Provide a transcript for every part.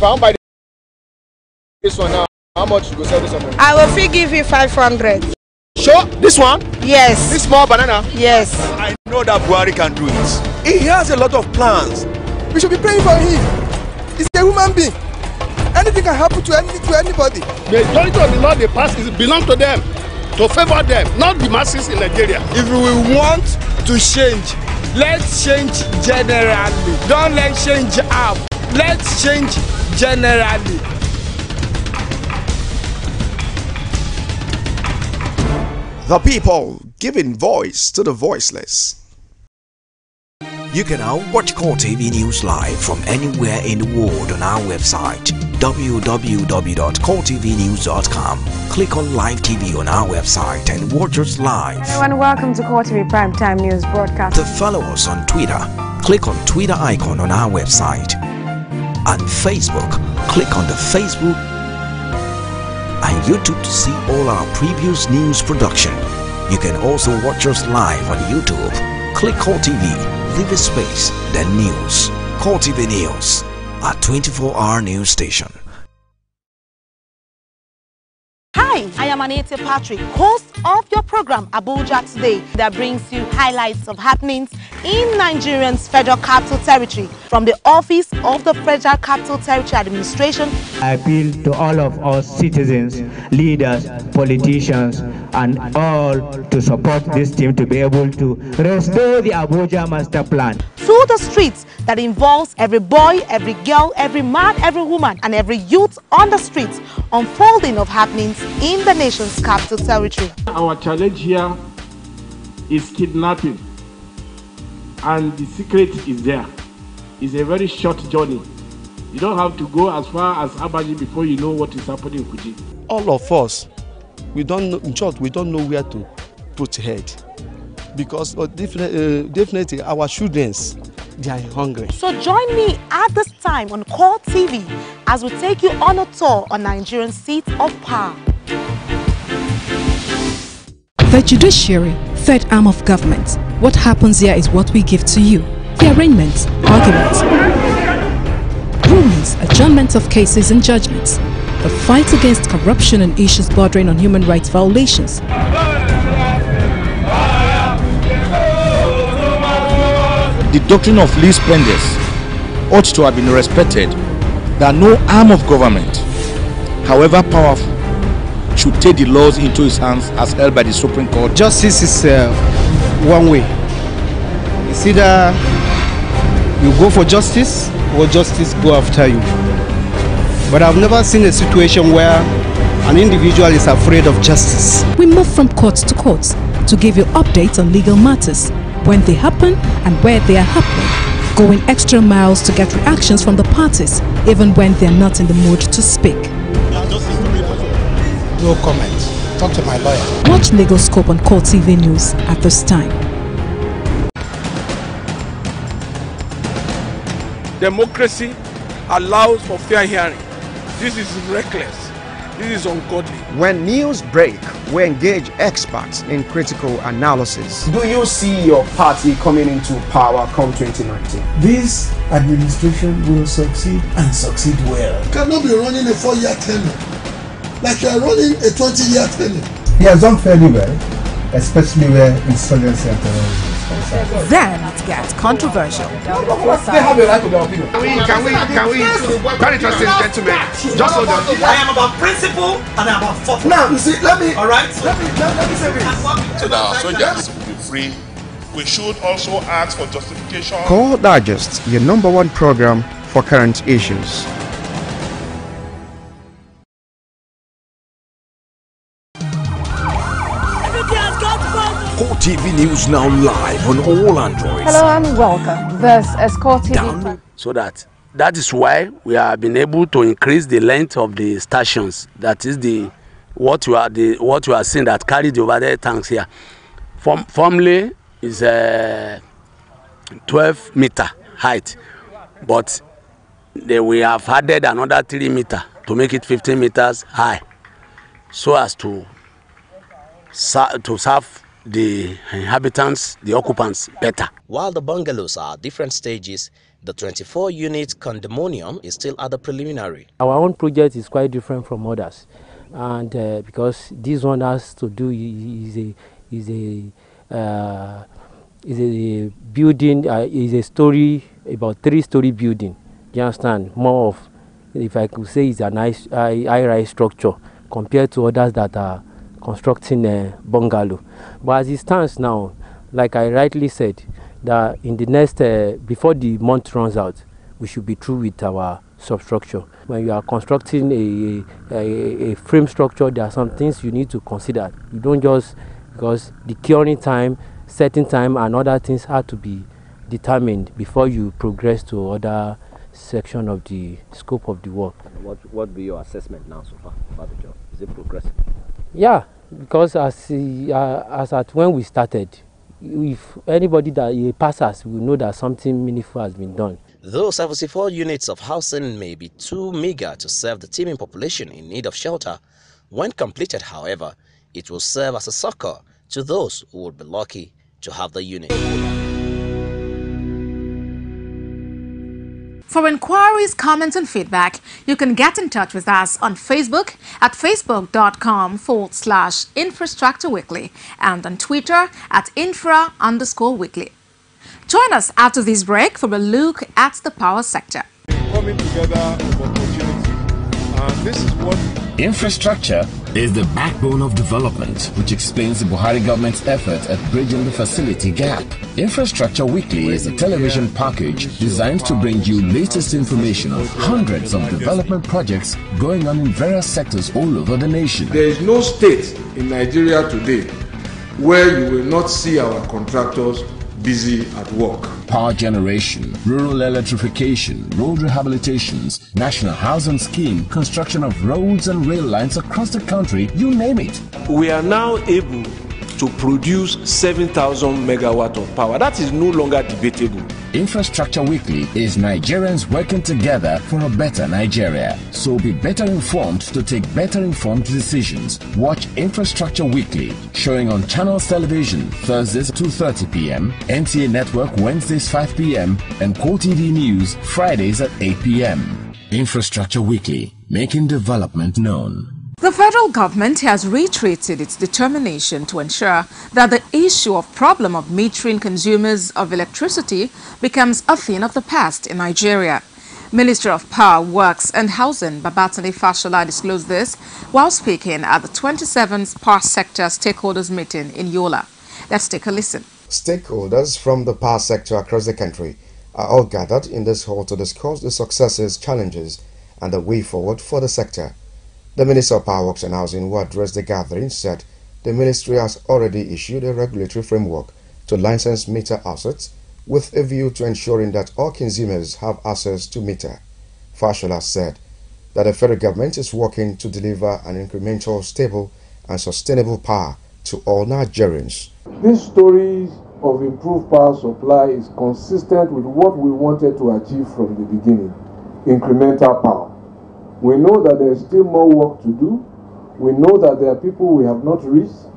I want to buy this one now, how much you go sell this one? I will free give you 500. Sure, this one? Yes. This small banana? Yes. I know that Buhari can do it. He has a lot of plans. We should be praying for him. He's a human being. Anything can happen to anybody. The authority of the law they pass belongs to them, to favor them, not the masses in Nigeria. If we want to change, let's change generally. Don't let change up. Let's change generally. The people giving voice to the voiceless. You can now watch CoreTV News live from anywhere in the world on our website www.coretvnews.com. Click on Live TV on our website and watch us live. Hello and welcome to CoreTV Primetime News broadcast. To follow us on Twitter, click on Twitter icon on our website. And Facebook, click on the Facebook and YouTube to see all our previous news production. You can also watch us live on YouTube. Click CoreTV. Leave a space, then news. CoreTV News, a 24-hour news station. Hi, I am Anete Patrick, host of your program Abuja Today, that brings you highlights of happenings in Nigeria's Federal Capital Territory from the Office of the Federal Capital Territory Administration. I appeal to all of us citizens, leaders, politicians, and all to support this team to be able to restore the Abuja Master Plan. To the streets that involves every boy, every girl, every man, every woman, and every youth on the streets, unfolding of happenings in the nation's capital territory. Our challenge here is kidnapping, and the secret is there. It's a very short journey. You don't have to go as far as Abaji before you know what is happening in Kuji. All of us, we don't know, in short, we don't know where to put head. Because definitely our children, they are hungry. So join me at this time on CoreTV as we take you on a tour on Nigerian seat of power. The judiciary, third arm of government. What happens here is what we give to you. The arraignments, arguments, rulings, adjournments of cases and judgments. The fight against corruption and issues bordering on human rights violations. The doctrine of least spenders ought to have been respected, that no arm of government, however powerful, should take the laws into his hands as held by the Supreme Court. Justice is one way. It's either you go for justice or justice go after you. But I've never seen a situation where an individual is afraid of justice. We move from court to court to give you updates on legal matters, when they happen and where they are happening, going extra miles to get reactions from the parties, even when they are not in the mood to speak. No comment. Talk to my lawyer. Watch Legal Scope on CoreTV News at this time. Democracy allows for fair hearing. This is reckless. This is ungodly. When news break, we engage experts in critical analysis. Do you see your party coming into power come 2019? This administration will succeed and succeed well. You cannot be running a 4-year tenure like you are running a 20-year tenure. He has done fairly well, especially where insurgency and terrorism. Then it gets controversial. They have a right to their opinion. Can we, very interesting gentlemen, just hold on. I am about principle and I'm about fortune. Now, you see, let me say this. So that our soldiers will be free, we should also ask for justification. Core Digest, your #1 program for current issues. CoreTV News now live on all Androids. Hello and welcome. This is CoreTV. So that is why we have been able to increase the length of the stations. That is what you are seeing that carry the overhead tanks here. Formerly is 12-meter height, but we have added another 3 meters to make it 15 meters high, so as to serve the inhabitants, the occupants, better. While the bungalows are at different stages, the 24-unit condominium is still at the preliminary. Our own project is quite different from others, and because this one has to do is a building, is a story, about 3-story building. You understand? More of, if I could say, it's a nice high-rise structure compared to others that are constructing a bungalow. But as it stands now, like I rightly said, that in the next, before the month runs out, we should be through with our substructure. When you are constructing a frame structure, there are some things you need to consider. You don't just, because the curing time, setting time, and other things have to be determined before you progress to other section of the scope of the work. What be your assessment now so far about the job? Is it progressing? Yeah, because as at when we started, if anybody that passes will know that something meaningful has been done. Though 74 units of housing may be too meager to serve the teeming population in need of shelter, when completed, however, it will serve as a succor to those who would be lucky to have the unit. For inquiries, comments and feedback, you can get in touch with us on Facebook at facebook.com/Infrastructure Weekly and on Twitter at infra_weekly. Join us after this break for a look at the power sector. Coming together of opportunities, and this is what infrastructure is the backbone of development, which explains the Buhari government's effort at bridging the facility gap. Infrastructure Weekly is a television package designed to bring you latest information of hundreds of development projects going on in various sectors all over the nation. There is no state in Nigeria today where you will not see our contractors busy at work. Power generation, rural electrification, road rehabilitations, national housing scheme, construction of roads and rail lines across the country, you name it. We are now able to produce 7,000 megawatt of power. That is no longer debatable. Infrastructure Weekly is Nigerians working together for a better Nigeria. So be better informed to take better informed decisions. Watch Infrastructure Weekly, showing on Channels Television Thursdays 2:30 p.m., NTA Network Wednesdays 5 p.m., and CoreTV News Fridays at 8 p.m. Infrastructure Weekly, making development known. The federal government has reiterated its determination to ensure that the issue of problem of metering consumers of electricity becomes a thing of the past in Nigeria. Minister of Power, Works and Housing Babatunde Fashola disclosed this while speaking at the 27th Power Sector Stakeholders Meeting in Yola. Let's take a listen. Stakeholders from the power sector across the country are all gathered in this hall to discuss the successes, challenges and the way forward for the sector. The Minister of Power, Works and Housing, who addressed the gathering, said the ministry has already issued a regulatory framework to license meter assets with a view to ensuring that all consumers have access to meter. Fashola said that the federal government is working to deliver an incremental, stable and sustainable power to all Nigerians. This story of improved power supply is consistent with what we wanted to achieve from the beginning, incremental power. We know that there is still more work to do. We know that there are people we have not reached,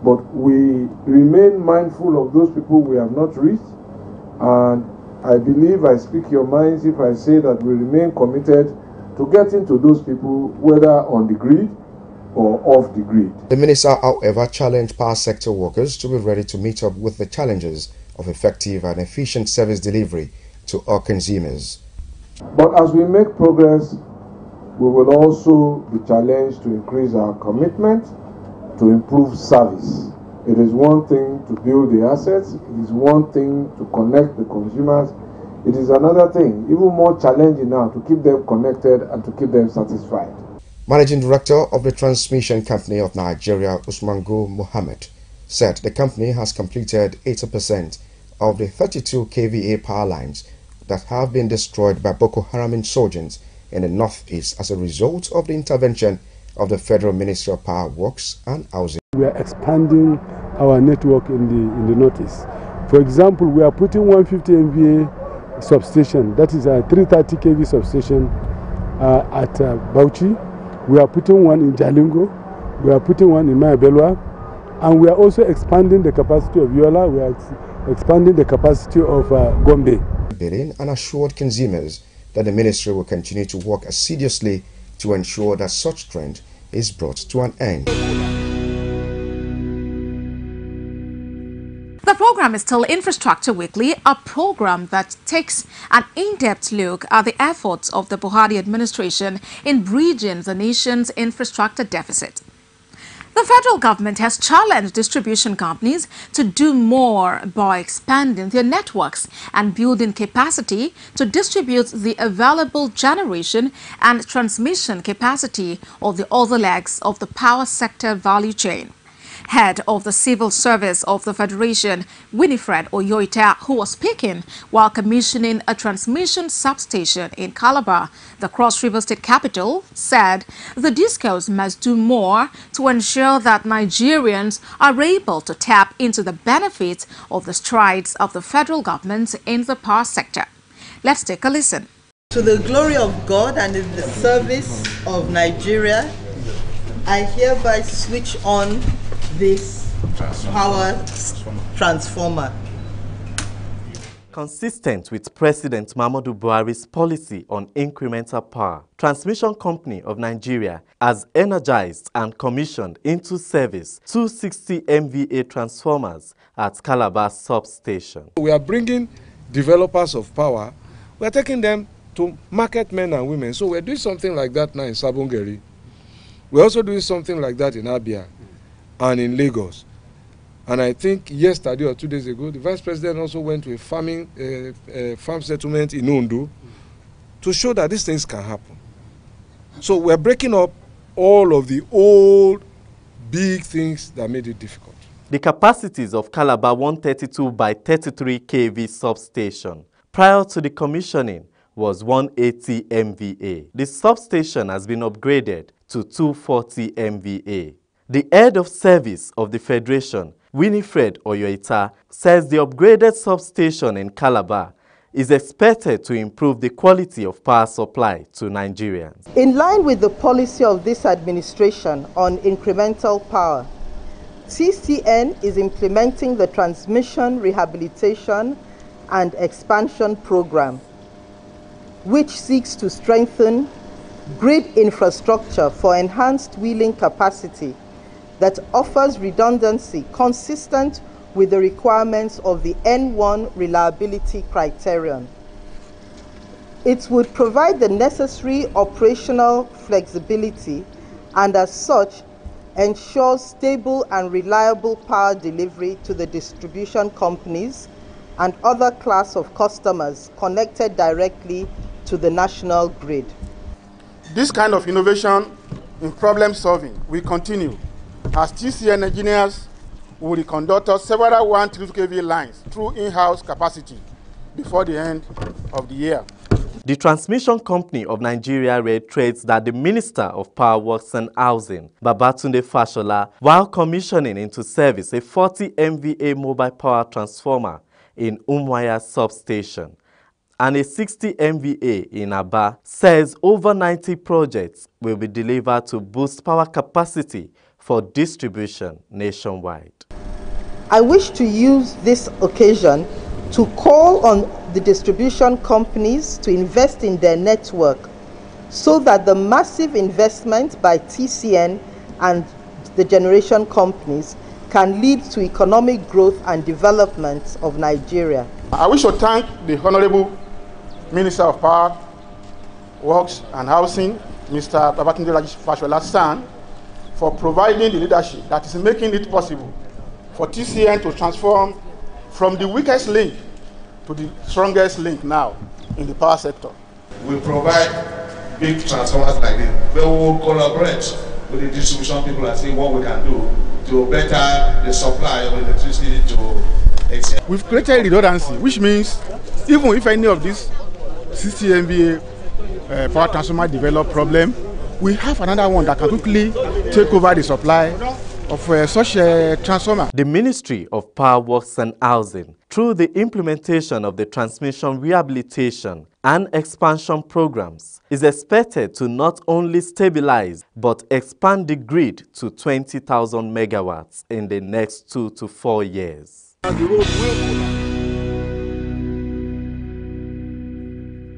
but we remain mindful of those people we have not reached. And I believe I speak your minds if I say that we remain committed to getting to those people, whether on the grid or off the grid. The minister, however, challenged power sector workers to be ready to meet up with the challenges of effective and efficient service delivery to all consumers. But as we make progress, we will also be challenged to increase our commitment to improve service. It is one thing to build the assets, it is one thing to connect the consumers, it is another thing, even more challenging now, to keep them connected and to keep them satisfied. Managing Director of the Transmission Company of Nigeria, Usmango Mohammed, said the company has completed 80% of the 32 kVA power lines that have been destroyed by Boko Haram insurgents in the northeast as a result of the intervention of the Federal Ministry of Power, Works and Housing. We are expanding our network in the northeast. For example, we are putting 150 MVA substation, that is a 330 kV substation at Bauchi. We are putting one in Jalingo. We are putting one in Maibelwa. And we are also expanding the capacity of Yola, we are expanding the capacity of Gombe. Bidding and assured consumers that the ministry will continue to work assiduously to ensure that such trend is brought to an end. The program is still Infrastructure Weekly, a program that takes an in-depth look at the efforts of the Buhari administration in bridging the nation's infrastructure deficit. The federal government has challenged distribution companies to do more by expanding their networks and building capacity to distribute the available generation and transmission capacity of the other legs of the power sector value chain. Head of the Civil Service of the Federation, Winifred Oyoita, who was speaking while commissioning a transmission substation in Calabar, the Cross River State capital, said the discos must do more to ensure that Nigerians are able to tap into the benefits of the strides of the federal government in the power sector. Let's take a listen. To the glory of God and in the service of Nigeria, I hereby switch on this power transformer. Consistent with President Muhammadu Buhari's policy on incremental power, Transmission Company of Nigeria has energized and commissioned into service 260 MVA transformers at Calabar substation. We are bringing developers of power, we are taking them to market men and women. So we're doing something like that now in Sabongeri. We're also doing something like that in Abia and in Lagos. And I think yesterday or 2 days ago, the Vice President also went to a farm settlement in Ondo to show that these things can happen. So we're breaking up all of the old big things that made it difficult. The capacities of Calabar 132 by 33 kV substation prior to the commissioning was 180 MVA. The substation has been upgraded to 240 MVA. The head of service of the Federation, Winifred Oyoita, says the upgraded substation in Calabar is expected to improve the quality of power supply to Nigerians. In line with the policy of this administration on incremental power, TCN is implementing the Transmission Rehabilitation and Expansion Program, which seeks to strengthen grid infrastructure for enhanced wheeling capacity that offers redundancy consistent with the requirements of the N1 reliability criterion. It would provide the necessary operational flexibility and as such ensures stable and reliable power delivery to the distribution companies and other class of customers connected directly to the national grid. This kind of innovation in problem solving will continue as TCN engineers will reconduct several 132 kV lines through in-house capacity before the end of the year. The Transmission Company of Nigeria reiterates that the Minister of Power Works and Housing, Babatunde Fashola, while commissioning into service a 40 MVA mobile power transformer in Umuahia substation and a 60 MVA in Aba, says over 90 projects will be delivered to boost power capacity for distribution nationwide. I wish to use this occasion to call on the distribution companies to invest in their network so that the massive investment by TCN and the generation companies can lead to economic growth and development of Nigeria. I wish to thank the Honorable Minister of Power, Works and Housing, Mr. Babatunde Fashola-san, for providing the leadership that is making it possible for TCN to transform from the weakest link to the strongest link now in the power sector. We provide big transformers like this. We will collaborate with the distribution people and see what we can do to better the supply of electricity to extend. We've created redundancy, which means even if any of these 60 MVA power transformer develop problem, we have another one that can quickly take over the supply of such a transformer. The Ministry of Power Works and Housing, through the implementation of the Transmission Rehabilitation and expansion programs is expected to not only stabilize but expand the grid to 20,000 megawatts in the next 2 to 4 years.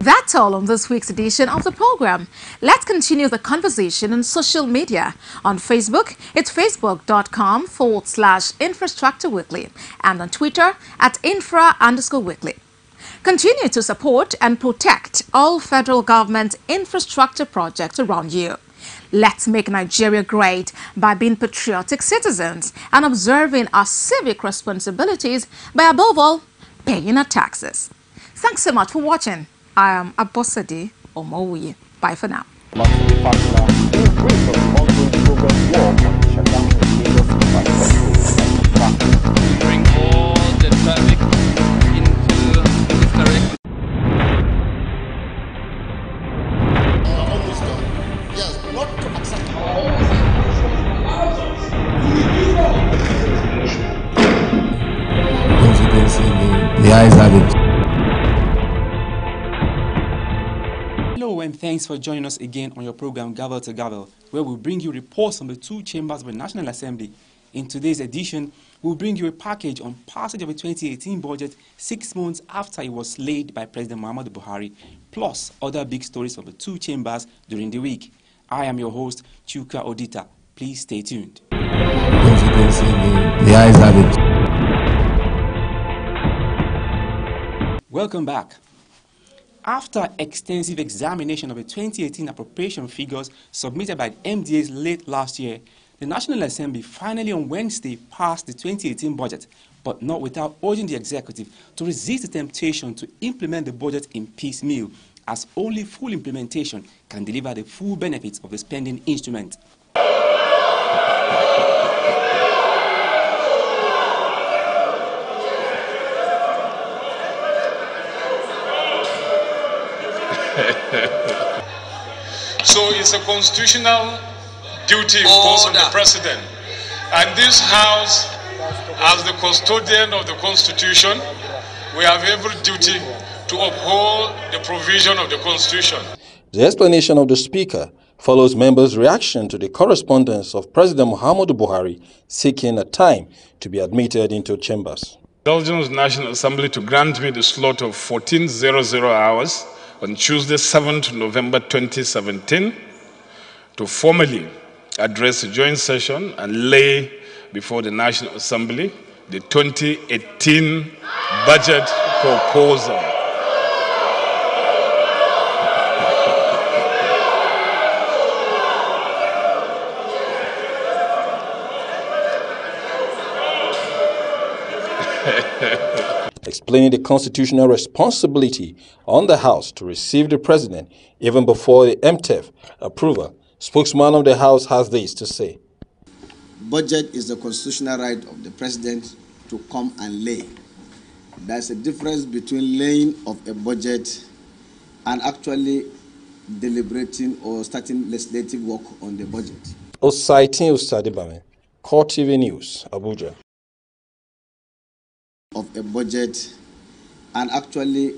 That's all on this week's edition of the program. Let's continue the conversation on social media. On Facebook, it's facebook.com/Infrastructure Weekly, and on Twitter at infra_weekly. Continue to support and protect all federal government infrastructure projects around you. Let's make Nigeria great by being patriotic citizens and observing our civic responsibilities by, above all, paying our taxes. Thanks so much for watching. I am Abosede Omoruyi. Bye for now. Bring all the traffic into this direction. Yes, not to accept. As you can see, the eyes have it. Hello and thanks for joining us again on your program Gavel to Gavel, where we bring you reports from the two chambers of the National Assembly. In today's edition, we'll bring you a package on passage of the 2018 budget 6 months after it was laid by President Muhammadu Buhari, plus other big stories from the two chambers during the week. I am your host, Chuka Odita. Please stay tuned. As you can see, the eyes have it. Welcome back. After extensive examination of the 2018 appropriation figures submitted by the MDAs late last year, the National Assembly finally on Wednesday passed the 2018 budget, but not without urging the executive to resist the temptation to implement the budget in piecemeal, as only full implementation can deliver the full benefits of the spending instrument. So it's a constitutional duty imposed on the President. And this House, as the custodian of the Constitution, we have every duty to uphold the provision of the Constitution. The explanation of the Speaker follows members' reaction to the correspondence of President Muhammadu Buhari seeking a time to be admitted into chambers. Belgium's National Assembly to grant me the slot of 14:00 hours on Tuesday, 7th November 2017, to formally address a joint session and lay before the National Assembly the 2018 budget proposal. Explaining the constitutional responsibility on the House to receive the President even before the MTEF approval, spokesman of the House has this to say. Budget is the constitutional right of the President to come and lay. There's a difference between laying of a budget and actually deliberating or starting legislative work on the budget. Osaitin Ustadibame, CoreTV News, Abuja. Of a budget and actually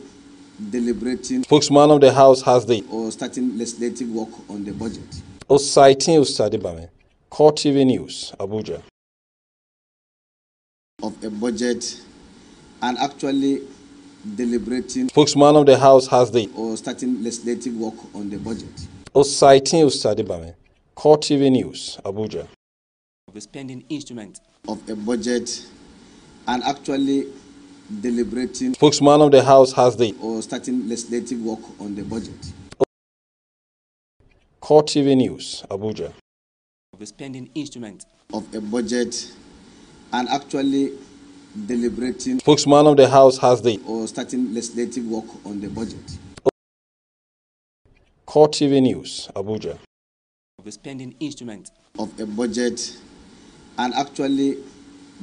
deliberating. Spokesman of the House has the or starting legislative work on the budget. Osaitin Ustadibame, CoreTV News, Abuja. Of a budget and actually deliberating. Spokesman of the House has the or starting legislative work on the budget. Osaitin Ustadibame, CoreTV News, Abuja. Of the spending instrument. Of a budget and actually deliberating. Spokesman of the House has the or starting legislative work on the budget. CoreTV News, Abuja. Of the spending instrument. Of a budget and actually deliberating. Spokesman of the House has the or starting legislative work on the budget. CoreTV News, Abuja. Of the spending instrument. Of a budget and actually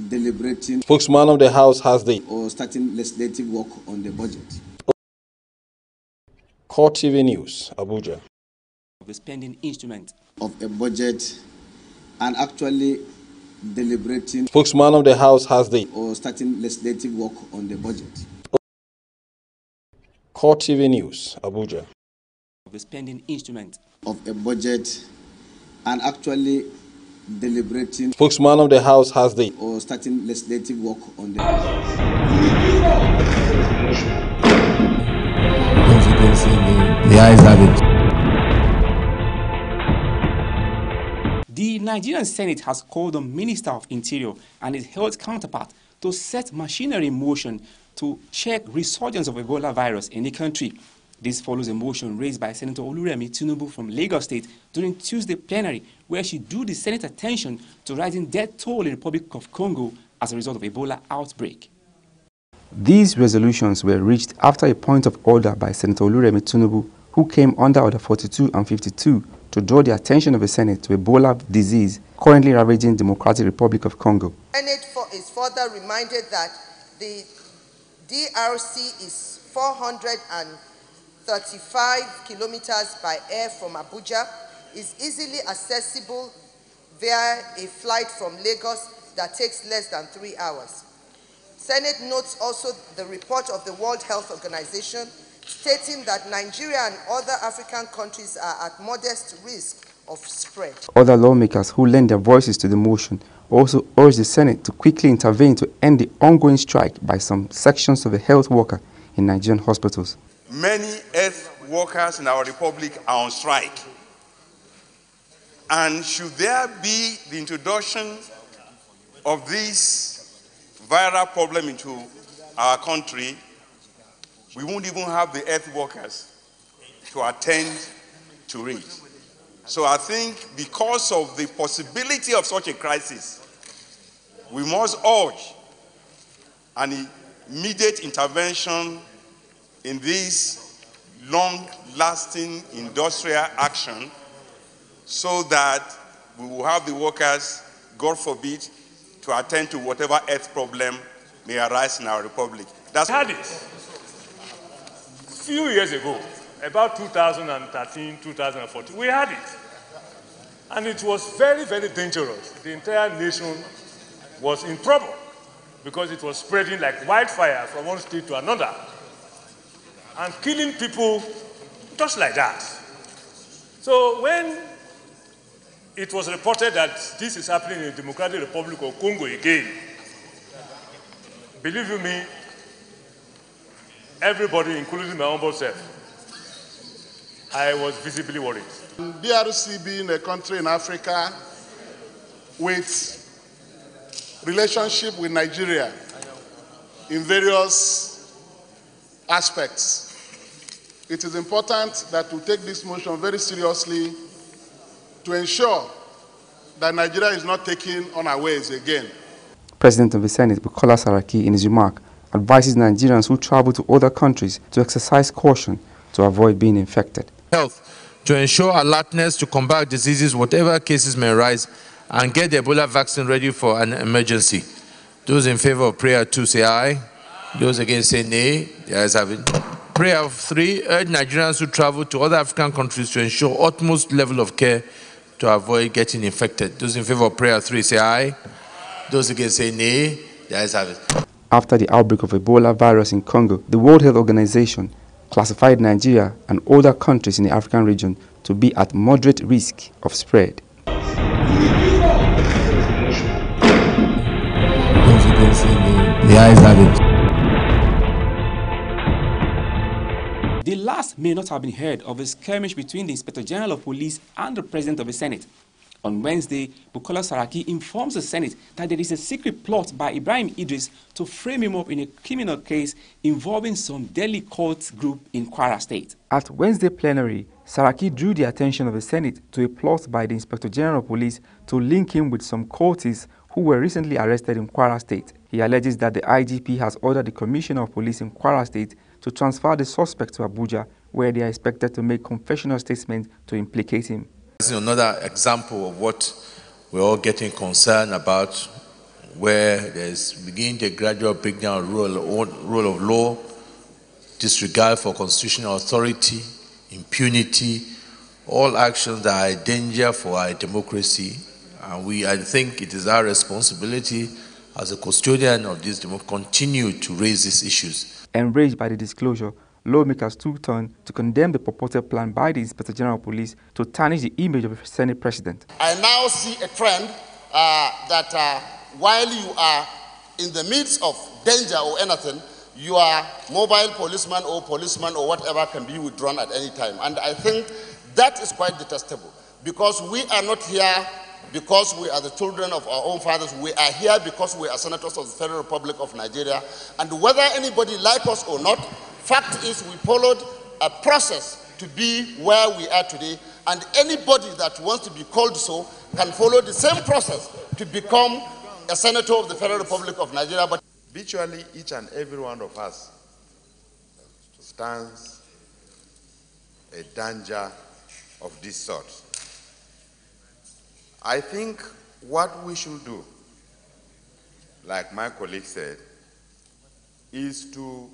deliberating. Spokesman of the House has the or starting legislative work on the budget. CoreTV News, Abuja. Of the spending instrument. Of a budget and actually deliberating. Spokesman of the House has the or starting legislative work on the budget. CoreTV News, Abuja. The spending instrument of a budget and actually deliberating. Spokesman of the House has the or starting legislative work on the. The ayes have it. The Nigerian Senate has called on Minister of Interior and his health counterpart to set machinery in motion to check resurgence of Ebola virus in the country. This follows a motion raised by Senator Omoruyi from Lagos State during Tuesday plenary, where she drew the Senate attention to rising death toll in the Republic of Congo as a result of Ebola outbreak. These resolutions were reached after a point of order by Senator Omoruyi, who came under Order 42 and 52 to draw the attention of the Senate to Ebola disease currently ravaging Democratic Republic of Congo. The Senate is further reminded that the DRC is 435 kilometers by air from Abuja, is easily accessible via a flight from Lagos that takes less than 3 hours. Senate notes also the report of the World Health Organization stating that Nigeria and other African countries are at modest risk of spread. Other lawmakers who lend their voices to the motion also urged the Senate to quickly intervene to end the ongoing strike by some sections of the health worker in Nigerian hospitals. Many health workers in our republic are on strike. And should there be the introduction of this viral problem into our country, we won't even have the health workers to attend to it. So I think because of the possibility of such a crisis, we must urge an immediate intervention in this long-lasting industrial action so that we will have the workers, God forbid, to attend to whatever health problem may arise in our republic. That's had it. A few years ago, about 2013, 2014, we had it. And it was very, very dangerous. The entire nation was in trouble because it was spreading like wildfire from one state to another and killing people just like that. So when it was reported that this is happening in the Democratic Republic of Congo again, believe you me, everybody, including my humble self, I was visibly worried. DRC being a country in Africa with relationship with Nigeria in various aspects, it is important that we take this motion very seriously to ensure that Nigeria is not taken unawares again. President of the Senate, Bukola Saraki, in his remark, advises Nigerians who travel to other countries to exercise caution to avoid being infected. Health, to ensure alertness to combat diseases, whatever cases may arise, and get the Ebola vaccine ready for an emergency. Those in favor of prayer 2 say aye. Those against say nay. The ayes have it. Prayer 3, urge Nigerians who travel to other African countries to ensure utmost level of care to avoid getting infected. Those in favor of prayer 3 say aye. Those against say nay. The ayes have it. After the outbreak of Ebola virus in Congo, the World Health Organization classified Nigeria and other countries in the African region to be at moderate risk of spread. The ayes have it. The last may not have been heard of a skirmish between the Inspector General of Police and the President of the Senate. On Wednesday, Bukola Saraki informs the Senate that there is a secret plot by Ibrahim Idris to frame him up in a criminal case involving some Delhi cult group in Kwara State. At Wednesday plenary, Saraki drew the attention of the Senate to a plot by the Inspector General of Police to link him with some cultists who were recently arrested in Kwara State. He alleges that the IGP has ordered the Commissioner of Police in Kwara State to transfer the suspect to Abuja, where they are expected to make confessional statements to implicate him. This is another example of what we're all getting concerned about, where there's beginning the gradual breakdown of rule of law, disregard for constitutional authority, impunity, all actions that are a danger for our democracy. And I think it is our responsibility as a custodian of this democracy to continue to raise these issues. Enraged by the disclosure, lawmakers took turn to condemn the purported plan by the Inspector General of Police to tarnish the image of the Senate President. I now see a trend that while you are in the midst of danger or anything, your mobile policeman or whatever can be withdrawn at any time. And I think that is quite detestable, because we are not here because we are the children of our own fathers. We are here because we are senators of the Federal Republic of Nigeria. And whether anybody like us or not, fact is we followed a process to be where we are today. And anybody that wants to be called so can follow the same process to become a senator of the Federal Republic of Nigeria. But virtually each and every one of us stands a danger of this sort. I think what we should do, like my colleague said, is to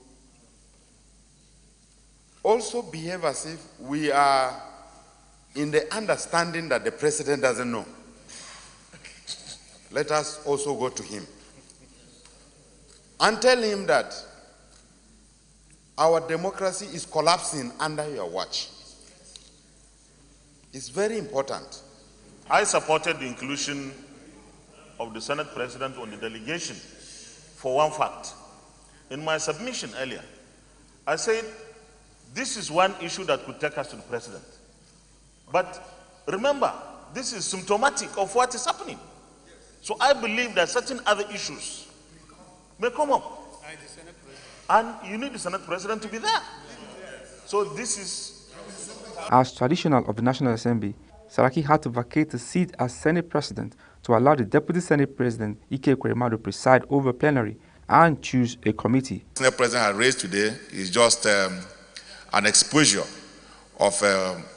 also behave as if we are in the understanding that the president doesn't know. Let us also go to him and tell him that our democracy is collapsing under your watch. It's very important. I supported the inclusion of the Senate President on the delegation for one fact. In my submission earlier, I said this is one issue that could take us to the President. But remember, this is symptomatic of what is happening. So I believe that certain other issues may come up. And you need the Senate President to be there. So this is... As traditional of the National Assembly, Saraki had to vacate the seat as Senate President to allow the Deputy Senate President, Ike Ekweremadu, to preside over plenary and choose a committee. The Senate President has raised today is just an exposure of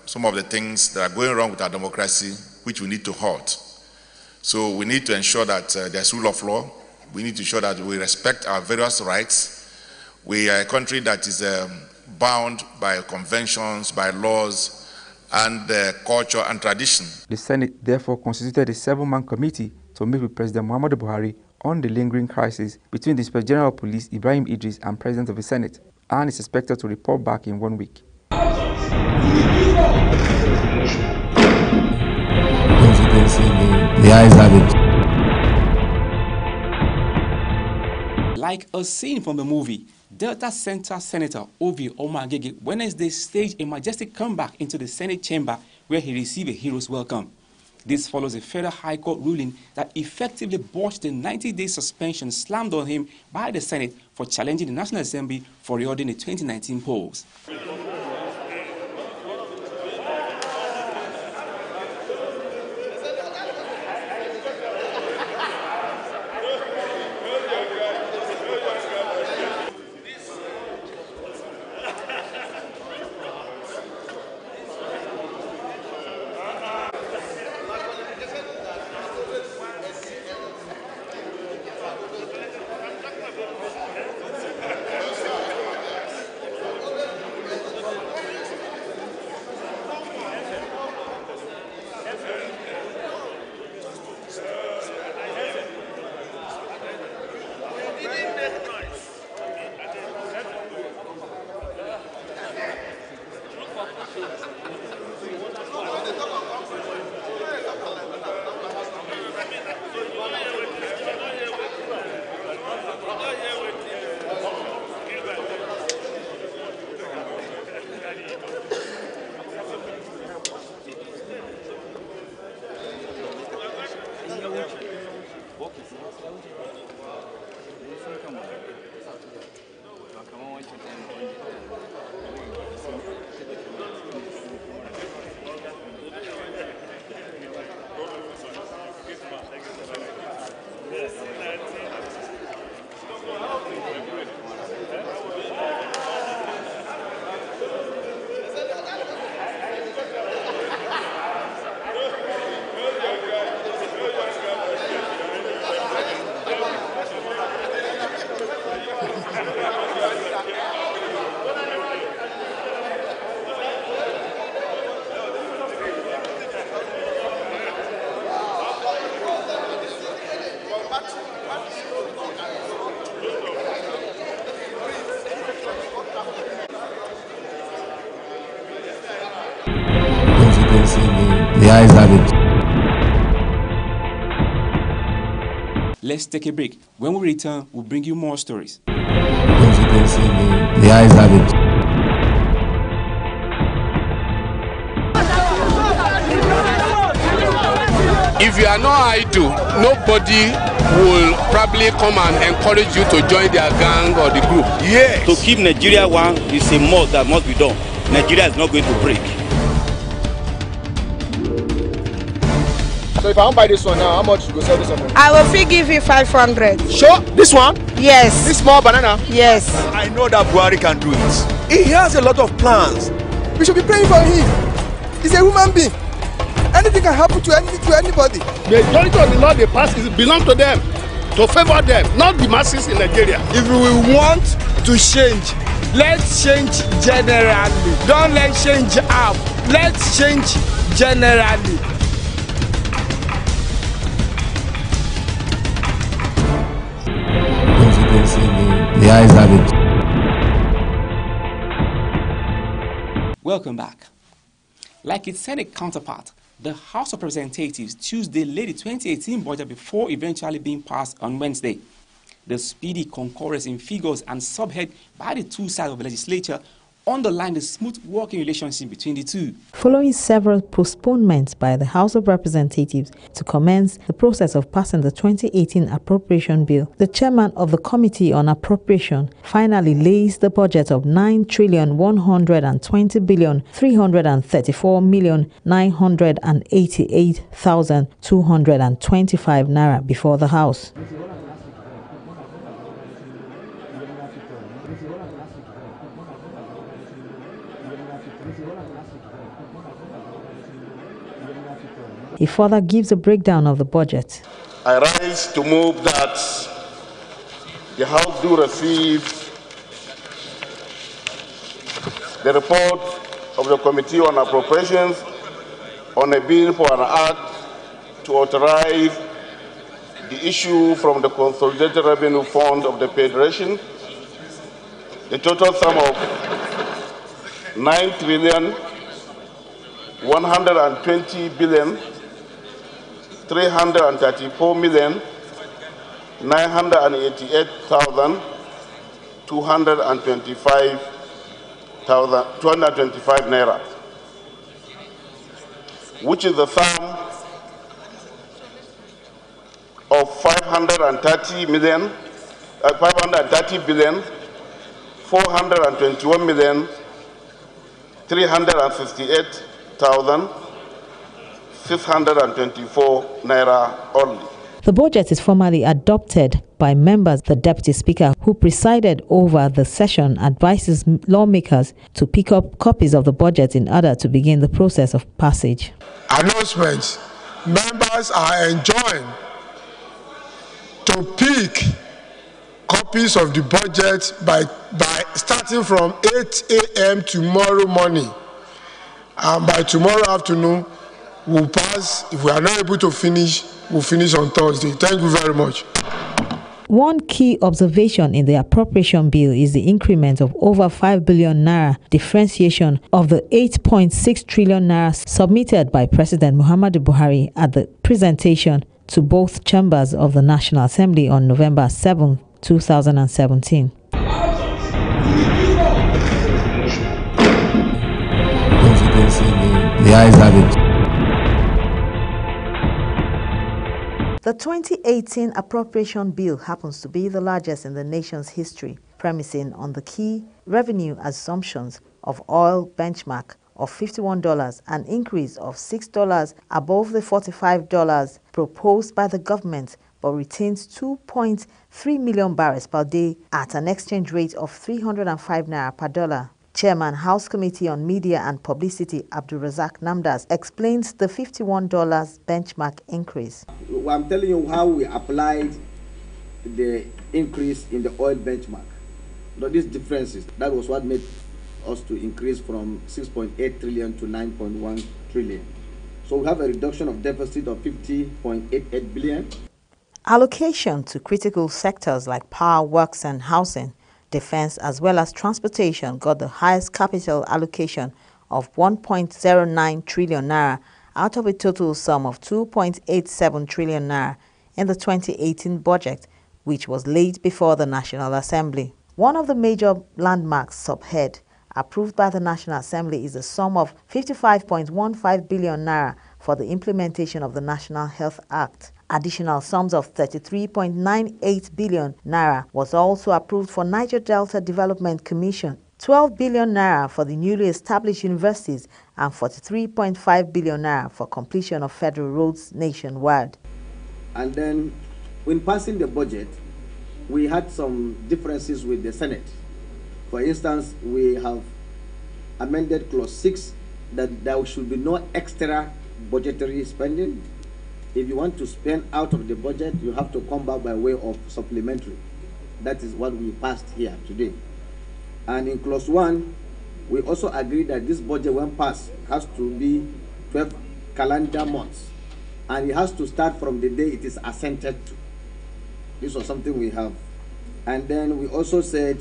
some of the things that are going wrong with our democracy, which we need to halt. So we need to ensure that there's rule of law. We need to ensure that we respect our various rights. We are a country that is bound by conventions, by laws, and culture and tradition. The Senate therefore constituted a 7-man committee to meet with President Muhammadu Buhari on the lingering crisis between the Inspector General of Police Ibrahim Idris and President of the Senate, and is expected to report back in 1 week. As you can see, the eyes have it. Like a scene from the movie, Delta Central Senator Ovi Omagege Wednesday staged a majestic comeback into the Senate chamber where he received a hero's welcome. This follows a federal high court ruling that effectively botched the 90-day suspension slammed on him by the Senate for challenging the National Assembly for reordering the 2019 polls. ayes have it. Let's take a break. When we return, we'll bring you more stories. As you can see, the ayes have it. If you are not idle, nobody will probably come and encourage you to join their gang or the group. Yes. To keep Nigeria one is a must that must be done. Nigeria is not going to break. So if I don't buy this one now, how much you go sell this one? I will free give you 500. Sure? This one? Yes. This small banana? Yes. I know that Buhari can do it. He has a lot of plans. We should be praying for him. He's a human being. Anything can happen to anybody. The majority of the law they pass belongs to them, to favor them, not the masses in Nigeria. If we want to change, let's change generally. Don't let's change up. Let's change generally. As you can see, the ayes have it. Welcome back. Like its Senate counterpart, the House of Representatives Tuesday laid the 2018 budget before eventually being passed on Wednesday. The speedy concurrence in figures and subhead by the two sides of the legislature underlined the smooth working relationship between the two. Following several postponements by the House of Representatives to commence the process of passing the 2018 appropriation bill, the chairman of the Committee on Appropriation finally lays the budget of 9,120,334,988,225 naira before the House. He further gives a breakdown of the budget. I rise to move that the House do receive the report of the Committee on Appropriations on a bill for an act to authorize the issue from the Consolidated Revenue Fund of the Federation, the total sum of 9,334,938,225 naira, which is the sum of 530 billion 421 million 368,624 naira only. The budget is formally adopted by members. The Deputy Speaker, who presided over the session, advises lawmakers to pick up copies of the budget in order to begin the process of passage. Announcements. Members are enjoined to pick copies of the budget by starting from 8 a.m. tomorrow morning. And by tomorrow afternoon, we'll pass. If we are not able to finish, we'll finish on Thursday. Thank you very much. One key observation in the appropriation bill is the increment of over 5 billion naira differentiation of the 8.6 trillion naira submitted by President Muhammadu Buhari at the presentation to both chambers of the National Assembly on November 7, 2017. As you can see, the ayes have it. The 2018 appropriation bill happens to be the largest in the nation's history, premising on the key revenue assumptions of oil benchmark of $51, an increase of $6 above the $45 proposed by the government, but retains 2.3 million barrels per day at an exchange rate of 305 naira per dollar. Chairman, House Committee on Media and Publicity, Abdulrazak Namdas, explains the $51 benchmark increase. I'm telling you how we applied the increase in the oil benchmark. These differences, that was what made us to increase from 6.8 trillion to 9.1 trillion. So we have a reduction of deficit of 50.88 billion. Allocation to critical sectors like power, works and housing, defense as well as transportation got the highest capital allocation of 1.09 trillion naira out of a total sum of 2.87 trillion naira in the 2018 budget, which was laid before the National Assembly. One of the major landmarks subhead approved by the National Assembly is a sum of 55.15 billion naira for the implementation of the National Health Act. Additional sums of 33.98 billion naira was also approved for Niger Delta Development Commission, 12 billion naira for the newly established universities, and 43.5 billion naira for completion of federal roads nationwide. And then, when passing the budget, we had some differences with the Senate. For instance, we have amended clause 6 that there should be no extra budgetary spending. If you want to spend out of the budget, you have to come back by way of supplementary. That is what we passed here today. And in clause 1, we also agreed that this budget, when passed, has to be 12 calendar months. And it has to start from the day it is assented to. This was something we have. And then we also said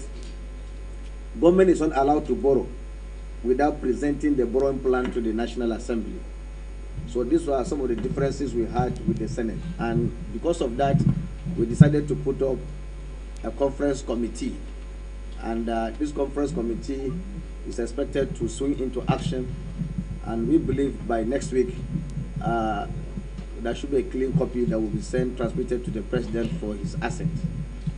government is not allowed to borrow without presenting the borrowing plan to the National Assembly. So these were some of the differences we had with the Senate. And because of that, we decided to put up a conference committee. And this conference committee is expected to swing into action. And we believe by next week, there should be a clean copy that will be transmitted to the President for his assent.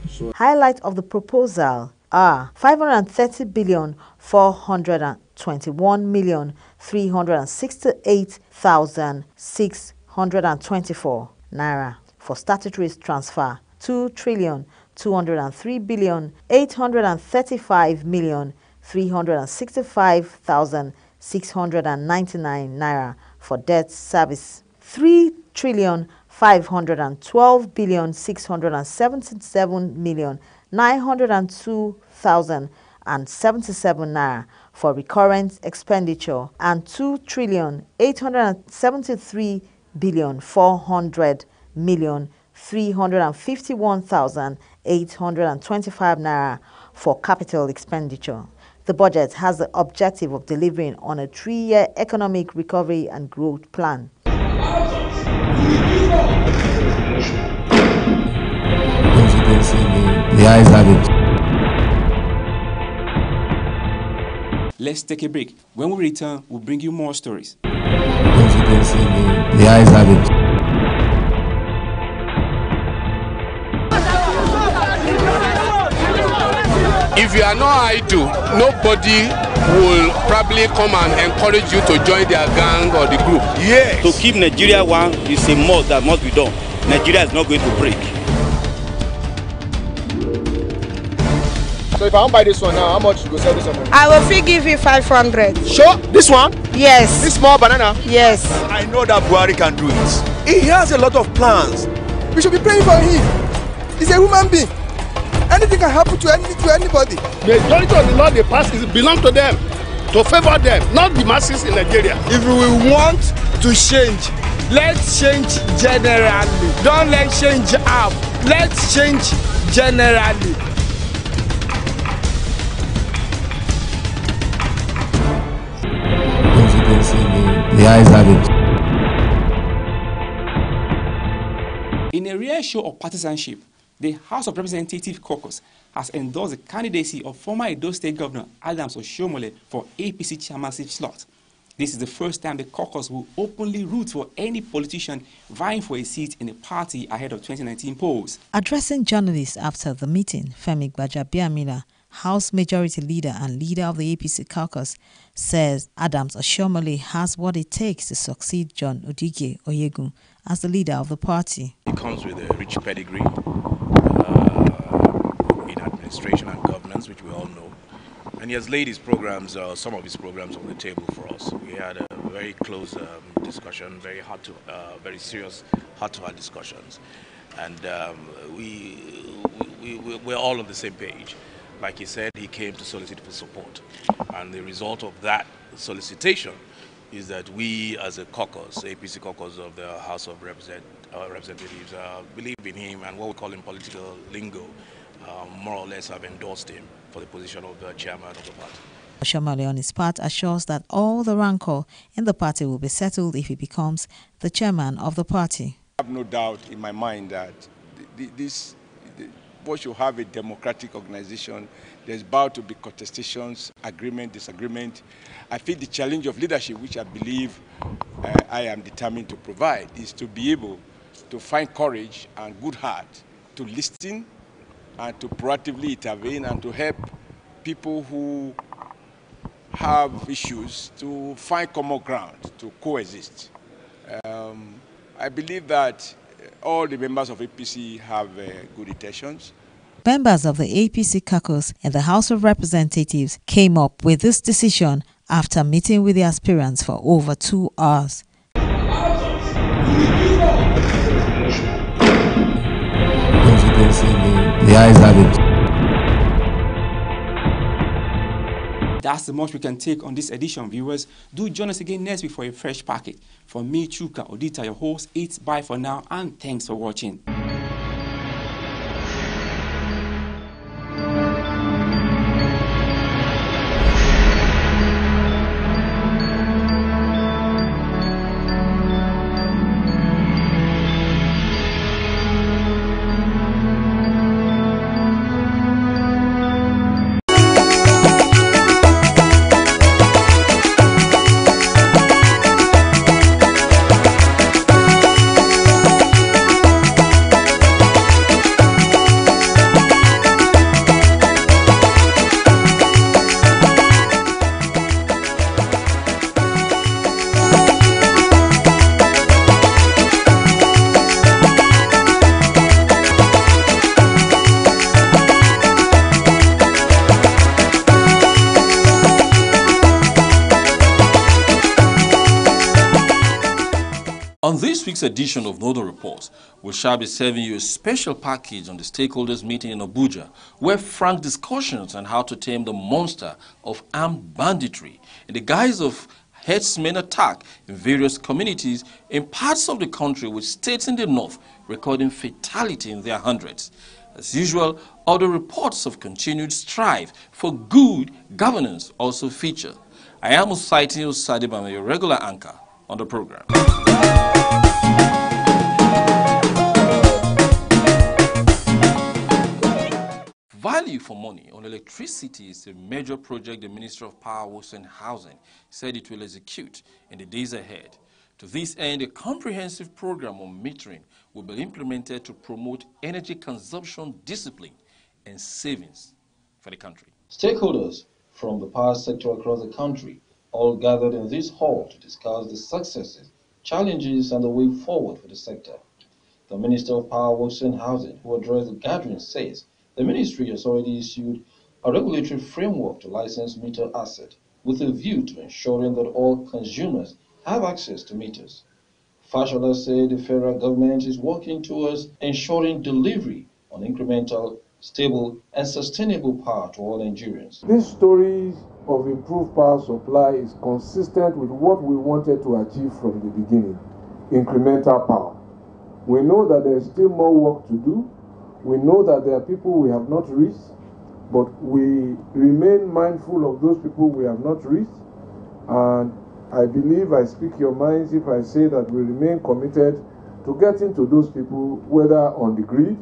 So, highlight of the proposal are 530,421,368,624 naira for statutory transfer, 2,203,835,365,699 naira for debt service, 3,512,677,902,077 naira for recurrent expenditure, and 2,873,400,351,825 naira for capital expenditure. The budget has the objective of delivering on a 3-year economic recovery and growth plan. The eyes have it. Let's take a break. When we return, we'll bring you more stories. The eyes have it. If you are not idle, nobody will probably come and encourage you to join their gang or the group. Yes. To keep Nigeria one is a must that must be done. Nigeria is not going to break. So if I want to buy this one now, how much you go sell this one? I will give you 500. Sure? This one? Yes. This small banana? Yes. I know that Buhari can do it. He has a lot of plans. We should be praying for him. He's a human being. Anything can happen to anybody. The majority of the law they pass belong to them, to favor them, not the masses in Nigeria. If we want to change, let's change generally. Don't let's change half. Let's change generally. The eyes have it. In a rare show of partisanship, the House of Representatives caucus has endorsed the candidacy of former Edo State Governor Adams Oshiomhole for APC chairmanship slot. This is the first time the caucus will openly root for any politician vying for a seat in the party ahead of 2019 polls. Addressing journalists after the meeting, Femi Gbajabiamila, House Majority Leader and leader of the APC caucus, says Adams Oshiomhole has what it takes to succeed John Odige Oyegun as the leader of the party. He comes with a rich pedigree in administration and governance, which we all know. And he has laid his programs, some of his programs on the table for us. We had a very close discussion, very serious, heart-to-heart discussions. And we're all on the same page. Like he said, he came to solicit for support. And the result of that solicitation is that we as a caucus, APC caucus of the House of Representatives, believe in him, and what we call in political lingo, more or less have endorsed him for the position of the chairman of the party. Oshiomhole, on his part, assures that all the rancor in the party will be settled if he becomes the chairman of the party. I have no doubt in my mind that once you have a democratic organization, there's bound to be contestations, agreement, disagreement. I think the challenge of leadership, which I believe I am determined to provide, is to be able to find courage and good heart to listen and to proactively intervene and to help people who have issues to find common ground, to coexist. I believe that all the members of APC have good intentions. Members of the APC caucus in the House of Representatives came up with this decision after meeting with the aspirants for over 2 hours. As you can see, the eyes have it. That's the much we can take on this edition, viewers. Do join us again next week for a fresh package. From me, Chuka Odita, your host, it's bye for now and thanks for watching. On this week's edition of Nodo Reports, we shall be serving you a special package on the stakeholders meeting in Abuja, where frank discussions on how to tame the monster of armed banditry in the guise of herdsmen attack in various communities in parts of the country, with states in the north recording fatality in their hundreds. As usual, other reports of continued strife for good governance also feature. I am Usaiti Usadibama, your regular anchor on the program. Value for money on electricity is a major project the Ministry of Power, Works and Housing said it will execute in the days ahead. To this end, a comprehensive program on metering will be implemented to promote energy consumption discipline and savings for the country. Stakeholders from the power sector across the country all gathered in this hall to discuss the successes, challenges, and the way forward for the sector. The Minister of Power, Works and Housing, who addressed the gathering, says the ministry has already issued a regulatory framework to license meter asset with a view to ensuring that all consumers have access to meters. Fashola said the federal government is working towards ensuring delivery on incremental, stable, and sustainable power to all Nigerians. This story of improved power supply is consistent with what we wanted to achieve from the beginning, incremental power. We know that there is still more work to do. We know that there are people we have not reached, but we remain mindful of those people we have not reached. And I believe I speak your minds if I say that we remain committed to getting to those people, whether on the grid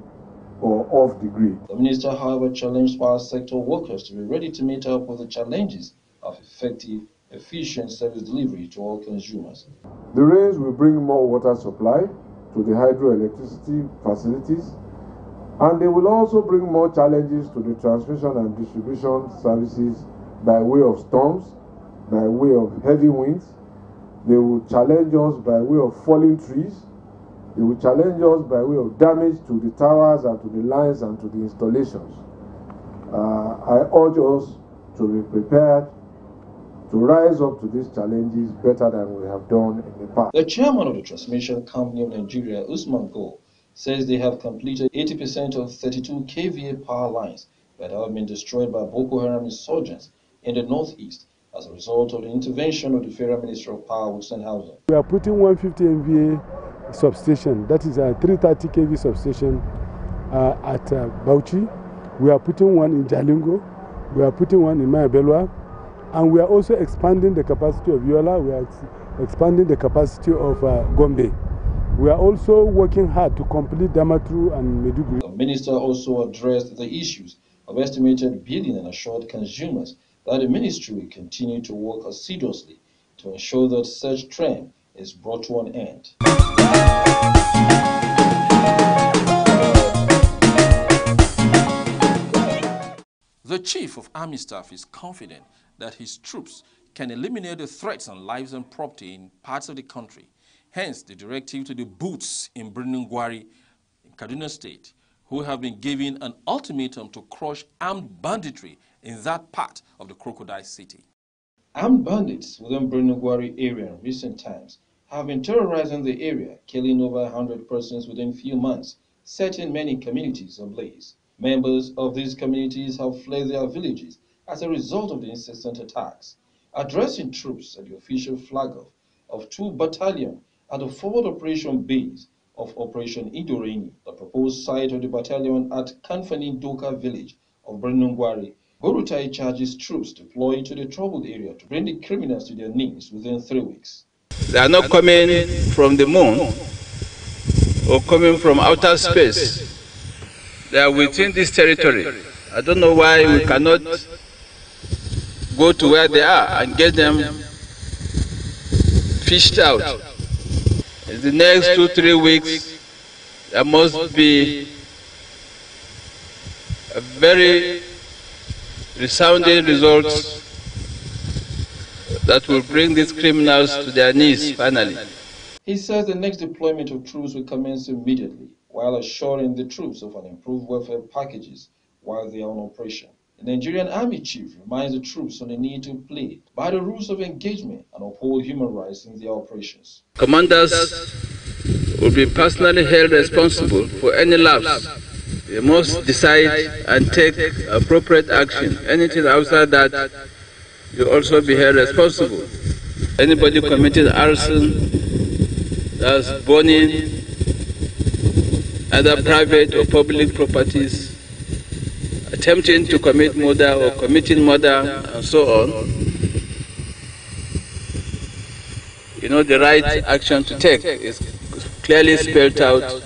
or off the grid. The minister, however, challenged power sector workers to be ready to meet up with the challenges of effective, efficient service delivery to all consumers. The rains will bring more water supply to the hydroelectricity facilities, and they will also bring more challenges to the transmission and distribution services by way of storms, by way of heavy winds. They will challenge us by way of falling trees. They will challenge us by way of damage to the towers and to the lines and to the installations. I urge us to be prepared to rise up to these challenges better than we have done in the past. The chairman of the Transmission Company of Nigeria, Usman Go, says they have completed 80% of 32 kVA power lines that have been destroyed by Boko Haram insurgents in the northeast as a result of the intervention of the Federal Ministry of Power, Works and Housing. We are putting 150 MVA substation, that is a 330 kV substation at Bauchi. We are putting one in Jalingo. We are putting one in Mayabelwa. And we are also expanding the capacity of Yola. We are expanding the capacity of Gombe. We are also working hard to complete Damaturu and Maiduguri. The minister also addressed the issues of estimated billing and assured consumers that the ministry will continue to work assiduously to ensure that such trend is brought to an end. The Chief of Army Staff is confident that his troops can eliminate the threats on lives and property in parts of the country. Hence, the directive to the boots in Gwari, in Kaduna State, who have been given an ultimatum to crush armed banditry in that part of the Crocodile City. Armed bandits within Gwari area in recent times have been terrorizing the area, killing over 100 persons within few months, setting many communities ablaze. Members of these communities have fled their villages as a result of the incessant attacks. Addressing troops at the official flag-off of 2 battalions at the forward operation base of Operation Idoreni, the proposed site of the battalion at Kanfani Doka village of Gwari, Borutai charges troops deployed to the troubled area to bring the criminals to their knees within 3 weeks. They are not coming from the moon or coming from outer space. They are within this territory. I don't know why we cannot go to where they are and get them fished out. In the next 2-3 weeks, there must be a very resounding results that will bring these criminals to their knees finally. He says the next deployment of troops will commence immediately, while assuring the troops of an improved welfare packages while they are on operation. The Nigerian Army Chief reminds the troops on the need to play by the rules of engagement and uphold human rights in their operations. Commanders will be personally held responsible for any lapse. They must decide and take appropriate action. Anything outside that, you also be held responsible. Anybody committing arson, that's burning either private or public properties, attempting to commit murder or committing murder and so on, you know, the right action to take is clearly spelled out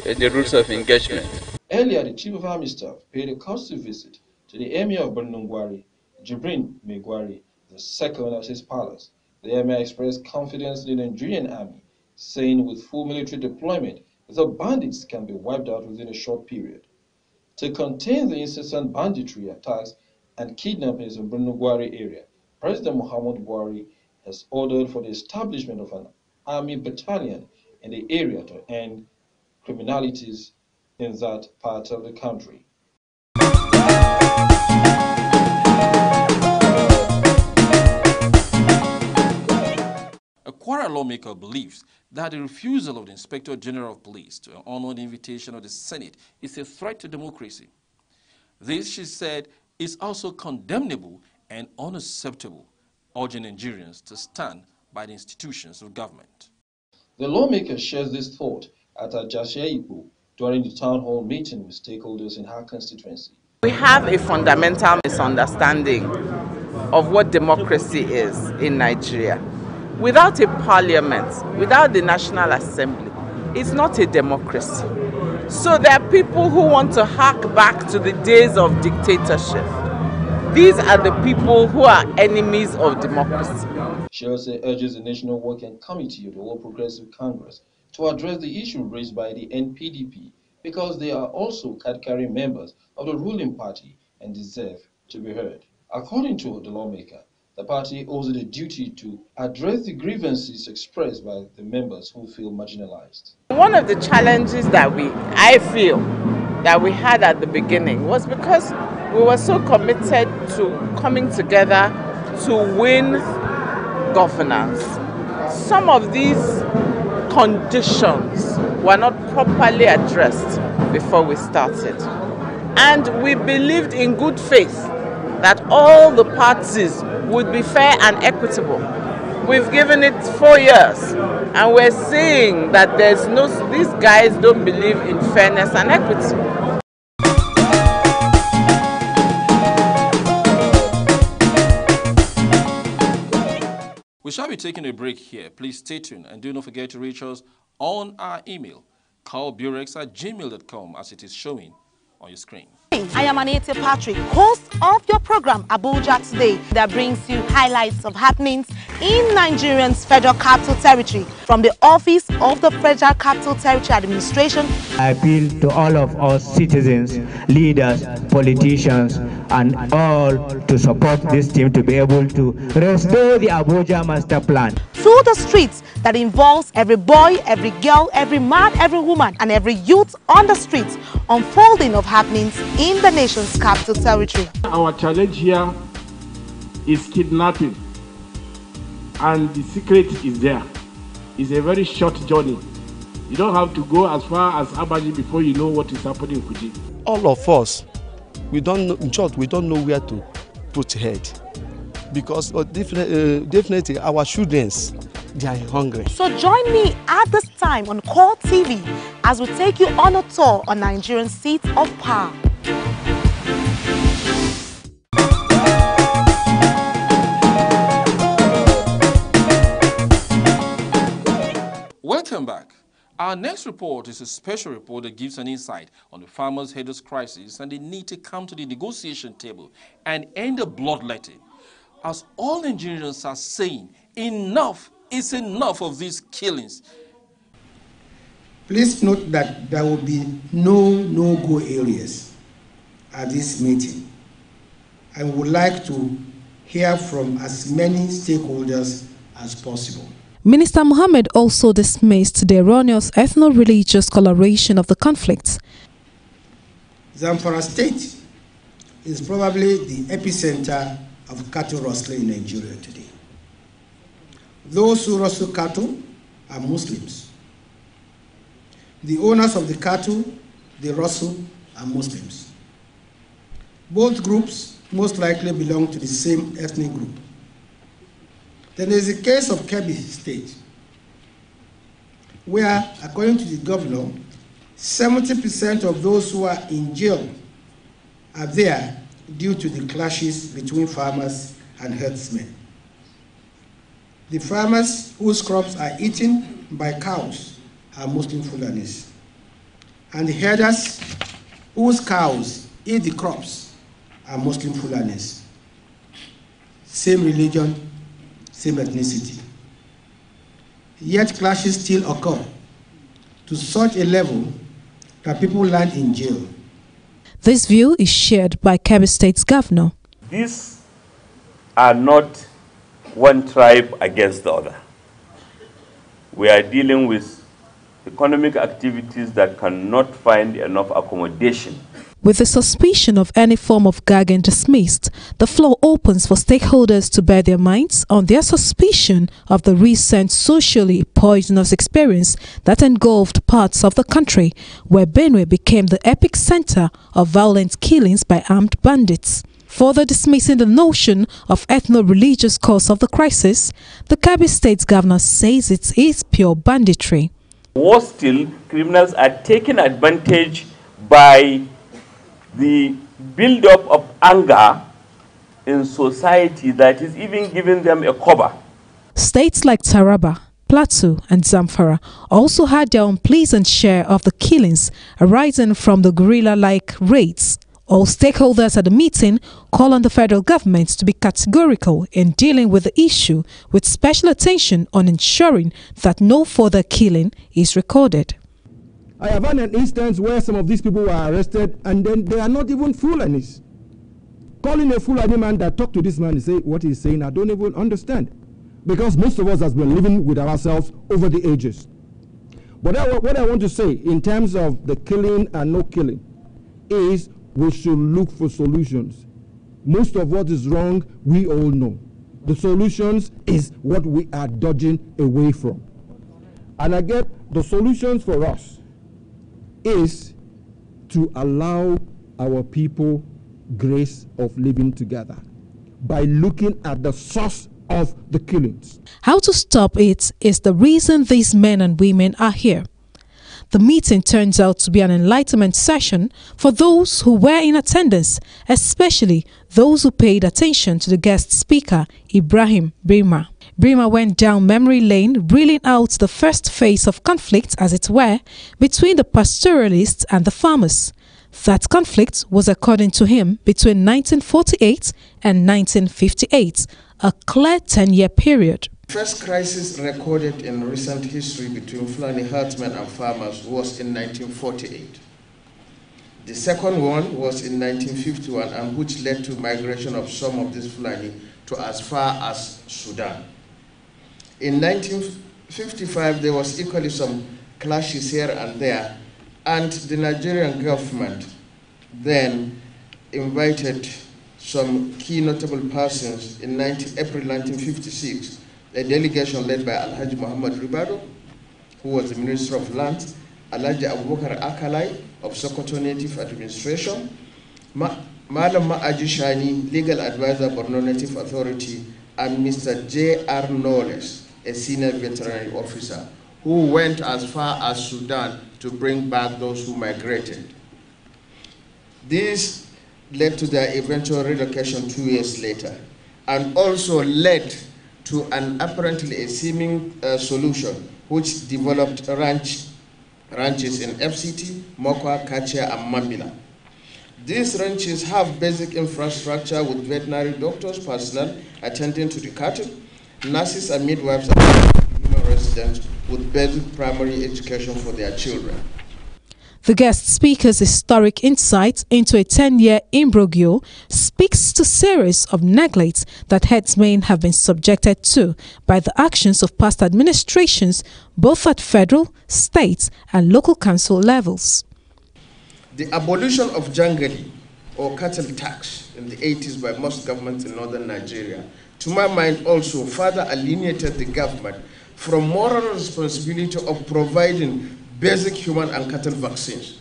in the rules of engagement. Earlier, the Chief of Army Staff paid a courtesy visit to the Emir of Gwari, Jibrin Megwari, the second at his palace. The Emir expressed confidence in the Nigerian Army, saying with full military deployment, the bandits can be wiped out within a short period. To contain the incessant banditry attacks and kidnappings in Gwari area, President Muhammad Buhari has ordered for the establishment of an army battalion in the area to end criminalities in that part of the country. A Kwara lawmaker believes that the refusal of the Inspector General of Police to honor the invitation of the Senate is a threat to democracy. This, she said, is also condemnable and unacceptable, urging Nigerians to stand by the institutions of government. The lawmaker shares this thought at Ajashaipo during the town hall meeting with stakeholders in her constituency. We have a fundamental misunderstanding of what democracy is in Nigeria. Without a parliament, without the National Assembly, it's not a democracy. So there are people who want to hark back to the days of dictatorship. These are the people who are enemies of democracy. She also urges the National Working Committee of the All Progressive Congress to address the issue raised by the NPDP because they are also card-carrying members of the ruling party and deserve to be heard. According to the lawmaker, the party owes it a duty to address the grievances expressed by the members who feel marginalized. One of the challenges that I feel that we had at the beginning was because we were so committed to coming together to win governance. Some of these conditions were not properly addressed before we started. And we believed in good faith that all the parties would be fair and equitable. We've given it 4 years and we're seeing that these guys don't believe in fairness and equity. We shall be taking a break here. Please stay tuned and do not forget to reach us on our email, callburex@gmail.com, as it is showing on your screen. I am Anita Patrick, host of your program Abuja Today, that brings you highlights of happenings in Nigeria's Federal Capital Territory from the Office of the Federal Capital Territory Administration. I appeal to all of us citizens, leaders, politicians, and all to support this team to be able to restore the Abuja Master Plan. To the streets that involves every boy, every girl, every man, every woman, and every youth on the streets, unfolding of happenings in the nation's capital territory. Our challenge here is kidnapping, and the secret is there. It's a very short journey. You don't have to go as far as Abaji before you know what is happening in Kuji. All of us, we don't know, in short, we don't know where to put head, because definitely our children, they are hungry. So join me at this time on CoreTV as we take you on a tour on Nigerian seats of power. Welcome back. Our next report is a special report that gives an insight on the farmers' headless crisis and the need to come to the negotiation table and end the bloodletting. As all Nigerians are saying, enough is enough of these killings. Please note that there will be no-go areas at this meeting. I would like to hear from as many stakeholders as possible. Minister Mohammed also dismissed the erroneous ethno-religious coloration of the conflicts. Zamfara State is probably the epicenter of cattle rustling in Nigeria today. Those who rustle cattle are Muslims. The owners of the cattle they rustle are Muslims. Both groups most likely belong to the same ethnic group. Then there is a case of Kebbi State, where, according to the governor, 70% of those who are in jail are there due to the clashes between farmers and herdsmen. The farmers whose crops are eaten by cows are Muslim Fulanis, and the herders whose cows eat the crops are Muslim Fulanis. Same religion, same ethnicity. Yet clashes still occur to such a level that people land in jail. This view is shared by Kebbi State's governor. These are not one tribe against the other. We are dealing with economic activities that cannot find enough accommodation. With the suspicion of any form of gagging dismissed, the floor opens for stakeholders to bear their minds on their suspicion of the recent socially poisonous experience that engulfed parts of the country, where Benue became the epicenter of violent killings by armed bandits. Further dismissing the notion of ethno-religious cause of the crisis, the Kebbi State governor says it is pure banditry. Worse still, criminals are taking advantage by the build-up of anger in society that is even giving them a cover. States like Taraba, Plateau and Zamfara also had their unpleasant share of the killings arising from the guerrilla-like raids. All stakeholders at the meeting call on the federal government to be categorical in dealing with the issue, with special attention on ensuring that no further killing is recorded. I have had an instance where some of these people were arrested and then they are not even Fulanis. Calling a Fulani man that talked to this man and say what he's saying, I don't even understand. Because most of us has been living with ourselves over the ages. But what I want to say in terms of the killing and no killing is we should look for solutions. Most of what is wrong, we all know. The solutions is what we are dodging away from. And I get the solutions for us is to allow our people grace of living together by looking at the source of the killings. How to stop it is the reason these men and women are here. The meeting turns out to be an enlightenment session for those who were in attendance, especially those who paid attention to the guest speaker, Ibrahim Brima. Brima went down memory lane, reeling out the first phase of conflict, as it were, between the pastoralists and the farmers. That conflict was, according to him, between 1948 and 1958, a clear 10-year period. The first crisis recorded in recent history between Fulani herdsmen and farmers was in 1948. The second one was in 1951, and which led to migration of some of these Fulani to as far as Sudan. In 1955, there was equally some clashes here and there, and the Nigerian government then invited some key notable persons in April 1956, a delegation led by Alhaji Muhammad Ribado, who was the Minister of Lands, Alhaji Abubakar Akalai of Sokoto Native Administration, Madam Ma'aji Shani, Legal Advisor, Borno Native Authority, and Mr. J.R. Knowles, a senior veterinary officer, who went as far as Sudan to bring back those who migrated. This led to their eventual relocation 2 years later, and also led to an apparently a seeming solution, which developed ranches in FCT, Mokwa, Kachia, and Mambila. These ranches have basic infrastructure with veterinary doctors, personnel attending to the cattle, nurses and midwives, and human residents with basic primary education for their children. The guest speaker's historic insight into a 10-year imbroglio speaks to series of neglects that herdsmen have been subjected to by the actions of past administrations, both at federal, state, and local council levels. The abolition of jangali, or cattle tax, in the 80s by most governments in northern Nigeria, to my mind also further alienated the government from moral responsibility of providing basic human and cattle vaccines.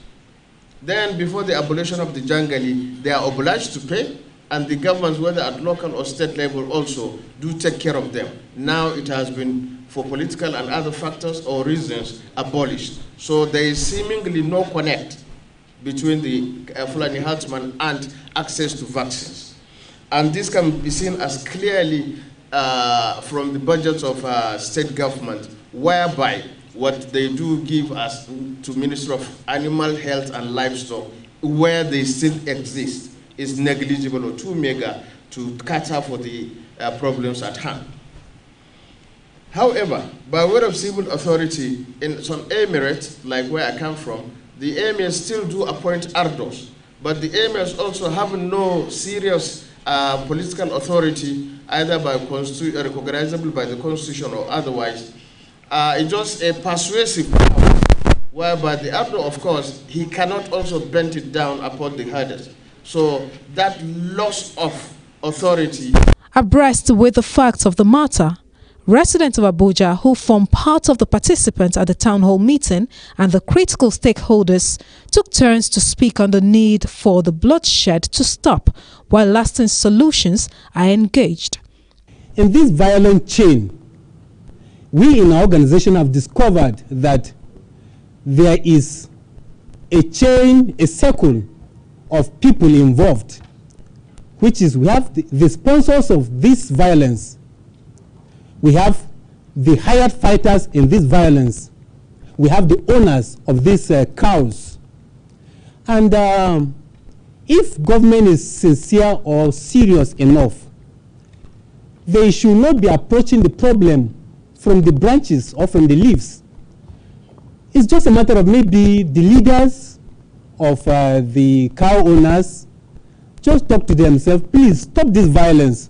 Then, before the abolition of the jangali, they are obliged to pay, and the governments, whether at local or state level, also do take care of them. Now it has been, for political and other factors or reasons, abolished. So there is seemingly no connect between the Fulani herdsman and access to vaccines. And this can be seen as clearly from the budgets of state government, whereby what they do give us to Ministry of Animal Health and Livestock, where they still exist, is negligible or too meager to cater for the problems at hand. However, by way of civil authority, in some emirates, like where I come from, the emirs still do appoint ardos, but the emirs also have no serious political authority, either by recognizable by the constitution or otherwise. It's just a persuasive power, whereby the ardo, of course, he cannot also bend it down upon the herders. So that loss of authority. Abreast with the facts of the matter, residents of Abuja who form part of the participants at the town hall meeting and the critical stakeholders took turns to speak on the need for the bloodshed to stop while lasting solutions are engaged. In this violent chain, we in our organization have discovered that there is a chain, a circle of people involved, which is we have the sponsors of this violence. We have the hired fighters in this violence. We have the owners of these cows. And if government is sincere or serious enough, they should not be approaching the problem from the branches or from the leaves. It's just a matter of maybe the leaders of the cow owners just talk to themselves, please stop this violence.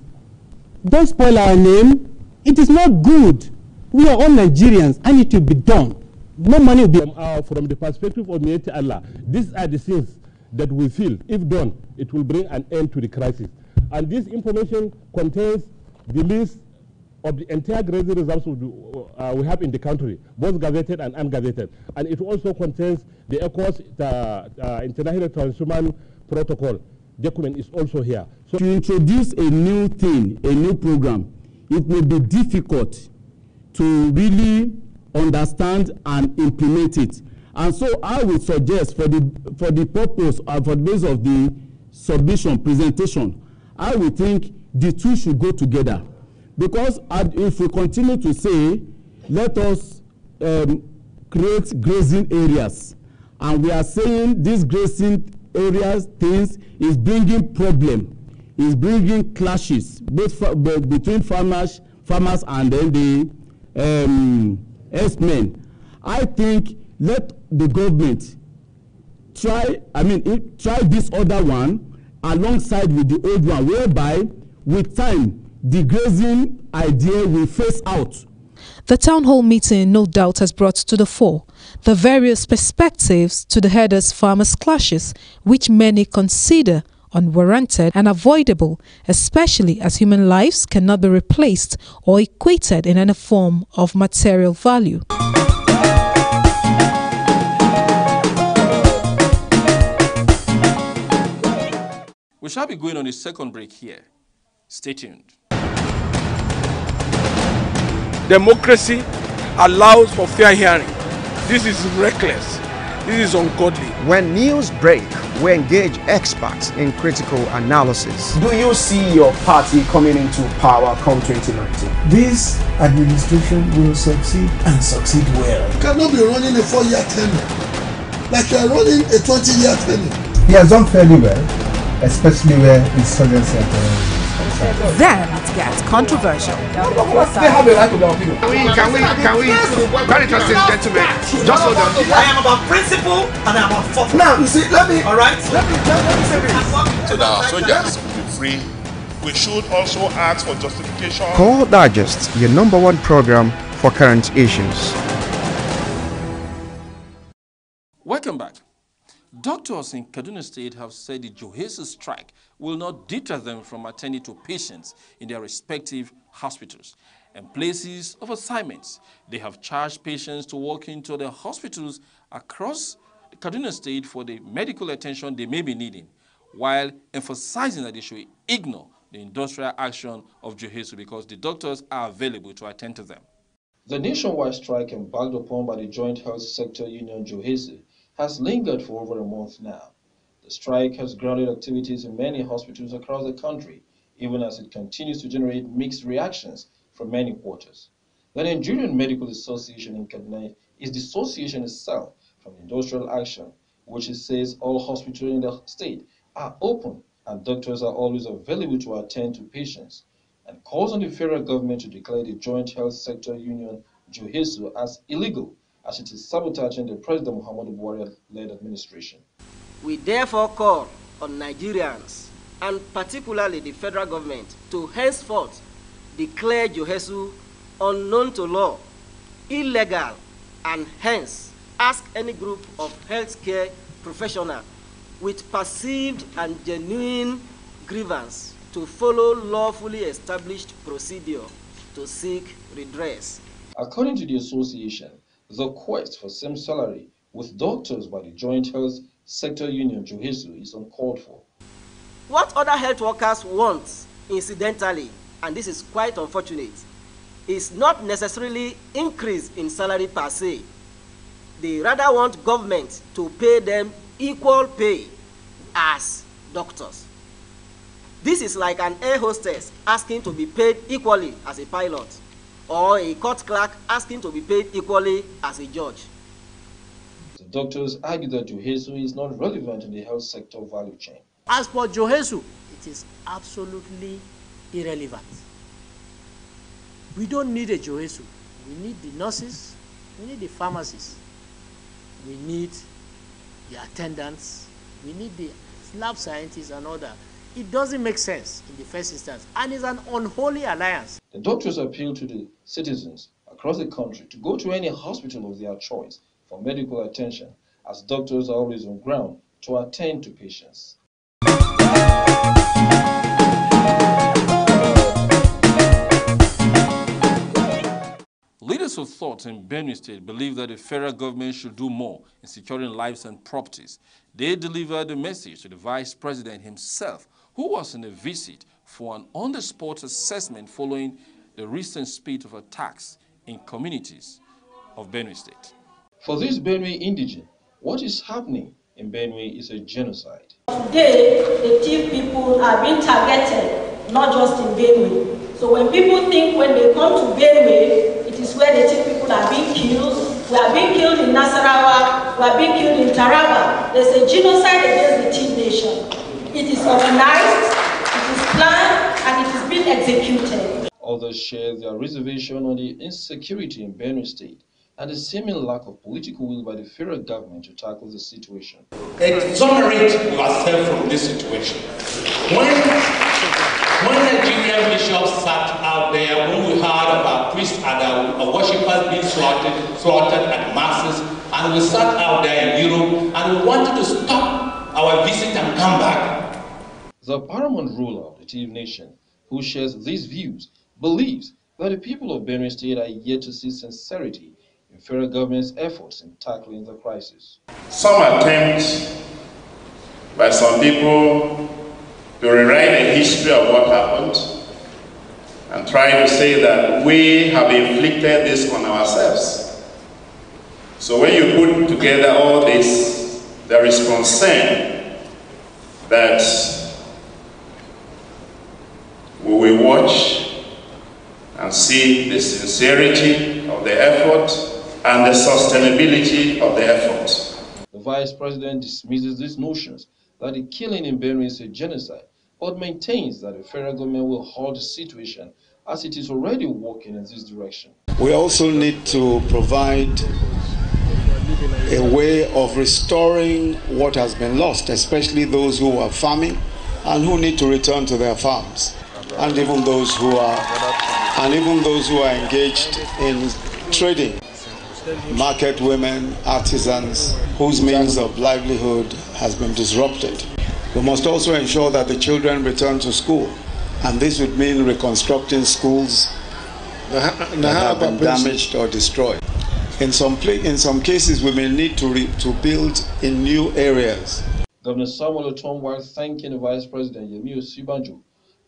Don't spoil our name. It is not good. We are all Nigerians and it will be done. No money will be... From the perspective of Mieti Allah, these are the things that we feel, if done, it will bring an end to the crisis. And this information contains the list of the entire grazing reserves we have in the country, both gazetted and ungazetted. And it also contains the ECOWAS, the International Transhumance Protocol document is also here. So to introduce a new thing, a new program, it may be difficult to really understand and implement it. And so I would suggest for the purpose or for the base of the submission, presentation, I would think the two should go together. Because if we continue to say, let us create grazing areas, and we are saying these grazing areas things is bringing problem, is bringing clashes both between farmers and then the herdsmen. I think let the government try this other one alongside with the old one, whereby with time the grazing idea will phase out. The town hall meeting no doubt has brought to the fore the various perspectives to the herders-farmers clashes, which many consider unwarranted and avoidable, especially as human lives cannot be replaced or equated in any form of material value. We shall be going on a second break here. Stay tuned. Democracy allows for fair hearing. This is reckless. This is ungodly. When news break, we engage experts in critical analysis. Do you see your party coming into power come 2019? This administration will succeed and succeed well. You cannot be running a 4-year tenure like you are running a 20-year tenure. He has done fairly well, especially where insurgency and terrorism. Then it gets controversial. They have a right to their opinion. Can we, very interesting gentlemen, just hold on. I am about principle and I am about fortune. Now, you see, let me say this. So that our soldiers will be free, we should also ask for justification. Core Digest, your #1 program for current issues. Welcome back. Doctors in Kaduna State have said the Johesu strike will not deter them from attending to patients in their respective hospitals and places of assignments. They have charged patients to walk into the hospitals across Kaduna State for the medical attention they may be needing, while emphasizing that they should ignore the industrial action of Johesu because the doctors are available to attend to them. The nationwide strike embarked upon by the Joint Health Sector Union Johesu has lingered for over a month now. The strike has grounded activities in many hospitals across the country, even as it continues to generate mixed reactions from many quarters. The Nigerian Medical Association in Kaduna is dissociation itself from industrial action, which it says all hospitals in the state are open and doctors are always available to attend to patients, and calls on the federal government to declare the Joint Health Sector Union Johesu as illegal, as it is sabotaging the President Muhammadu Buhari-led administration. We therefore call on Nigerians, and particularly the federal government, to henceforth declare Johesu unknown to law, illegal, and hence ask any group of healthcare professionals with perceived and genuine grievance to follow lawfully established procedure to seek redress. According to the association, the quest for same salary with doctors by the Joint Health Sector Union Johesu is uncalled for. What other health workers want, incidentally, and this is quite unfortunate, is not necessarily increase in salary per se. They rather want government to pay them equal pay as doctors. This is like an air hostess asking to be paid equally as a pilot, or a court clerk asking to be paid equally as a judge. The doctors argue that Johesu is not relevant in the health sector value chain. As for Johesu, it is absolutely irrelevant. We don't need a Johesu. We need the nurses, we need the pharmacists, we need the attendants, we need the lab scientists and all that. It doesn't make sense in the first instance, and it's an unholy alliance. The doctors appeal to the citizens across the country to go to any hospital of their choice for medical attention, as doctors are always on ground to attend to patients. Leaders of thought in Benue State believe that the federal government should do more in securing lives and properties. They delivered the message to the Vice President himself, who was on a visit for an on-the-spot assessment following the recent spate of attacks in communities of Benue State. For this Benue indigene, what is happening in Benue is a genocide. Today, the thief people are being targeted, not just in Benue. So when people think when they come to Benue, it is where they think people are being killed. We are being killed in Nasarawa, we are being killed in Taraba. There's a genocide against the Tiv nation. It is organized, it is planned, and it is being executed. Others share their reservation on the insecurity in Benue State and the seeming lack of political will by the federal government to tackle the situation. Exonerate yourself from this situation. When Nigerian bishops sat out there, when we heard about priests and worshippers being slaughtered at masses, and we sat out there in Europe and we wanted to stop our visit and come back. The paramount ruler of the Tiv nation, who shares these views, believes that the people of Benue State are yet to see sincerity in federal government's efforts in tackling the crisis. Some attempts by some people to rewrite the history of what happened and try to say that we have inflicted this on ourselves. So when you put together all this, there is concern that we will watch and see the sincerity of the effort and the sustainability of the effort. The Vice President dismisses these notions that the killing in Benue is a genocide, but maintains that the federal government will halt the situation as it is already working in this direction. We also need to provide a way of restoring what has been lost, especially those who are farming and who need to return to their farms, and even those who are engaged in trading, market women, artisans, whose means of livelihood has been disrupted. We must also ensure that the children return to school, and this would mean reconstructing schools that have been damaged or destroyed. In some cases, we may need to build in new areas. Governor Samuel Otom, while thanking the Vice President Yemi Osibanjo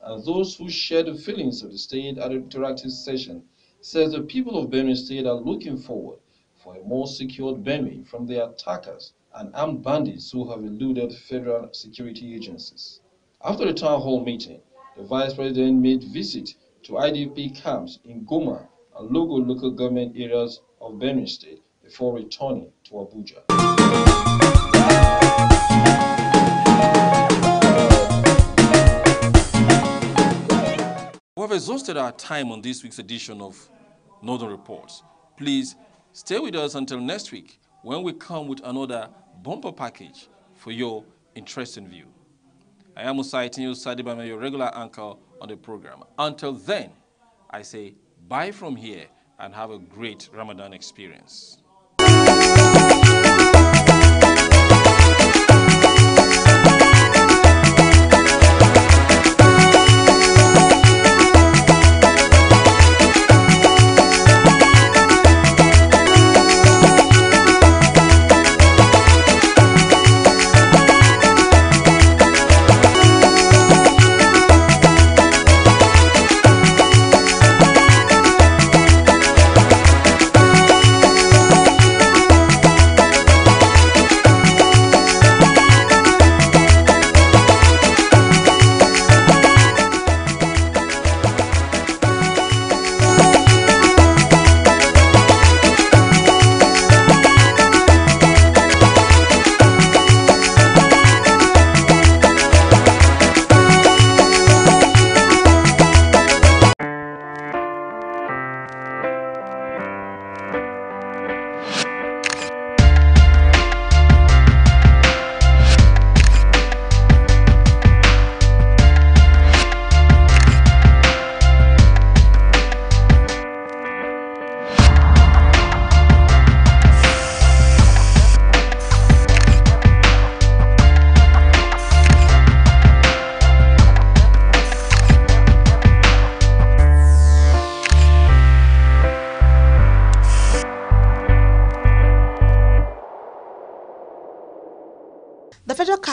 and those who share the feelings of the state at the interactive session, says the people of Benue State are looking forward for a more secured Benue from the attackers and armed bandits who have eluded federal security agencies. After the town hall meeting, the Vice President made visit to IDP camps in Goma and Logo local government areas of Benue State before returning to Abuja. We have exhausted our time on this week's edition of Northern Reports. Please stay with us until next week when we come with another bumper package for your interesting view. I am Musaitinho Sadibame, your regular anchor on the program. Until then, I say bye from here and have a great Ramadan experience.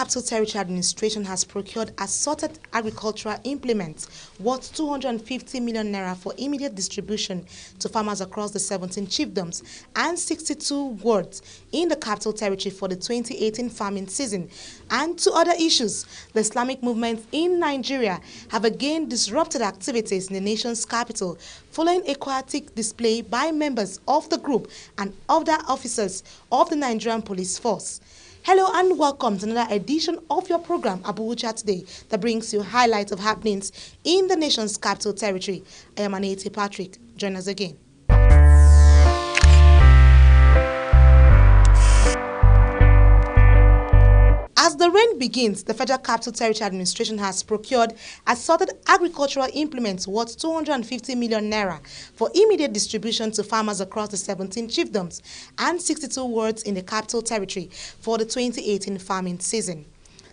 Capital Territory Administration has procured assorted agricultural implements worth 250 million naira for immediate distribution to farmers across the 17 chiefdoms and 62 wards in the Capital Territory for the 2018 farming season. And to other issues, the Islamic movements in Nigeria have again disrupted activities in the nation's capital following a chaotic display by members of the group and other officers of the Nigerian police force. Hello and welcome to another edition of your program, Abuja Today, that brings you highlights of happenings in the nation's capital territory. I am Anete Patrick. Join us again. As the rain begins, the Federal Capital Territory Administration has procured assorted agricultural implements worth 250 million naira for immediate distribution to farmers across the 17 chiefdoms and 62 wards in the Capital Territory for the 2018 farming season.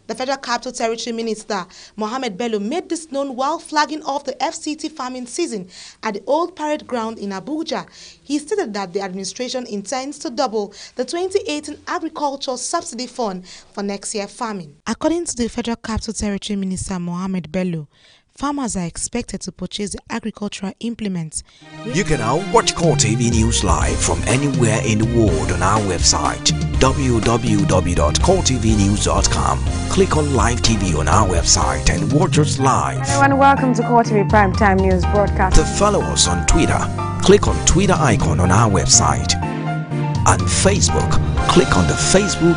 The Federal Capital Territory Minister, Mohammed Bello, made this known while flagging off the FCT farming season at the Old Parade Ground in Abuja. He stated that the administration intends to double the 2018 Agricultural Subsidy Fund for next year farming. According to the Federal Capital Territory Minister, Mohammed Bello, farmers are expected to purchase the agricultural implements. You can now watch CoreTV News live from anywhere in the world on our website www.coretvnews.com. Click on Live TV on our website and watch us live. Hello and welcome to CoreTV Primetime News broadcast. To follow us on Twitter, click on Twitter icon on our website. And Facebook, click on the Facebook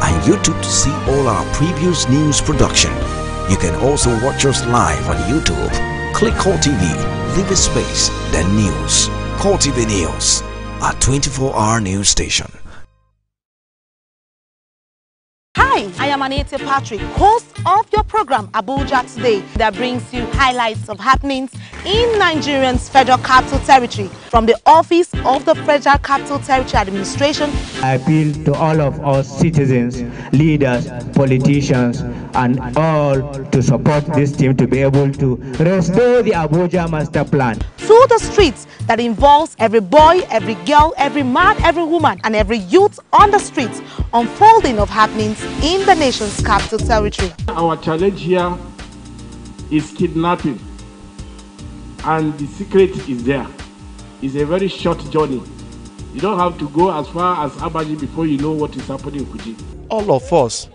and YouTube to see all our previous news production. You can also watch us live on YouTube. Click CoreTV, leave a space, then News. CoreTV News, our 24-hour news station. Hi, I am Anete Patrick, host of your program Abuja Today, that brings you highlights of happenings in Nigeria's Federal Capital Territory from the office of the Federal Capital Territory Administration. I appeal to all of us citizens, leaders, politicians, and all to support this team to be able to restore the Abuja Master Plan. To the streets that involves every boy, every girl, every man, every woman, and every youth on the streets, unfolding of happenings in the nation's capital territory. Our challenge here is kidnapping, and the secret is there. It's a very short journey. You don't have to go as far as Abaji before you know what is happening in Kuji. All of us,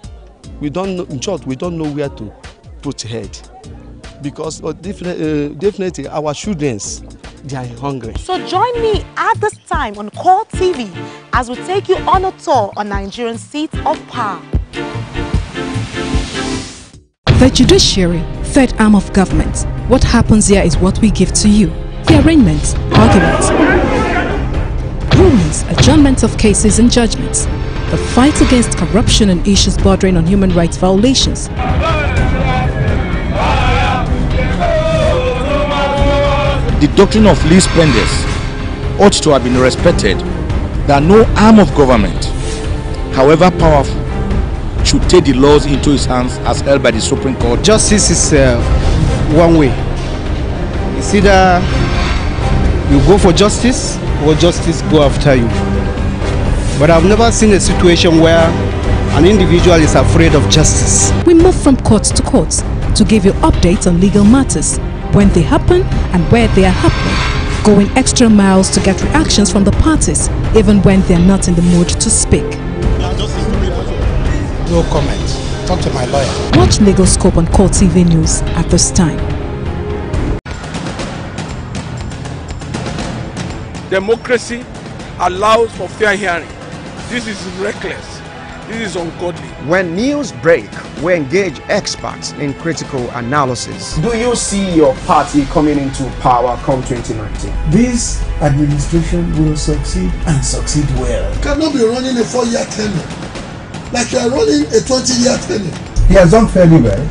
we don't know, in short, we don't know where to put head, because definitely our children, they are hungry. So join me at this time on CoreTV as we take you on a tour on Nigerian seat of power. The judiciary, third arm of government. What happens here is what we give to you. The arraignments, arguments, rulings, adjournments of cases and judgments. The fight against corruption and issues bordering on human rights violations. The doctrine of least spenders ought to have been respected, that no arm of government, however powerful, should take the laws into its hands as held by the Supreme Court. Justice is one way. It's either you go for justice or justice go after you. But I've never seen a situation where an individual is afraid of justice. We move from court to court to give you updates on legal matters, when they happen and where they are happening, going extra miles to get reactions from the parties, even when they are not in the mood to speak. No comment. Talk to my lawyer. Watch Legal Scope on CoreTV News at this time. Democracy allows for fair hearing. This is reckless. This is ungodly. When news break, we engage experts in critical analysis. Do you see your party coming into power come 2019? This administration will succeed and succeed well. You cannot be running a 4-year tenure like you are running a 20-year tenure. He has done fairly well,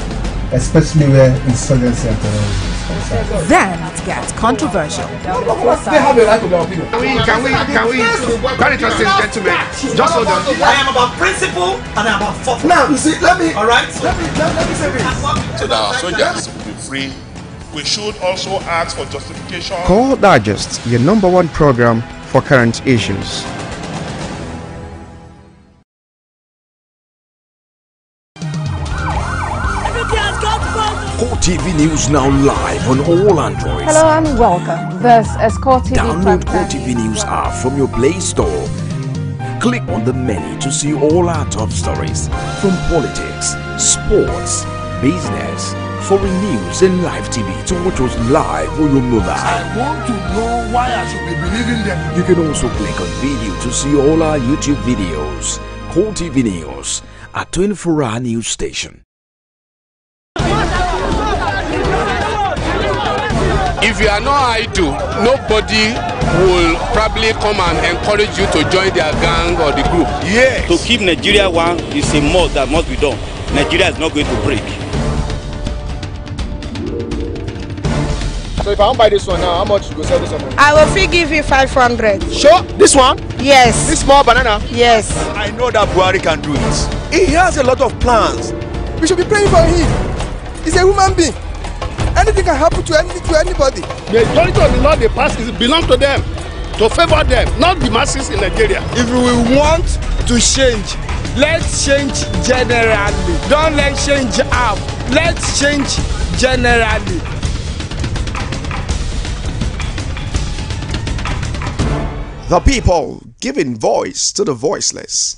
especially where insurgency and terrorism is concerned. Then it gets controversial. They have a right to their opinion. Can we, very interesting gentlemen, just hold on. I am about principle and I am about fortune. Now, you see, let me So say this. that our soldiers will be free, we should also ask for justification. Core Digest, your #1 program for current issues. CoreTV News now live on all Androids. Hello and welcome. This is CoreTV. Download CoreTV News app from your Play Store. Click on the menu to see all our top stories from politics, sports, business, foreign news and live TV to watch us live on your mobile. I want to know why I should be believing them. You can also click on video to see all our YouTube videos. CoreTV News, a 24-hour news station. If you are not idle, nobody will probably come and encourage you to join their gang or the group. Yes. To keep Nigeria one is a must that must be done. Nigeria is not going to break. So if I don't buy this one now, how much you go sell this one? I will fee give you 500. Sure? This one? Yes. This small banana? Yes. I know that Buhari can do it. He has a lot of plans. We should be praying for him. He's a human being. Anything can happen to anybody. The majority of the law they pass belongs to them, to favor them, not the masses in Nigeria. If we want to change, let's change generally. Don't let's change half. Let's change generally. The people giving voice to the voiceless.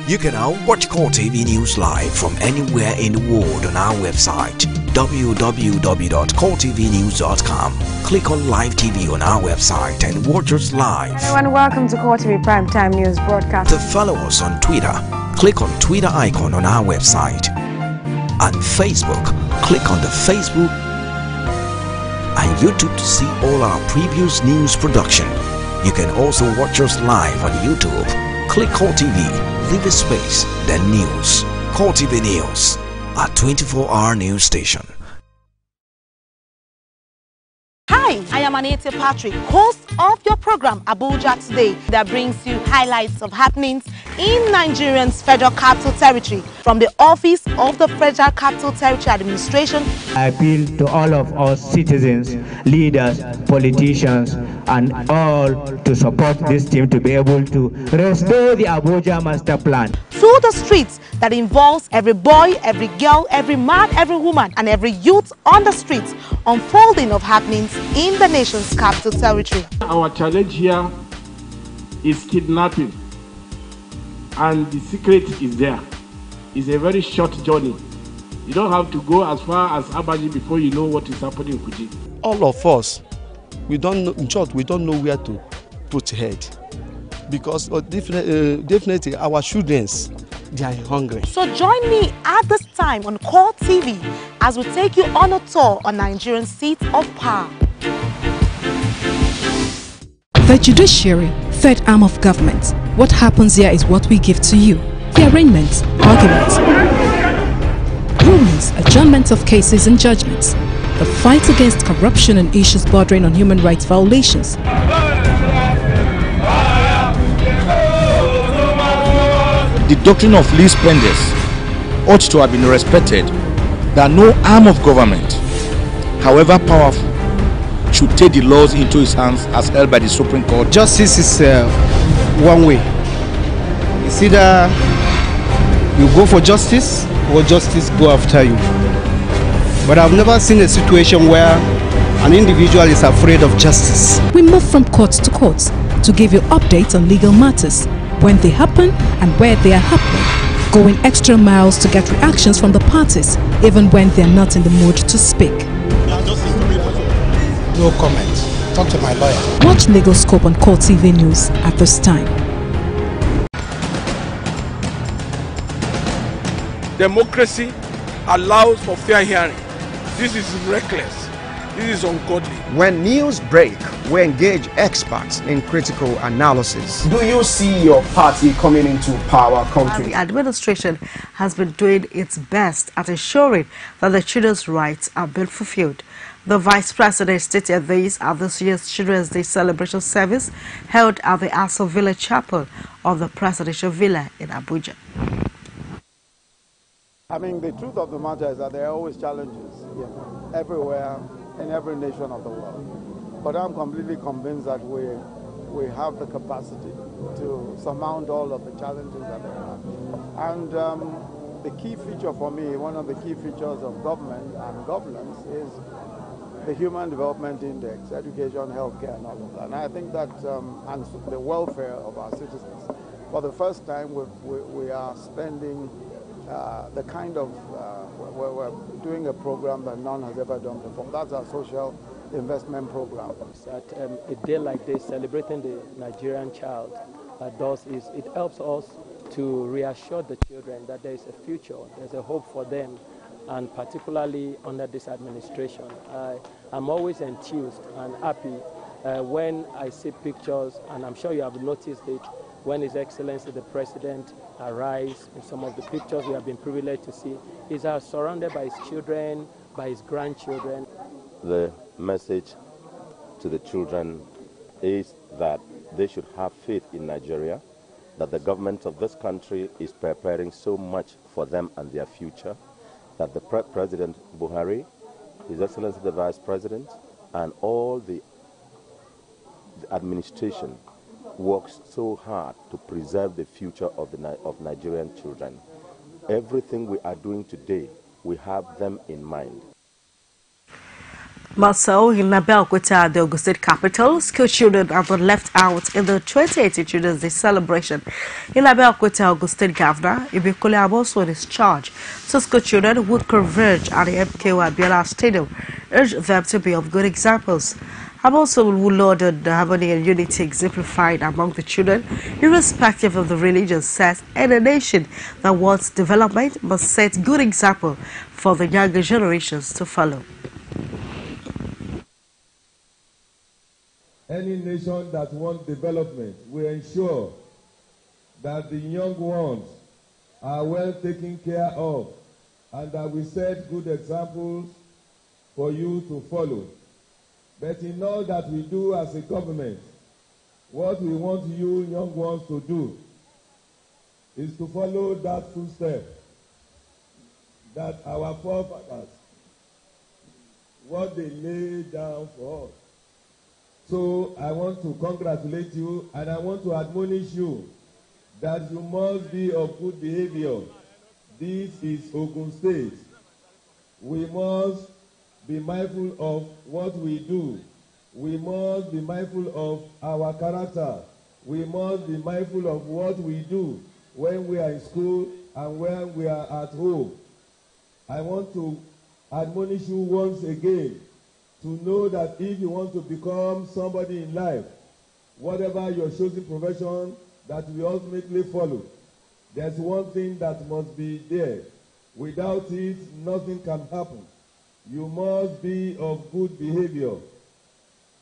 You can now watch CoreTV News live from anywhere in the world on our website www.coretvnews.com. Click on Live TV on our website and watch us live. Hello and welcome to CoreTV Primetime News Broadcast. To follow us on Twitter, click on Twitter icon on our website. And Facebook, click on the Facebook and YouTube to see all our previous news production. You can also watch us live on YouTube. Click CoreTV, leave a space, then News. CoreTV News, a 24-hour news station. Hi, I am Anita Patrick, host of your program Abuja Today, that brings you highlights of happenings in Nigeria's Federal Capital Territory from the office of the Federal Capital Territory Administration. I appeal to all of us citizens, leaders, politicians, and all to support this team to be able to restore the Abuja Master Plan. To the streets that involves every boy, every girl, every man, every woman, and every youth on the streets, unfolding of happenings in the nation's capital territory. Our challenge here is kidnapping, and the secret is there. It's a very short journey. You don't have to go as far as Abaji before you know what is happening in Kuji. All of us, we don't know, in short, we don't know where to put head. Because definitely our children, they are hungry. So join me at this time on CoreTV as we take you on a tour on Nigerian seat of power. The judiciary, third arm of government. What happens here is what we give to you. The arraignments, arguments, rulings, adjournments of cases and judgments. The fight against corruption and issues bordering on human rights violations. The doctrine of least spenders ought to have been respected, that no arm of government, however powerful, should take the laws into its hands as held by the Supreme Court. Justice is one way. It's either you go for justice or justice go after you. But I've never seen a situation where an individual is afraid of justice. We move from court to court to give you updates on legal matters, when they happen and where they are happening, going extra miles to get reactions from the parties, even when they are not in the mood to speak. No comment. Talk to my lawyer. Watch Legal Scope on CoreTV News at this time. Democracy allows for fair hearing. This is reckless. This is ungodly. When news break, we engage experts in critical analysis. Do you see your party coming into power country? The administration has been doing its best at ensuring that the children's rights are being fulfilled. The Vice President stated this at this year's Children's Day celebration service held at the Aso Villa Chapel of the Presidential Villa in Abuja. I mean, the truth of the matter is that there are always challenges everywhere in every nation of the world. But I'm completely convinced that we have the capacity to surmount all of the challenges that there are. And the key feature for me, one of the key features of government and governance is the Human Development Index, education, healthcare, and all of that. And I think that, and the welfare of our citizens. For the first time, we are spending the kind of, we're doing a program that none has ever done before. That's our social investment program. At a day like this, celebrating the Nigerian child does is it helps us to reassure the children that there is a future, there's a hope for them, and particularly under this administration. I'm always enthused and happy when I see pictures, and I'm sure you have noticed it, when His Excellency the President arrives. In some of the pictures we have been privileged to see, he's surrounded by his children, by his grandchildren. The message to the children is that they should have faith in Nigeria, that the government of this country is preparing so much for them and their future, that the President Buhari, His Excellency the Vice President, and all the administration works so hard to preserve the future of Nigerian children. Everything we are doing today, we have them in mind. Also, in Abeokuta, the Ogun State capital, school children are not left out in the 2018 Children's Day celebration. In Abeokuta, Ogun State Governor Ibikule Abosede is charged so school children would converge at the MKO Abiola Stadium, urged them to be of good examples. Abosede would lauded the harmony and unity exemplified among the children, irrespective of the religion, says, and a nation that wants development must set good example for the younger generations to follow. Any nation that wants development will ensure that the young ones are well taken care of and that we set good examples for you to follow. But in all that we do as a government, what we want you young ones to do is to follow that footstep that our forefathers, what they laid down for us. So I want to congratulate you and I want to admonish you that you must be of good behavior. This is Ogun State. We must be mindful of what we do. We must be mindful of our character. We must be mindful of what we do when we are in school and when we are at home. I want to admonish you once again to know that if you want to become somebody in life, whatever your chosen profession that we ultimately follow, there's one thing that must be there. Without it, nothing can happen. You must be of good behavior.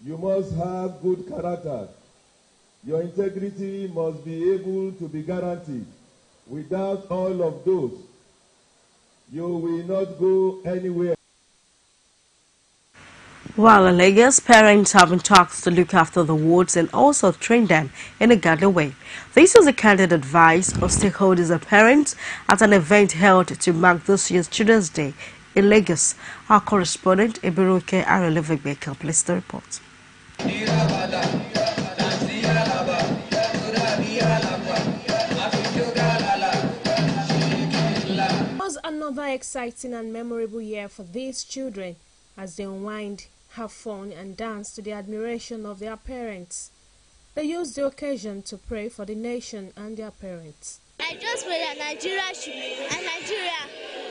You must have good character. Your integrity must be able to be guaranteed. Without all of those, you will not go anywhere. While in Lagos, parents have been tasked to look after the wards and also train them in a godly way. This is a candid advice of stakeholders and parents at an event held to mark this year's Children's Day in Lagos. Our correspondent, Ibiruke Arelevegbe, completes the report. It was another exciting and memorable year for these children as they unwind, have fun and dance to the admiration of their parents. They used the occasion to pray for the nation and their parents. I just pray that Nigeria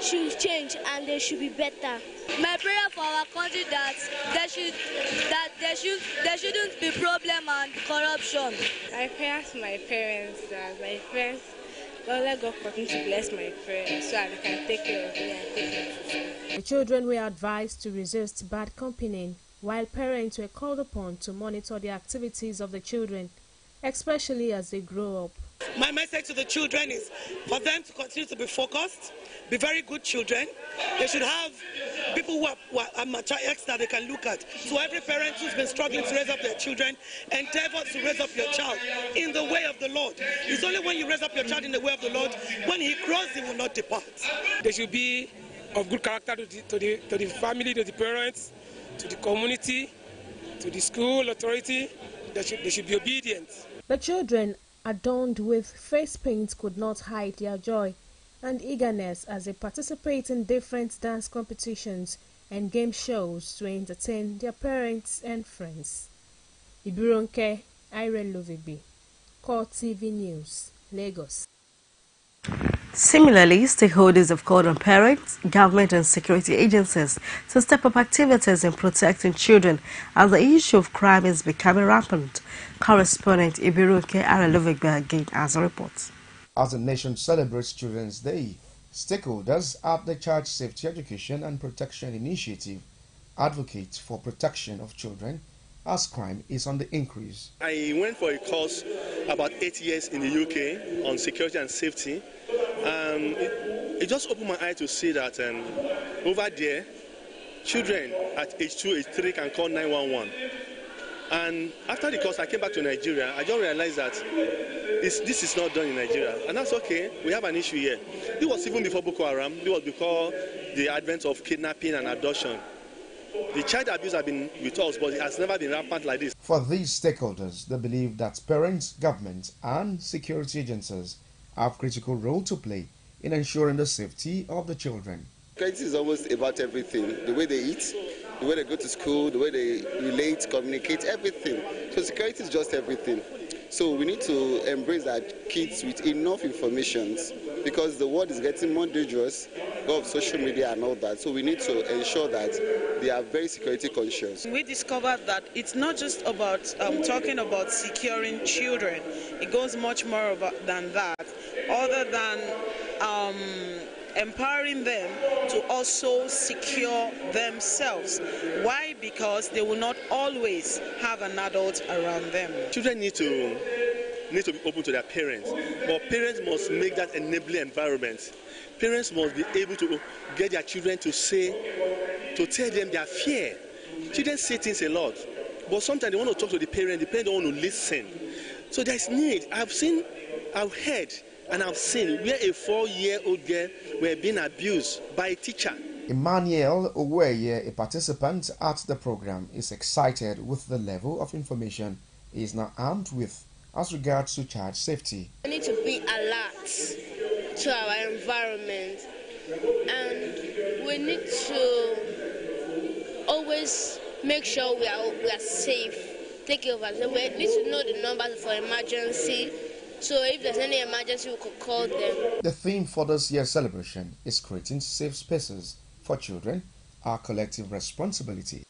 should change and they should be better. My prayer for our country that there shouldn't be problem and corruption. I pray to my parents that my parents, Lord, let God continue to bless my parents so that they can take care of me and take care of me. The children were advised to resist bad company, while parents were called upon to monitor the activities of the children, especially as they grow up. My message to the children is for them to continue to be focused, be very good children. They should have people who are mature ex that they can look at. So every parent who's been struggling to raise up their children, endeavor to raise up your child in the way of the Lord. It's only when you raise up your child in the way of the Lord, when he grows, he will not depart. They should be of good character to the family, to the parents, to the community, to the school authority. They should be obedient. The children, adorned with face paint, could not hide their joy and eagerness as they participate in different dance competitions and game shows to entertain their parents and friends. Ibironke Irene Lovibi, CoreTV News, Lagos. Similarly, stakeholders have called on parents, government and security agencies to step up activities in protecting children as the issue of crime is becoming rampant. Correspondent Ibironke Irene Lovibi again has a report. As the nation celebrates Children's Day, stakeholders at the Child Safety Education and Protection Initiative advocate for protection of children as crime is on the increase. I went for a course about 8 years in the UK on security and safety. It just opened my eye to see that over there, children at age 2, age 3 can call 911. And after the course, I came back to Nigeria. I just realized that this is not done in Nigeria. And that's okay. We have an issue here. It was even before Boko Haram. It was before the advent of kidnapping and abduction. The child abuse has been with us, but it has never been rampant like this. For these stakeholders, they believe that parents, government, and security agencies have a critical role to play in ensuring the safety of the children. Security is almost about everything. The way they eat, the way they go to school, the way they relate, communicate, everything. So security is just everything. So we need to embrace our kids with enough information because the world is getting more dangerous, of social media and all that. So we need to ensure that they are very security conscious. We discovered that it's not just about talking about securing children. It goes much more than that, other than empowering them to also secure themselves. Why? Because they will not always have an adult around them. Children need to be open to their parents, but parents must make that enabling environment. Parents must be able to get their children to tell them their fear. Children say things a lot, but sometimes they want to talk to the parent don't want to listen. So there's need. I've heard, and I've seen where a 4-year-old girl were being abused by a teacher. Emmanuel Oweye, a participant at the program, is excited with the level of information he is now armed with as regards to child safety. We need to be alert to our environment, and we need to always make sure we are safe. Take care of ourselves. We need to know the numbers for emergency. So if there's any emergency, we could call them. The theme for this year's celebration is creating safe spaces for children, our collective responsibility.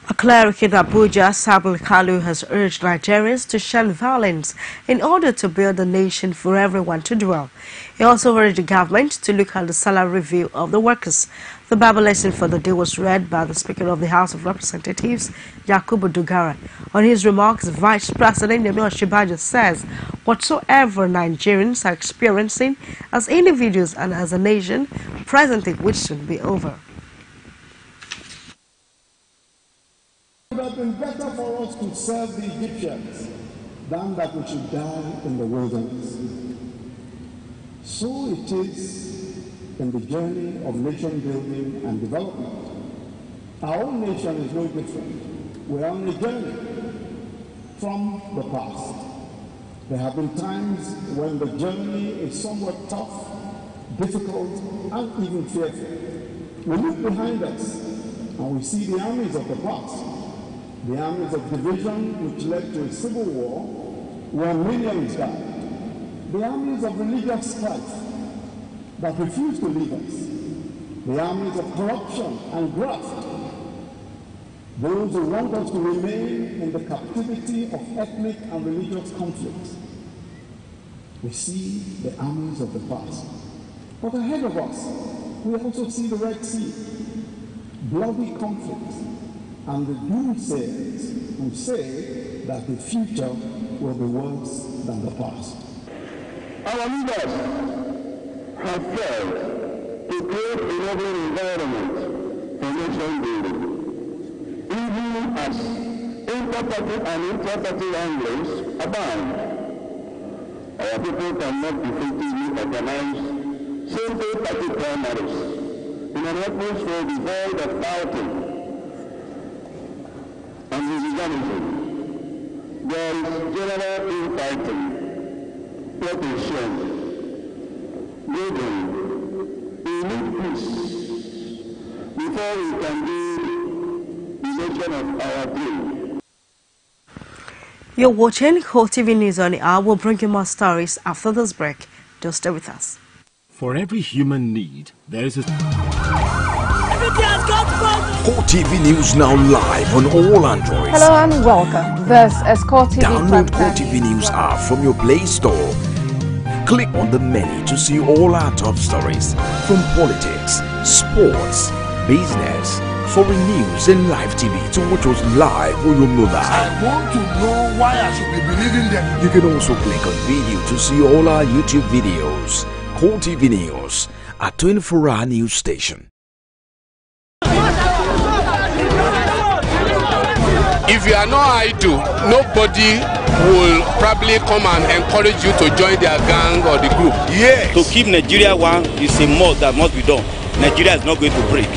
A cleric in Abuja, Sabul Kalu, has urged Nigerians to shun violence in order to build a nation for everyone to dwell. He also urged the government to look at the salary review of the workers. The Bible lesson for the day was read by the Speaker of the House of Representatives, Yakubu Dogara. On his remarks, Vice President Yemi Osinbajo says whatsoever Nigerians are experiencing as individuals and as a nation, presently which should be over. It would have been better for us to serve the Egyptians than that we should die in the wilderness. So it is in the journey of nation building and development. Our own nation is no different. We are on a journey from the past. There have been times when the journey is somewhat tough, difficult, and even fearful. We look behind us and we see the armies of the past. The armies of division which led to a civil war where millions died. The armies of religious strife that refused to leave us. The armies of corruption and graft. Those who want us to remain in the captivity of ethnic and religious conflicts. We see the armies of the past. But ahead of us, we also see the Red Sea, bloody conflicts, and the doomsayers who say that the future will be worse than the past. Our leaders have failed to create a enabling environment for nation building. Even as interpretive and interpretive angles abound, our people cannot effectively organize simple party primaries in an atmosphere devoid of doubting and individualism. There is general infighting, petition, Brethren, we need peace before we can build the nation of our dream. You're watching CoreTV News on the Hour. We'll bring you more stories after this break. Just stay with us. For every human need, there is a... CoreTV News now live on all Androids. Hello and welcome. This is CoreTV. Download CoreTV News app from your Play Store. Click on the menu to see all our top stories from politics, sports, business, foreign news and live TV to watch us live on your mobile. I want to know why I should be believing them. You can also click on video to see all our YouTube videos. CoreTV News, a 24-hour news station. If you are not idle, nobody will probably come and encourage you to join their gang or the group. Yes. To keep Nigeria one is a must that must be done. Nigeria is not going to break.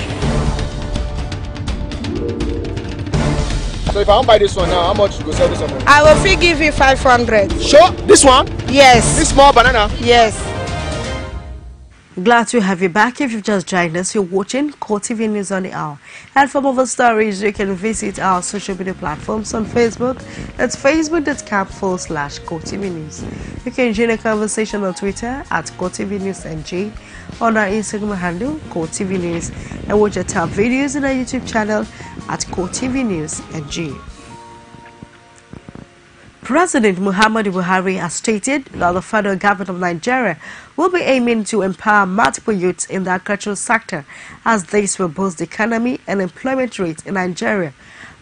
So if I want to buy this one now, how much you go sell this one? I will free give you 500. Sure? This one? Yes. This small banana? Yes. Glad to have you back. If you've just joined us, you're watching CoreTV News on the Hour. And for more stories, you can visit our social media platforms on Facebook. That's facebook.com/CoreTV News. You can join a conversation on Twitter at CoreTV News NG, on our Instagram handle, CoreTV News, and watch our top videos on our YouTube channel at CoreTV News NG. President Muhammadu Buhari has stated that the federal government of Nigeria will be aiming to empower multiple youths in the agricultural sector as this will boost the economy and employment rate in Nigeria.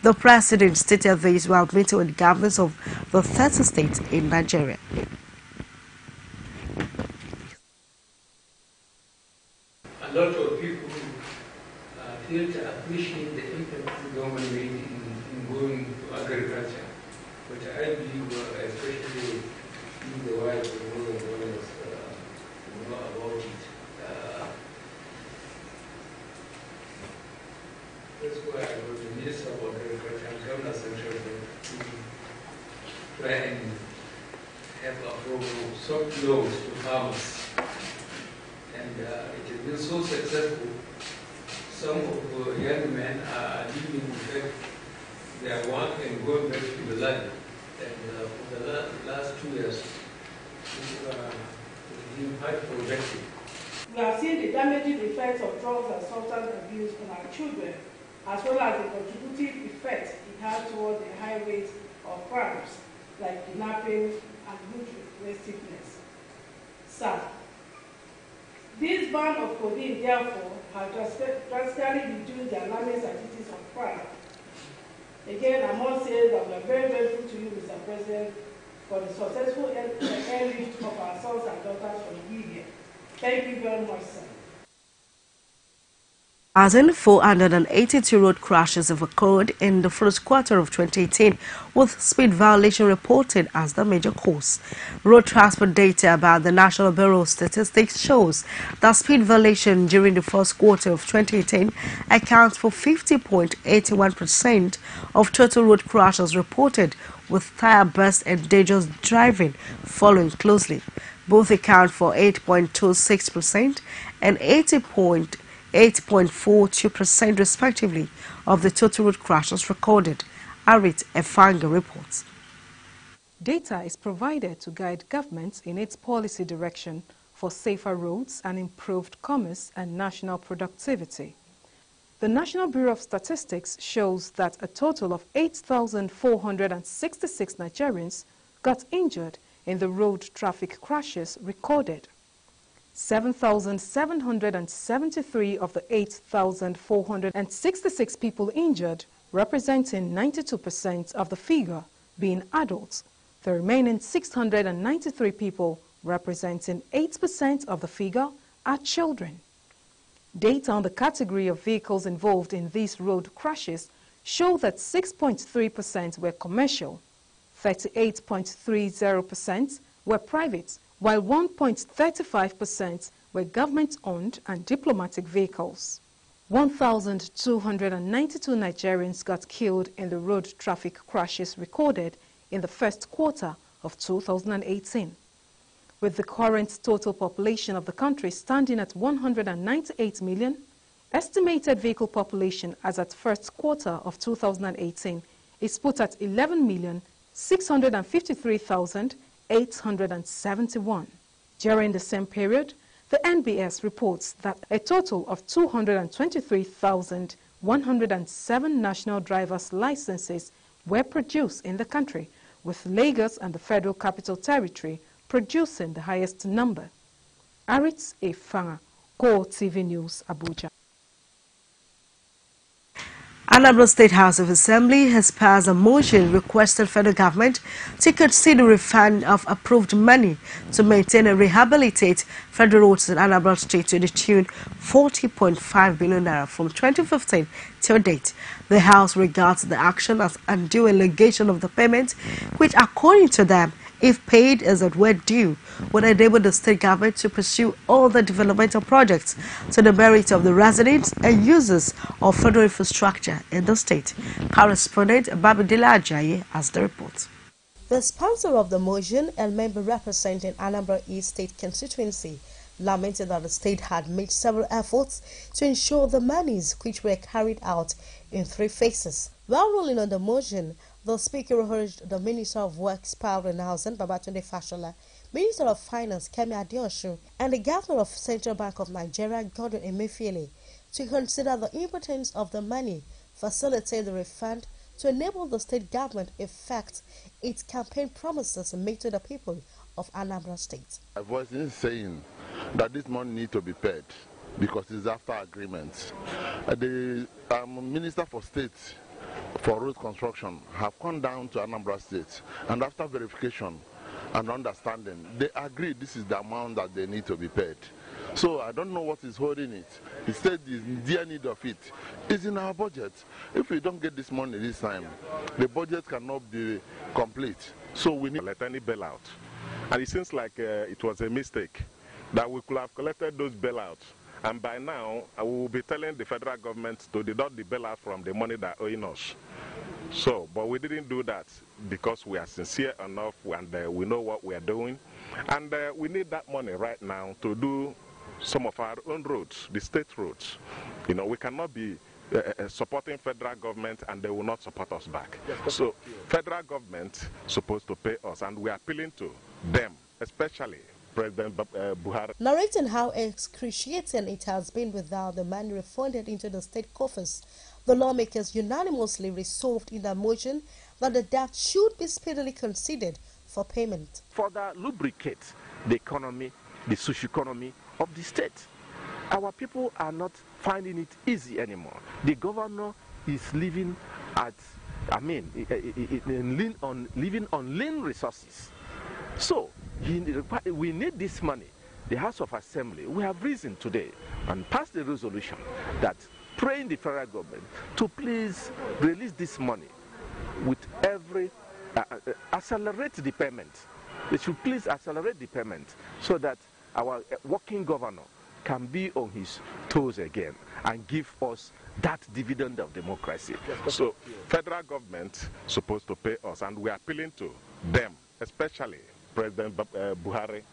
The president stated this while meeting with the governors of the 30 states in Nigeria. A lot of people feel to appreciate the impact the government made in going to agriculture. But I believe, especially in the wife of the governors, know about it. That's why I go to the Minister of Agriculture and Governor Central to try and have approval soft loans to farmers. And it has been so successful. Some of the young men are leaving, in fact, their work and going back to the land. And for the last 2 years, it's been quite productive. We have seen the damaging effects of drugs and substance abuse on our children, as well as the contributive effect it has towards the high rate of crimes like kidnapping and youth restiveness. Sir, this ban of codeine, therefore, has drastically reduced the alarming statistics of crime. Again, I must say that we are very grateful to you, Mr. President, for the successful airlift of our sons and daughters from Libya. Thank you very much, sir. As in 482 road crashes have occurred in the first quarter of 2018, with speed violation reported as the major cause. Road transport data about the National Bureau of Statistics shows that speed violation during the first quarter of 2018 accounts for 50.81% of total road crashes reported, with tire burst and dangerous driving following closely. Both account for 8.26% and 8.42% respectively of the total road crashes recorded. Arit Efanga reports. Data is provided to guide governments in its policy direction for safer roads and improved commerce and national productivity. The National Bureau of Statistics shows that a total of 8,466 Nigerians got injured in the road traffic crashes recorded. 7,773 of the 8,466 people injured, representing 92% of the figure, being adults. The remaining 693 people, representing 8% of the figure, are children. Data on the category of vehicles involved in these road crashes show that 6.3% were commercial, 38.30% were private, while 1.35% were government-owned and diplomatic vehicles. 1,292 Nigerians got killed in the road traffic crashes recorded in the first quarter of 2018. With the current total population of the country standing at 198 million, estimated vehicle population as at first quarter of 2018 is put at 11,653,871. During the same period, the NBS reports that a total of 223,107 national driver's licenses were produced in the country, with Lagos and the Federal Capital Territory producing the highest number. Aritz Efanga, CoreTV News, Abuja. Anambra State House of Assembly has passed a motion requesting federal government to consider refund of approved money to maintain and rehabilitate federal roads in Anambra State to the tune 40.5 billion naira from 2015 till date. The House regards the action as undue allegation of the payment, which, according to them, if paid as it were due, would enable the state government to pursue all the developmental projects to the merit of the residents and users of federal infrastructure in the state. Correspondent Babidila Ajayi has the report. The sponsor of the motion, a member representing Anambra East State constituency, lamented that the state had made several efforts to ensure the monies which were carried out in 3 phases. While ruling on the motion, the Speaker urged the Minister of Works, Power and Housing, Babatunde Fashola, Minister of Finance, Kemi Adeosun, and the Governor of Central Bank of Nigeria, Godwin Emefiele, to consider the importance of the money, facilitate the refund, to enable the state government effect its campaign promises made to the people of Anambra State. I was saying that this money needs to be paid because it's after agreement. The Minister for State for road construction have come down to Anambra State, and after verification and understanding, they agreed this is the amount that they need to be paid. So I don't know what is holding it. He said is in dear need of it. It's in our budget. If we don't get this money this time, the budget cannot be complete. So we need let any bailout. And it seems like it was a mistake that we could have collected those bailouts. And by now, I will be telling the federal government to deduct the bailout from the money that owing us. So, but we didn't do that because we are sincere enough and we know what we are doing. And we need that money right now to do some of our own roads, the state roads. You know, we cannot be supporting federal government and they will not support us back. Yes, so, federal government supposed to pay us, and we are appealing to them, especially President Buhari. Narrating how excruciating it has been without the money refunded into the state coffers, the lawmakers unanimously resolved in their motion that the debt should be speedily considered for payment. Further lubricate the economy, the socio-economy of the state. Our people are not finding it easy anymore. The governor is living at, living on lean resources. So, we need this money. The House of Assembly, we have reason today and passed the resolution that praying the federal government to please release this money with every, accelerate the payment. They should please accelerate the payment so that our working governor can be on his toes again and give us that dividend of democracy. Yes, so, federal government supposed to pay us, and we are appealing to them, especially President Buhari,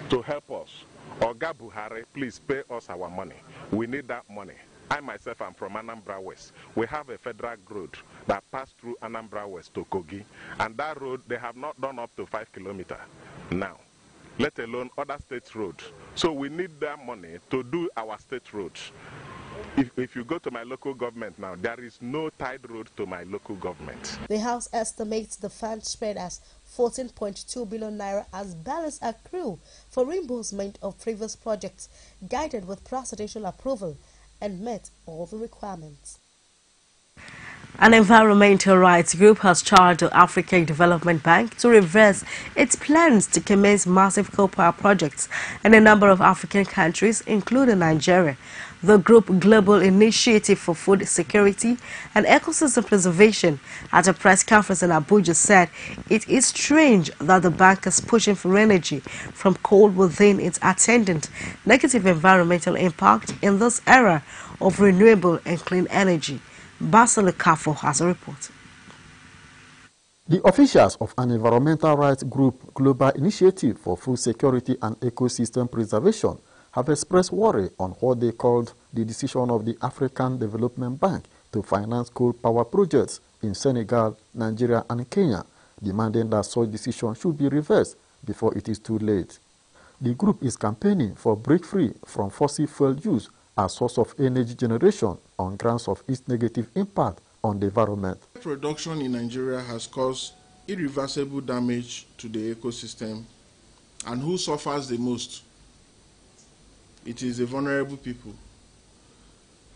to help us. Oga Buhari, please pay us our money. We need that money. I myself am from Anambra West. We have a federal road that passed through Anambra West to Kogi, and that road, they have not done up to 5 kilometers now, let alone other state roads. So we need that money to do our state roads. If you go to my local government now, there is no tied road to my local government. The House estimates the fund spread as 14.2 billion naira as balance accrue for reimbursement of previous projects, guided with presidential approval and met all the requirements. An environmental rights group has charged the African Development Bank to reverse its plans to commence massive coal power projects in a number of African countries, including Nigeria. The group Global Initiative for Food Security and Ecosystem Preservation, at a press conference in Abuja, said it is strange that the bank is pushing for energy from coal within its attendant negative environmental impact in this era of renewable and clean energy. Basile Kafo has a report. The officials of an environmental rights group, Global Initiative for Food Security and Ecosystem Preservation, have expressed worry on what they called the decision of the African Development Bank to finance coal power projects in Senegal, Nigeria and Kenya, demanding that such decision should be reversed before it is too late. The group is campaigning for break free from fossil fuel use as source of energy generation on grounds of its negative impact on the environment. Production in Nigeria has caused irreversible damage to the ecosystem, and who suffers the most? It is the vulnerable people,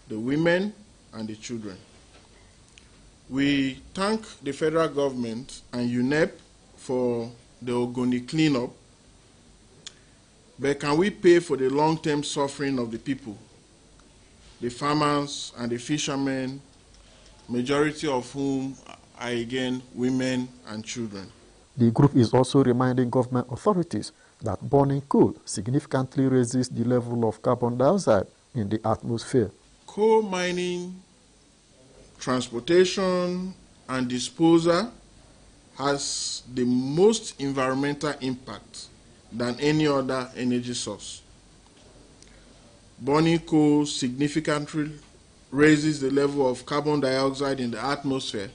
the women and the children. We thank the federal government and UNEP for the Ogoni cleanup, but can we pay for the long-term suffering of the people, the farmers and the fishermen, majority of whom are again women and children? The group is also reminding government authorities that burning coal significantly raises the level of carbon dioxide in the atmosphere. Coal mining, transportation, and disposal has the most environmental impact than any other energy source. Burning coal significantly raises the level of carbon dioxide in the atmosphere.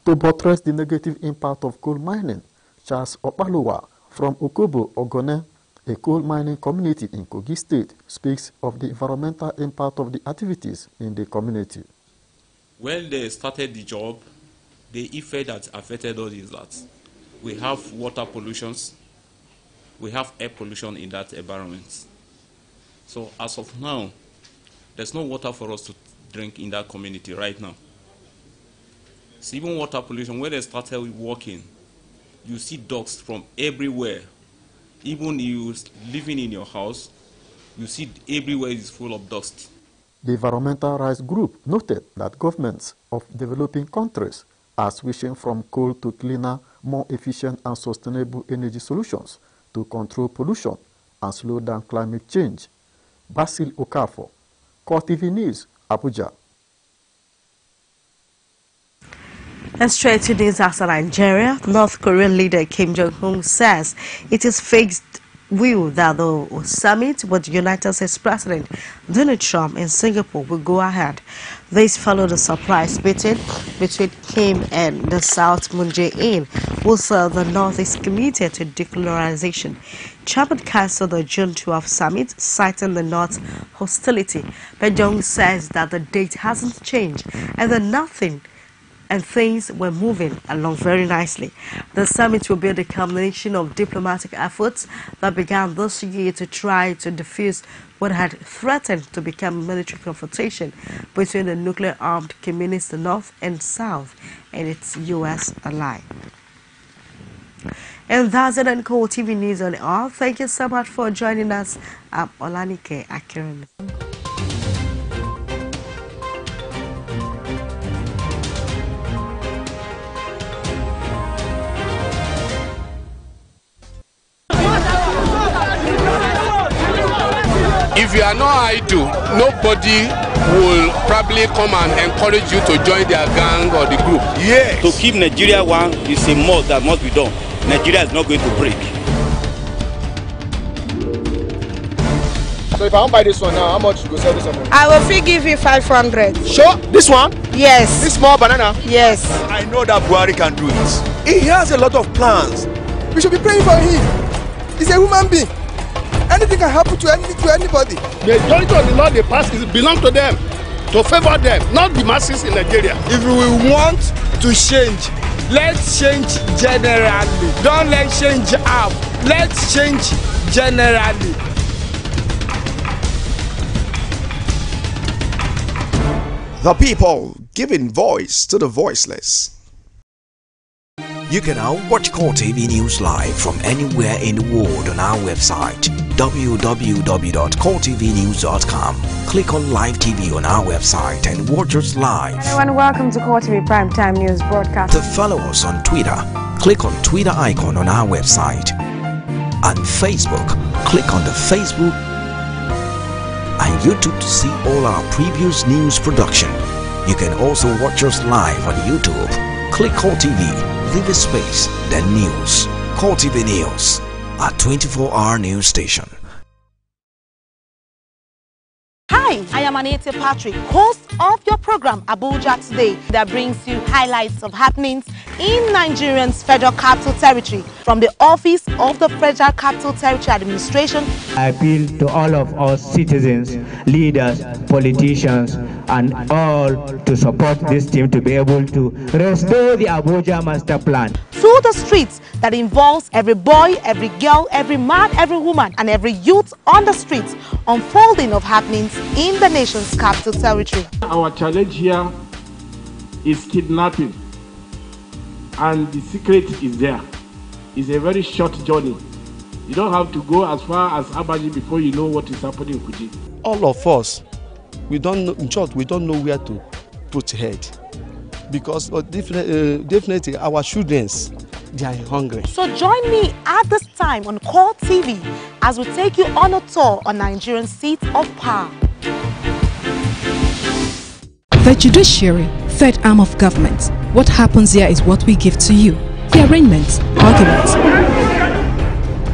To buttress the negative impact of coal mining, Charles Opalowa from Okobo, Ogone, a coal mining community in Kogi State, speaks of the environmental impact of the activities in the community. When they started the job, the effect that affected us is that we have water pollutions, we have air pollution in that environment. So as of now, there's no water for us to drink in that community right now. So even water pollution, when they started working, you see dogs from everywhere. Even you living in your house, you see everywhere is full of dust. The environmental rights group noted that governments of developing countries are switching from coal to cleaner, more efficient and sustainable energy solutions to control pollution and slow down climate change. Basil Okafor, CoreTV News, Abuja. And straight to news after Nigeria, North Korean leader Kim Jong-un says it is fixed will that the summit with the United States President Donald Trump in Singapore will go ahead. This followed a surprise meeting between Kim and the South Moon Jae-in, who said the North is committed to denuclearization. Trump had cancelled the June 12 summit, citing the North's hostility. But Jong says that the date hasn't changed and that nothing and things were moving along very nicely. The summit will be the culmination of diplomatic efforts that began this year to try to defuse what had threatened to become a military confrontation between the nuclear-armed communists North and South and its U.S. ally. And that's it on CoreTV News on Air. Thank you so much for joining us. I'm Olanike Akirin. If you are not idle, nobody will probably come and encourage you to join their gang or the group. Yes. To keep Nigeria one is a must that must be done. Nigeria is not going to break. So if I want to buy this one now, how much you go sell this one? I will free give you 500. Sure? This one? Yes. This small banana? Yes. I know that Buhari can do it. He has a lot of plans. We should be praying for him. He's a human being. Anything can happen to anybody. The majority of the law they pass belong to them, to favor them, not the masses in Nigeria. If we want to change, let's change generally. Don't let's change half. Let's change generally. The people giving voice to the voiceless. You can now watch CoreTV News live from anywhere in the world on our website www.coretvnews.com. Click on Live TV on our website and watch us live. Hello and welcome to CoreTV Primetime News Broadcast. To follow us on Twitter, click on Twitter icon on our website. And Facebook, click on the Facebook and YouTube to see all our previous news production. You can also watch us live on YouTube. Click CoreTV, leave a space, then news. CoreTV News, a 24-hour news station. Hi, I am Anita Patrick, host of your program Abuja Today, that brings you highlights of happenings in Nigeria's Federal Capital Territory from the Office of the Federal Capital Territory Administration. I appeal to all of us citizens, leaders, politicians, and all to support this team to be able to restore the Abuja Master Plan. Through the streets that involves every boy, every girl, every man, every woman, and every youth on the streets, unfolding of happenings in the nation's capital territory. Our challenge here is kidnapping, and the secret is there. It's a very short journey. You don't have to go as far as Abaji before you know what is happening in Kuji. All of us, we don't know, in short, we don't know where to put head, because definitely our children, they are hungry. So join me at this time on CoreTV as we take you on a tour on Nigerian seats of power. The judiciary, third arm of government. What happens here is what we give to you. The arraignments, arguments,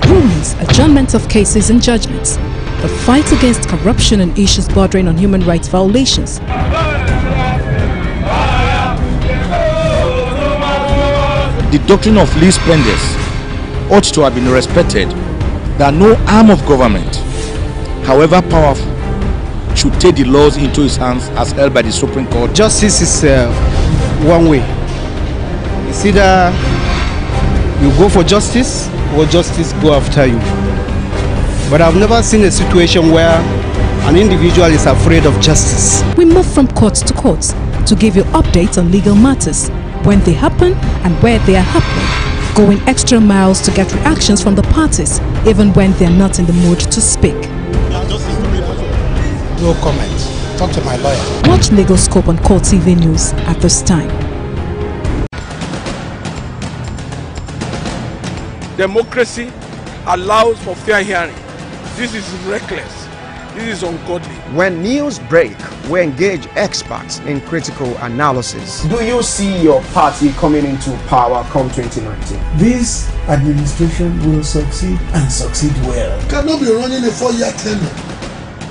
rulings, adjournments of cases and judgments. The fight against corruption and issues bordering on human rights violations. The doctrine of least spenders ought to have been respected, that no arm of government, however powerful, should take the laws into its hands as held by the Supreme Court. Justice is one way. It's either you go for justice or justice go after you. But I've never seen a situation where an individual is afraid of justice. We move from court to court to give you updates on legal matters, when they happen and where they are happening, going extra miles to get reactions from the parties, even when they are not in the mood to speak. No comment. Talk to my lawyer. Watch Legal Scope on CoreTV News at this time. Democracy allows for fair hearing. This is reckless. This is ungodly. When news break, we engage experts in critical analysis. Do you see your party coming into power come 2019? This administration will succeed and succeed well. You cannot be running a 4-year tenure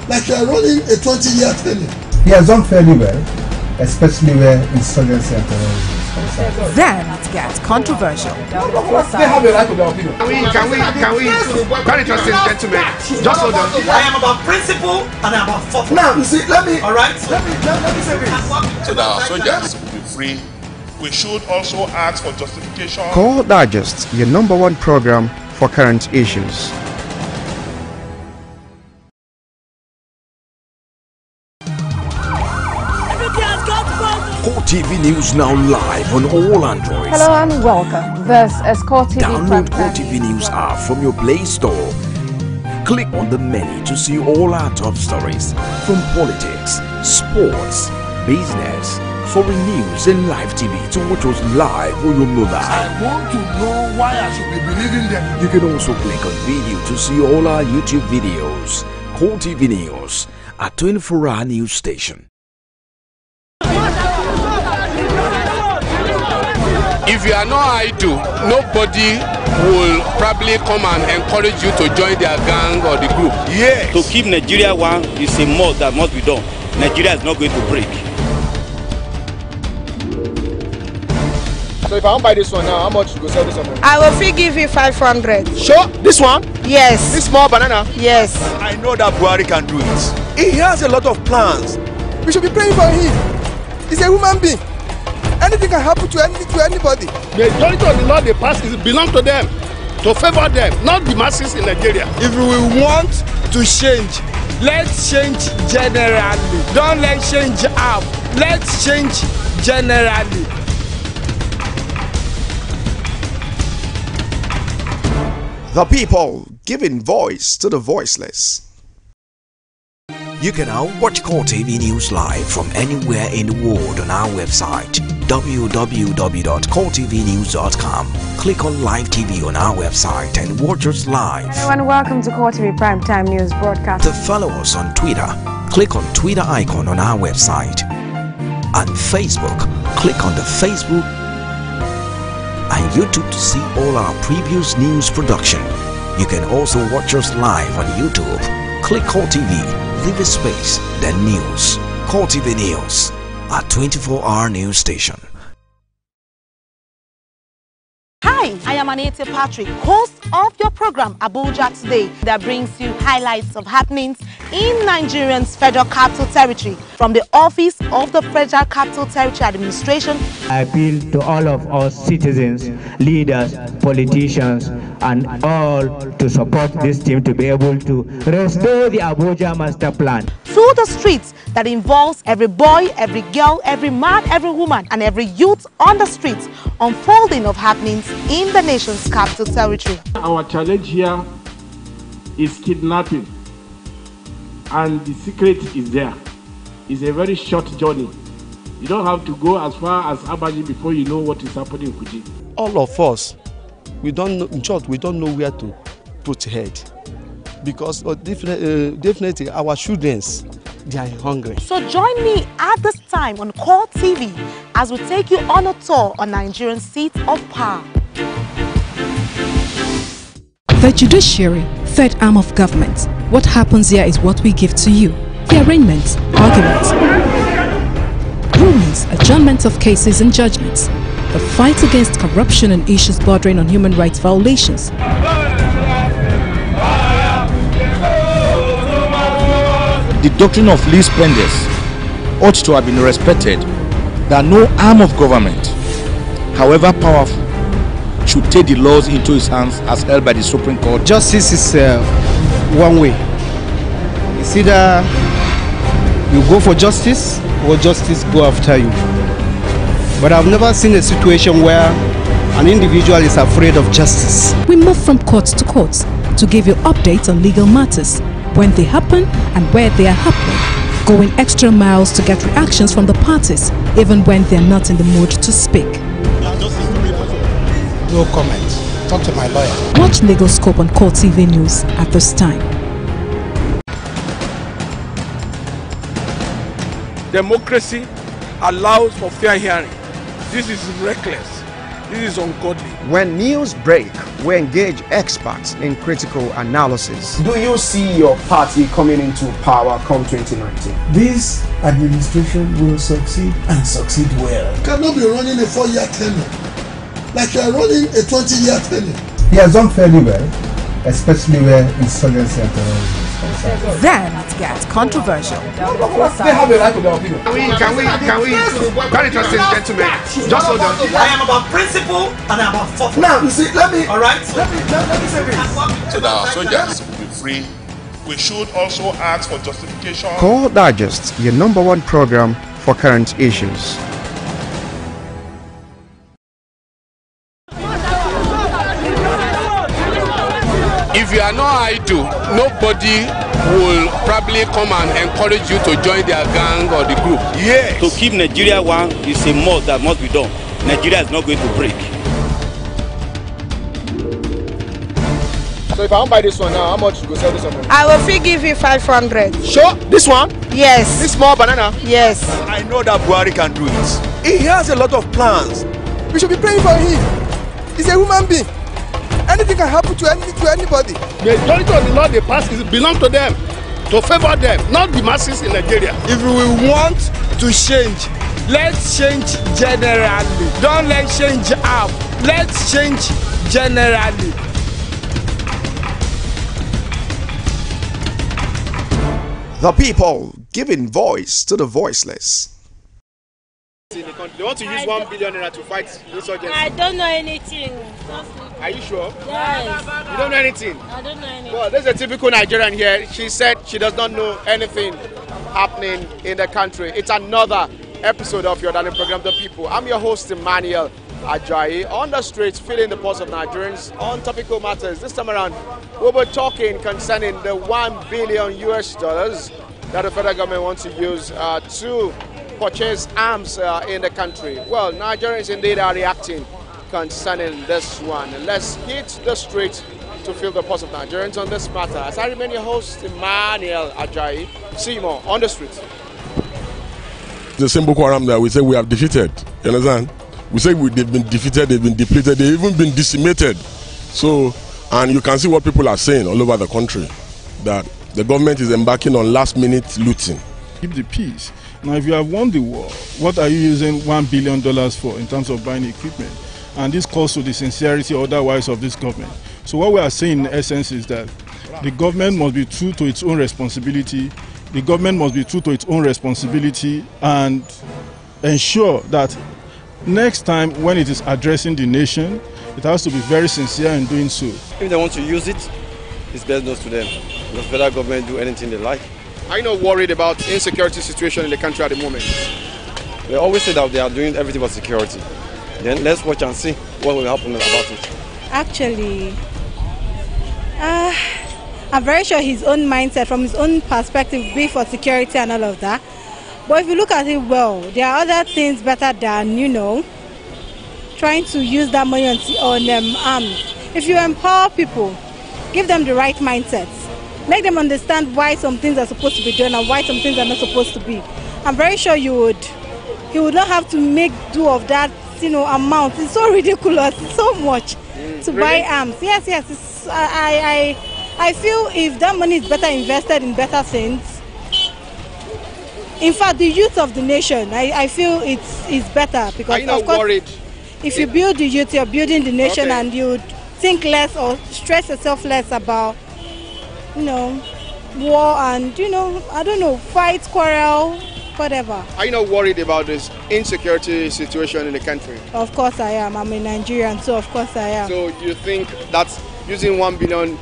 like you are running a 20-year tenure. He has done fairly well, especially where insurgency and terrorism. Then it gets controversial. They have a right to their opinion. Can we, very interesting gentlemen, just hold on. I am about principle and I am about fortune. Now, you see, let me say this. So that our soldiers will be free, we should also ask for justification. Core Digest, your #1 program for current issues. CoreTV News now live on all Androids. Hello and welcome. This is CoreTV. Download CoreTV News app from your Play Store. Click on the menu to see all our top stories from politics, sports, business, foreign news and live TV to watch us live on your mobile. I want to know why I should be believing them. You can also click on video to see all our YouTube videos. CoreTV News, a 24-hour news station. If you are not idle, nobody will probably come and encourage you to join their gang or the group. Yes. To keep Nigeria one is a must that must be done. Nigeria is not going to break. So if I want to buy this one now, how much you go sell this one? I will give you 500. Sure? This one? Yes. This small banana? Yes. I know that Buhari can do it. He has a lot of plans. We should be praying for him. He's a human being. Anything can happen to anybody. The authority of the law they pass belongs to them, to favor them, not the masses in Nigeria. If we want to change, let's change generally. Don't let change half. Let's change generally. The people giving voice to the voiceless. You can now watch CoreTV News live from anywhere in the world on our website www.coretvnews.com. Click on Live TV on our website and watch us live. Hello and welcome to CoreTV Primetime News Broadcast. To follow us on Twitter, click on Twitter icon on our website. And Facebook, click on the Facebook and YouTube to see all our previous news production. You can also watch us live on YouTube. Click CoreTV, leave a space, then news. CoreTV News, a 24-hour news station. Hi, I am Anete Patrick, host of your program Abuja Today, that brings you highlights of happenings in Nigeria's Federal Capital Territory from the Office of the Federal Capital Territory Administration. I appeal to all of us citizens, leaders, politicians, and all to support this team to be able to restore the Abuja Master Plan. Through the streets that involves every boy, every girl, every man, every woman, and every youth on the streets, unfolding of happenings in the nation's capital territory. Our challenge here is kidnapping, and the secret is there. It's a very short journey. You don't have to go as far as Abaji before you know what is happening in Kuji. All of us, we don't know, in short, we don't know where to put head, because definitely our students, they are hungry. So join me at this time on CoreTV as we take you on a tour on Nigerian seat of power. The judiciary, third arm of government. What happens here is what we give to you. The arraignments, arguments, rulings, adjournments of cases and judgments. The fight against corruption and issues bordering on human rights violations. The doctrine of least spenders ought to have been respected, that no arm of government, however powerful, should take the laws into its hands as held by the Supreme Court. Justice is one way. It's either you go for justice or justice go after you. But I've never seen a situation where an individual is afraid of justice. We move from court to court to give you updates on legal matters, when they happen and where they are happening, going extra miles to get reactions from the parties, even when they're not in the mood to speak. No comment. Talk to my lawyer. Watch Legal Scope on CoreTV News at this time. Democracy allows for fair hearing. This is reckless. This is ungodly. When news break, we engage experts in critical analysis. Do you see your party coming into power come 2019? This administration will succeed and succeed well. You cannot be running a 4-year tenure like you are running a 20-year tenure. He has done fairly well, especially where insurgency and terrorism is concerned. Then it gets controversial. They have a right to their opinion. Can we, very interesting gentlemen, just hold on. I am about principle and I am about thought. Now, you see, let me say this. So that our soldiers will be free. We should also ask for justification. Core Digest, your #1 program for current issues. If you are not idle, nobody will probably come and encourage you to join their gang or the group. Yes. To keep Nigeria one is a must that must be done. Nigeria is not going to break. So if I want to buy this one now, how much you go sell this one? I will give you 500. Sure? This one? Yes. This small banana? Yes. I know that Buhari can do it. He has a lot of plans. We should be praying for him. He's a human being. Anything can happen to anybody. The majority of the law they pass belong to them, to favor them, not the masses in Nigeria. If we want to change, let's change generally. Don't let's change half. Let's change generally. The people giving voice to the voiceless. They want to use 1 billion naira to fight insurgency. I don't know anything. Are you sure? Yes. You don't know anything? I don't know anything. Well, there's a typical Nigerian here. She said she does not know anything happening in the country. It's another episode of your darling program, The People. I'm your host, Emmanuel Ajayi, on the streets, feeling the pulse of Nigerians on topical matters. This time around, we'll be talking concerning the $1 billion that the federal government wants to use to purchase arms in the country. Well, Nigerians indeed are reacting concerning this one. Let's hit the streets to feel the pulse of Nigerians on this matter. As I remain your host, Emmanuel Ajayi, see you more on the streets. The same Boko Haram that we say we have defeated, you understand? We say they've been defeated, they've been depleted, they've even been decimated. So, and you can see what people are saying all over the country, that the government is embarking on last-minute looting. Keep the peace. Now, if you have won the war, what are you using $1 billion for in terms of buying equipment? And this calls to the sincerity otherwise of this government. So what we are saying in essence is that the government must be true to its own responsibility. The government must be true to its own responsibility and ensure that next time when it is addressing the nation, it has to be very sincere in doing so. If they want to use it, it's best known to them. Because federal government do anything they like. Are you not worried about insecurity situation in the country at the moment? They always say that they are doing everything but security. Then let's watch and see what will happen about it. Actually, I'm very sure his own mindset, from his own perspective, be for security and all of that. But if you look at it well, there are other things better than, trying to use that money on arms. If you empower people, give them the right mindsets, make them understand why some things are supposed to be done and why some things are not supposed to be, I'm very sure he would not have to make do of that amount. It's so ridiculous, it's so much to buy arms. Yes, it's, I feel if that money is better invested in better things, in fact the youth of the nation, I feel it's better, because are you not of course, worried? If you build the youth, you're building the nation. Okay. And you think less or stress yourself less about war and I don't know, fight, quarrel, whatever. Are you not worried about this insecurity situation in the country? Of course I am. I'm a Nigerian, so of course I am. So you think that using $1 billion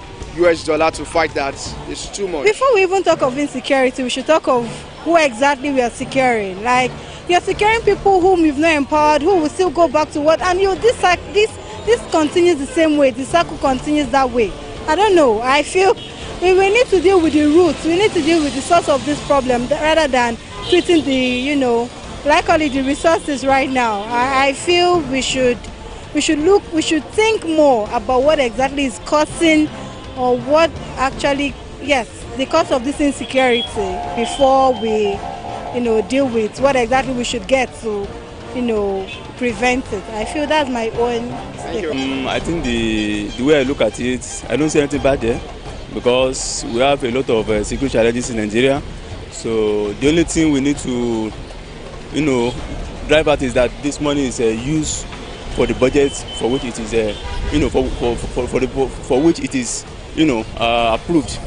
to fight that is too much? Before we even talk of insecurity, we should talk of who exactly we are securing. Like, you're securing people whom you've not empowered, who will still go back to what, and this continues the same way. The cycle continues that way. I don't know. I feel we need to deal with the roots. We need to deal with the source of this problem rather than treating the, the resources right now. I feel we should think more about what exactly is causing, or what actually, the cause of this insecurity before we, deal with what exactly we should get to, prevent it. I feel that's my own. Thank you. I think the way I look at it, I don't see anything bad there, because we have a lot of security challenges in Nigeria. So the only thing we need to, drive at is that this money is used for the budget for which it is, for which it is, approved.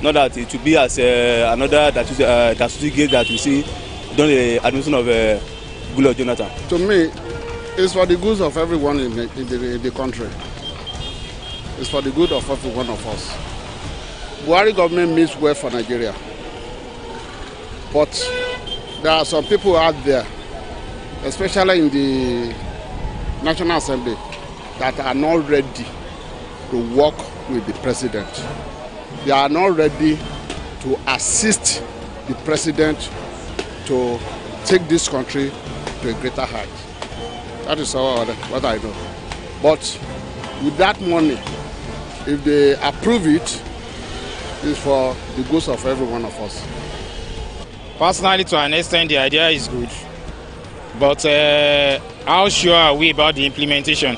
Not that it will be as another that that we see during the administration of Goodluck Jonathan. To me, it's for the good of everyone in the country. It's for the good of every one of us. Buhari government means well for Nigeria. But there are some people out there, especially in the National Assembly, that are not ready to work with the president. They are not ready to assist the president to take this country to a greater height. That is what I know. But with that money, if they approve it, it's for the good of every one of us. Personally, to an extent, the idea is good. But how sure are we about the implementation?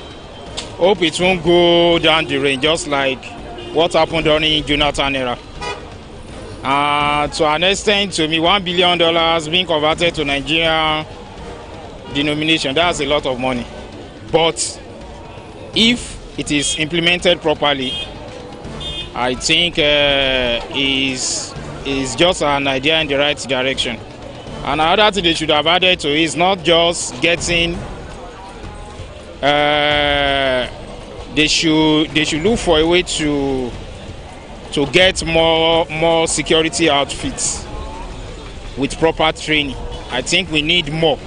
Hope it won't go down the range, just like what happened during Jonathan era. To an extent, to me, $1 billion being converted to Nigerian denomination, that's a lot of money. But if it is implemented properly, I think is just an idea in the right direction. And another thing they should have added to is not just getting. They should look for a way to get more security outfits with proper training. I think we need more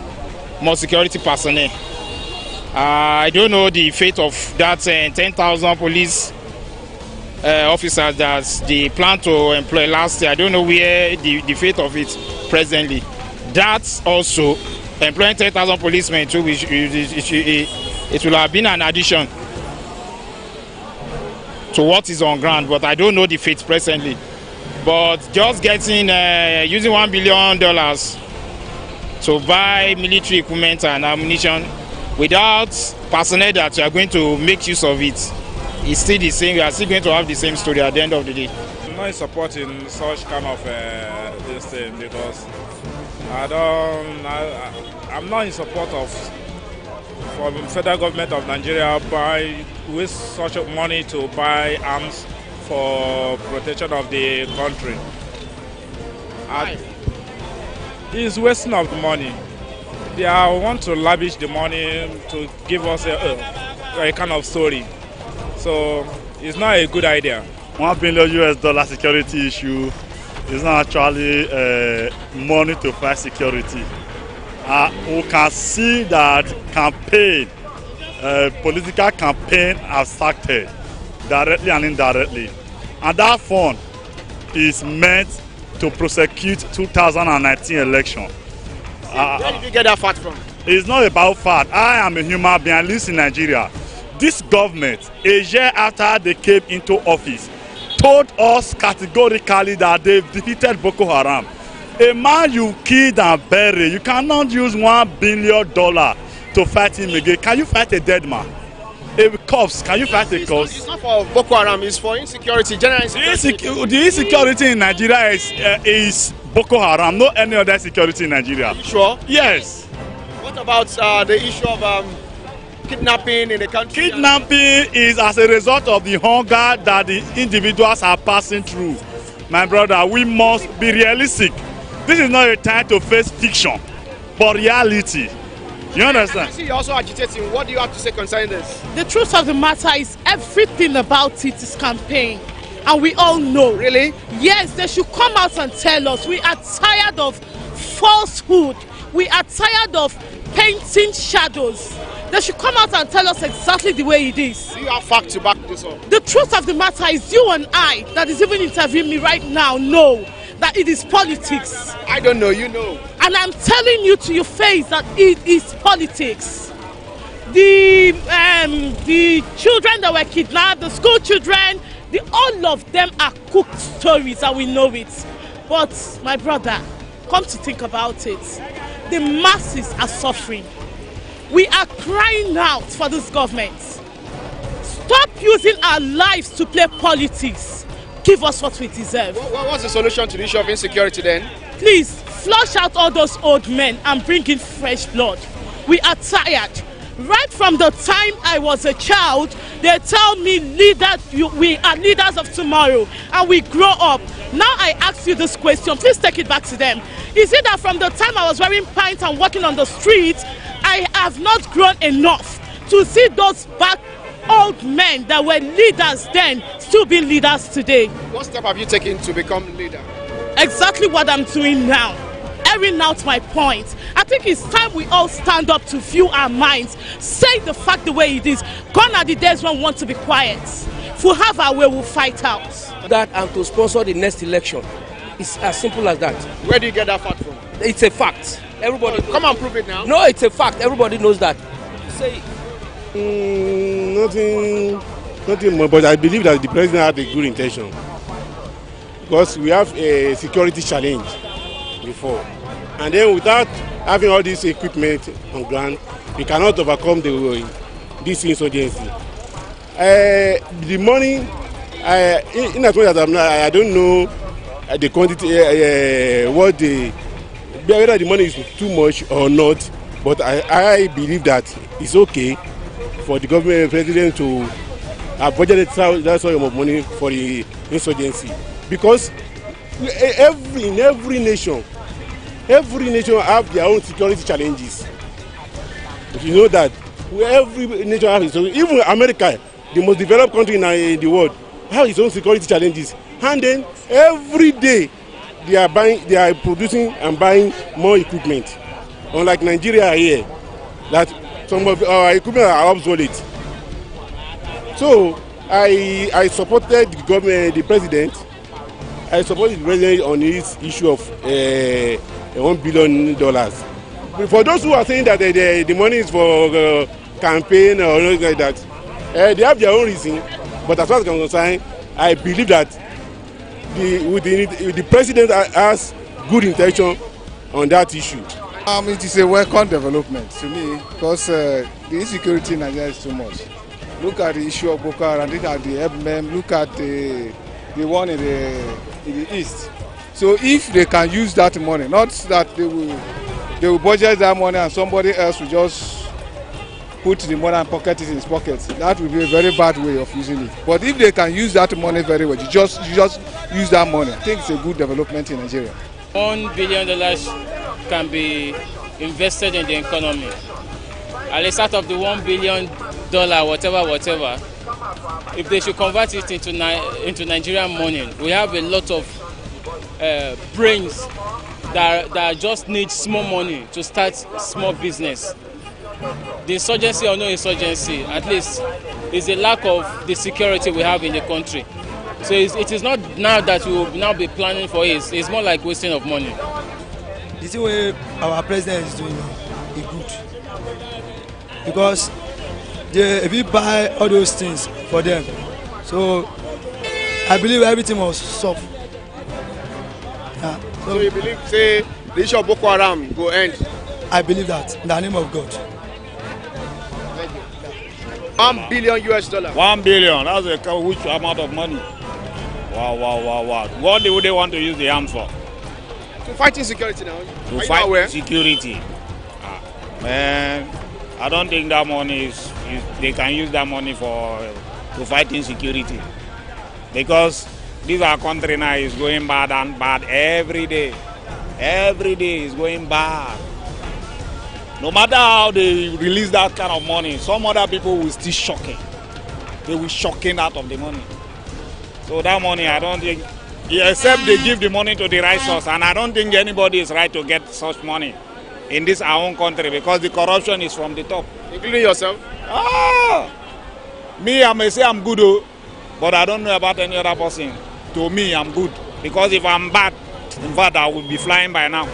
security personnel. I don't know the fate of that 10,000 police officers that they plan to employ last year. I don't know where the fate of it presently. That's also employing 10,000 policemen too. It will have been an addition to what is on ground, but I don't know the fate presently. But just getting using $1 billion to buy military equipment and ammunition, without personnel that are going to make use of it, it's still the same. We are still going to have the same story at the end of the day. I'm not supporting such kind of this thing because I'm not in support of for the federal government of Nigeria waste such money to buy arms for protection of the country. It's wasting of the money. They want to lavish the money to give us a kind of story. So it's not a good idea. $1 billion security issue is not actually money to fight security. We can see that campaign, political campaign has started directly and indirectly. And that fund is meant to prosecute 2019 election. Where did you get that fact from? It's not about fact. I am a human being. I live in Nigeria. This government, a year after they came into office, told us categorically that they've defeated Boko Haram. A man you killed and buried, you cannot use $1 billion to fight him again. Can you fight a dead man? A corpse, can you fight a corpse? It's not for Boko Haram, it's for insecurity, general insecurity. The insecurity in Nigeria is Boko Haram, not any other security in Nigeria. Are you sure? Yes. What about the issue of kidnapping in the country? Kidnapping is as a result of the hunger that the individuals are passing through. My brother, we must be realistic. This is not a time to face fiction, but reality. You understand? I see you're also agitating. What do you have to say concerning this? The truth of the matter is everything about it is campaign. And we all know. Really? Yes, they should come out and tell us. We are tired of falsehood. We are tired of painting shadows. They should come out and tell us exactly the way it is. Do you have facts to back this up? The truth of the matter is you and I, that is even interviewing me right now, know that it is politics. I don't know, you know. And I'm telling you to your face that it is politics. The children that were kidnapped, the school children, all of them are cooked stories and we know it. But my brother, come to think about it, the masses are suffering. We are crying out for this government. Stop using our lives to play politics. Give us what we deserve. What's the solution to the issue of insecurity then? Please, flush out all those old men and bring in fresh blood. We are tired. Right from the time I was a child, they tell me we are leaders of tomorrow and we grow up. Now I ask you this question, please take it back to them. Is it that from the time I was wearing pants and walking on the streets, I have not grown enough to see those back old men that were leaders then still being leaders today? What step have you taken to become leader? Exactly what I'm doing now. Airing out my point. I think it's time we all stand up to view our minds, say the fact the way it is. Gone are the days when we want to be quiet. If we have our way, we'll fight out. That and to sponsor the next election. It's as simple as that. Where do you get that fact from? It's a fact. Everybody. Come and prove it now. No, it's a fact. Everybody knows that. Say nothing more, but I believe that the president had a good intention. Because we have a security challenge before. And then without having all this equipment on ground, we cannot overcome this insurgency. The money, in as much as I don't know the quantity, whether the money is too much or not, but I believe that it's okay for the government president to have budgeted that sort of money for the insurgency. Because in every nation have their own security challenges. You know that every nation has its own. Even America, the most developed country in the world, have its own security challenges. And then every day they are producing and buying more equipment. Unlike Nigeria here, that some of our equipment are obsolete. So I supported the government, the president. I supported the president on his issue of $1 billion. For those who are saying that the money is for campaign or anything like that, they have their own reason. But as far as I'm concerned, I believe that the president has good intention on that issue. It is a welcome development to me because the insecurity in Nigeria is too much. Look at the issue of Boko Haram, look at the FMM, look at the one in the east. So if they can use that money, not that they will budget that money and somebody else will just put the money and pocket it in his pocket, that will be a very bad way of using it. But if they can use that money very well, you just use that money. I think it's a good development in Nigeria. $1 billion can be invested in the economy. At the start of the $1 billion, whatever, if they should convert it into Nigerian money, we have a lot of brains that just need small money to start small business. The insurgency or no insurgency, at least, is a lack of the security we have in the country. So it is not now that we will now be planning for it. It's more like wasting of money. The same way our president is doing is good. Because if we buy all those things for them, so I believe everything must solve. Yeah. So you believe, say, the issue of Boko Haram will end? I believe that, in the name of God. $1 billion US. $1 billion, that's a huge amount of money. Wow. What do they want to use the arms for? To fight insecurity now. To fight security. Man, I don't think that money they can use that money to fight insecurity. Because this our country now is going bad and bad every day. Every day is going bad. No matter how they release that kind of money, some other people will still shocking. They will shocking out of the money. So that money, I don't think, except they give the money to the right source, and I don't think anybody is right to get such money in this our own country because the corruption is from the top. Including yourself? Me, I may say I'm good, but I don't know about any other person. To me, I'm good. Because if I'm bad, in fact, I will be flying by now.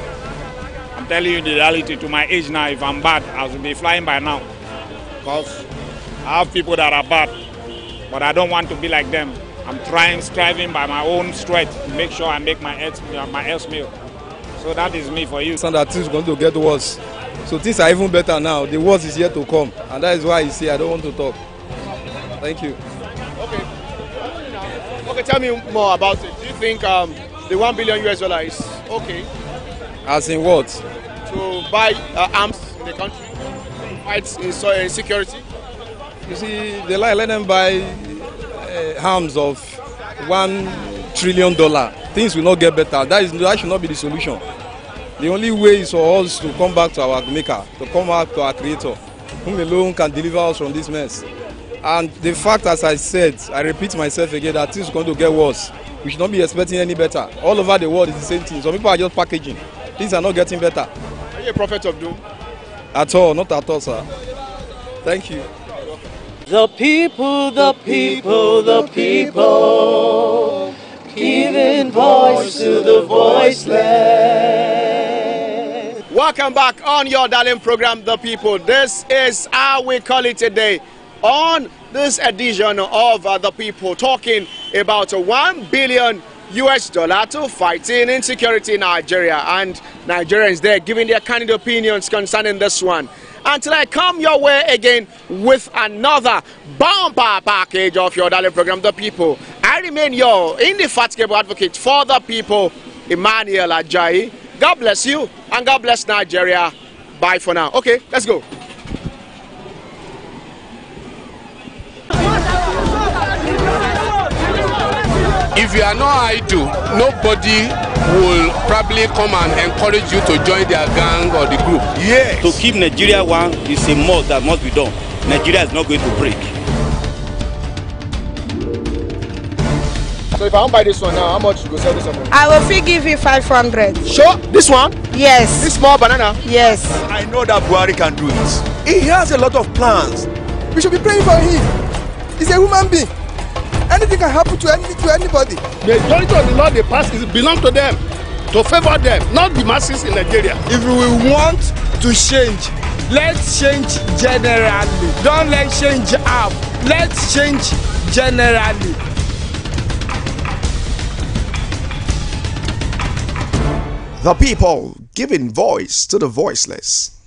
I'm telling you the reality. To my age now, if I'm bad, I will be flying by now. Because I have people that are bad, but I don't want to be like them. I'm striving by my own strength to make sure I make my ends meal. So that is me for you. That things are going to get worse. So things are even better now. The worst is yet to come. And that is why you see I don't want to talk. Thank you. Okay, tell me more about it. Do you think the $1 billion US is okay? As in what? To buy arms in the country, fight insecurity? You see, they let them buy arms of $1 trillion. Things will not get better. That should not be the solution. The only way is for us to come back to our maker, to come back to our creator, whom alone can deliver us from this mess. And the fact, as I said, I repeat myself again, that things are going to get worse. We should not be expecting any better. All over the world is the same thing. Some people are just packaging. Things are not getting better. Are you a prophet of doom? At all, not at all, sir. Thank you. The people, giving voice to the voiceless. Welcome back on your darling program, The People. This is how we call it today. On this edition of The People, talking about $1 billion US to fighting insecurity in Nigeria, and Nigerians there giving their candid opinions concerning this one. Until I come your way again with another bumper package of your darling program, The People, I remain your indefatigable advocate for the people, Emmanuel Ajayi. God bless you and God bless Nigeria. Bye for now. Okay, let's go. If you are not idle, nobody will probably come and encourage you to join their gang or the group. Yes. To keep Nigeria one is a must that must be done. Nigeria is not going to break. So if I don't buy this one now, how much you go sell this one? I will free give you 500. Sure? This one? Yes. This small banana? Yes. I know that Buhari can do it. He has a lot of plans. We should be praying for him. He's a human being. Anything can happen to anybody. The majority of the law they pass belongs to them, to favor them, not the masses in Nigeria. If we want to change, let's change generally. Don't let change up. Let's change generally. The People, giving voice to the voiceless.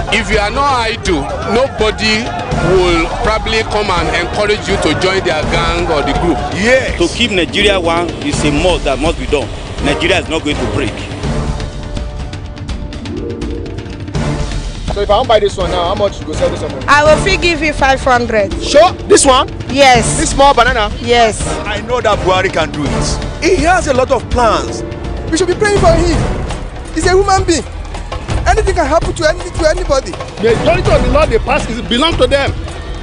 If you are not idle, nobody will probably come and encourage you to join their gang or the group. Yes. To keep Nigeria one is a must that must be done. Nigeria is not going to break. So if I want to buy this one now, how much you go sell this one? I will fee give you 500. Sure? This one? Yes. This small banana? Yes. I know that Buhari can do it. He has a lot of plans. We should be praying for him. He's a human being. Anything can happen to anybody. The majority of the law they pass belong to them,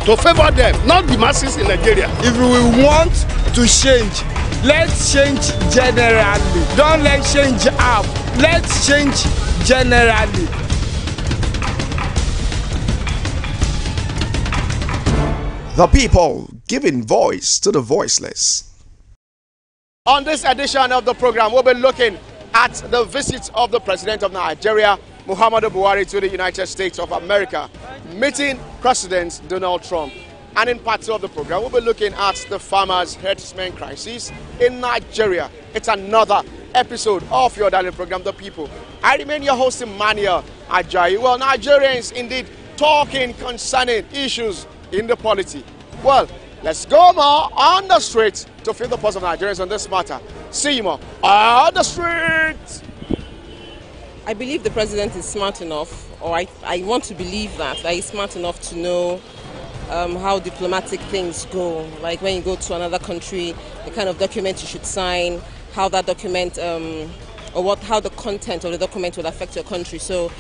to favor them, not the masses in Nigeria. If we want to change, let's change generally. Don't let's change half. Let's change generally. The people giving voice to the voiceless. On this edition of the program, we'll be looking at the visit of the President of Nigeria, Muhammadu Buhari, to the United States of America, meeting President Donald Trump. And in part 2 of the program, we'll be looking at the farmers' herdsmen crisis in Nigeria. It's another episode of your darling program, The People. I remain your host, Emmanuel Ajayi. Well, Nigerians indeed talking concerning issues in the polity. Well, let's go more on the street to feel the pulse of Nigerians on this matter. See you more on the street. I believe the president is smart enough, or I want to believe that he's smart enough to know how diplomatic things go. Like when you go to another country, the kind of document you should sign, how that document, how the content of the document will affect your country. So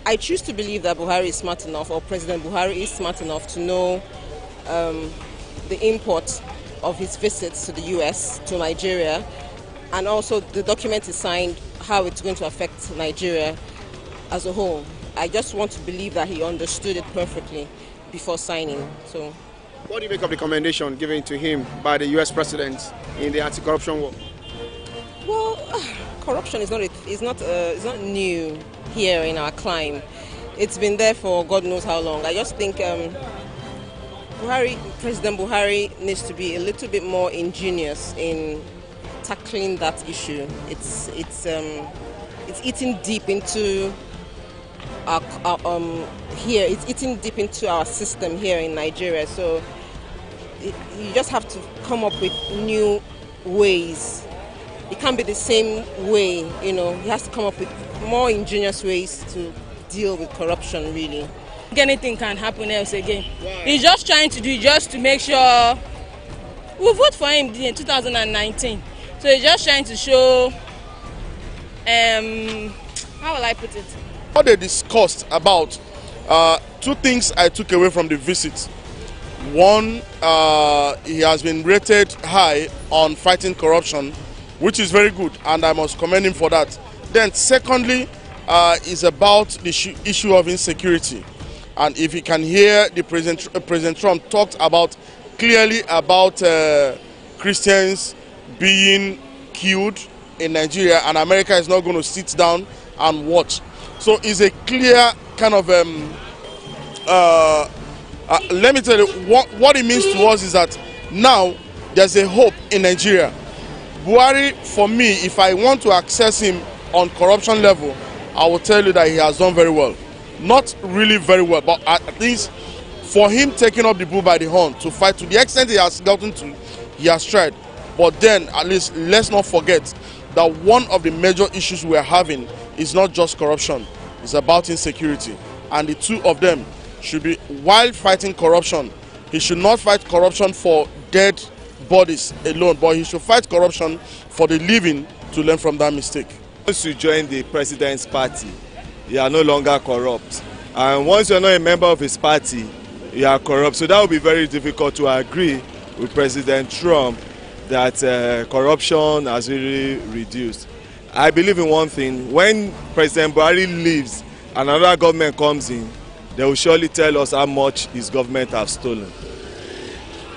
I choose to believe that Buhari is smart enough, or President Buhari is smart enough to know the import of his visits to the US, to Nigeria, and also the document is signed, how it's going to affect Nigeria as a whole. I just want to believe that he understood it perfectly before signing. So, what do you make of the commendation given to him by the US president in the anti-corruption war? Well, corruption is not new here in our clime. It's been there for God knows how long. I just think President Buhari needs to be a little bit more ingenious in tackling that issue. It's eating deep into our here. It's eating deep into our system here in Nigeria. So you just have to come up with new ways. It can't be the same way, you know. He has to come up with more ingenious ways to deal with corruption, really. Anything can happen else again. He's just trying to do it just to make sure we vote for him in 2019. So he's just trying to show, how will I put it? What they discussed about, 2 things I took away from the visit. One, he has been rated high on fighting corruption, which is very good, and I must commend him for that. Then secondly, is about the issue of insecurity. And if you can hear the President Trump talked about clearly about Christians being killed in Nigeria, and America is not going to sit down and watch. So it's a clear kind of let me tell you what it means to us is that now there's a hope in Nigeria. Buhari, for me, if I want to access him on corruption level, I will tell you that he has done very well. Not really very well, but at least for him taking up the bull by the horn to fight to the extent he has gotten to, he has tried. But then, at least, let's not forget that one of the major issues we're having is not just corruption, it's about insecurity. And the two of them should be, while fighting corruption, He should not fight corruption for dead bodies alone, but he should fight corruption for the living to learn from that mistake. Once you join the president's party, you are no longer corrupt. And once you are not a member of his party, you are corrupt. So that will be very difficult to agree with President Trump that corruption has really reduced. I believe in one thing: when President Buhari leaves and another government comes in, they will surely tell us how much his government has stolen.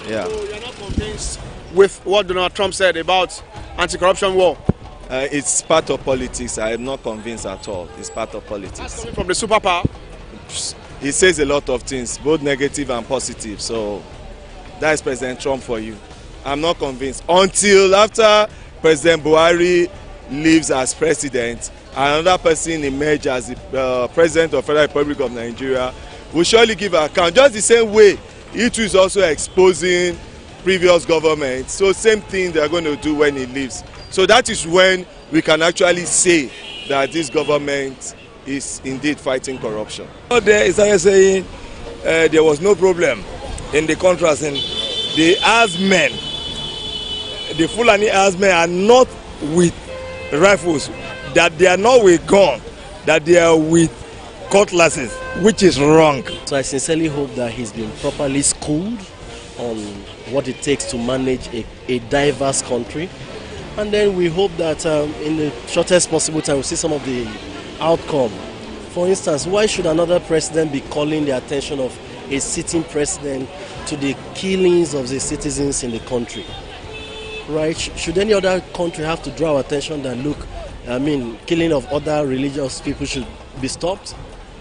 Yeah. So you're not convinced with what Donald Trump said about anti-corruption war? It's part of politics. I am not convinced at all. It's part of politics. That's coming from the superpower. He says a lot of things, both negative and positive. So that is President Trump for you. I'm not convinced until after President Buhari leaves as president, another person emerges as the president of the Federal Republic of Nigeria. Will surely give an account, just the same way it is also exposing previous governments. So same thing they are going to do when he leaves. So that is when we can actually say that this government is indeed fighting corruption. There is saying there was no problem in the contrast, and the herdsmen, the Fulani herdsmen are not with rifles, that they are not with guns, that they are with cutlasses, which is wrong. So I sincerely hope that he's been properly schooled on what it takes to manage a diverse country. And then we hope that in the shortest possible time we'll see some of the outcome. For instance, why should another president be calling the attention of a sitting president to the killings of the citizens in the country? Right? Should any other country have to draw attention that, look, killing of other religious people should be stopped?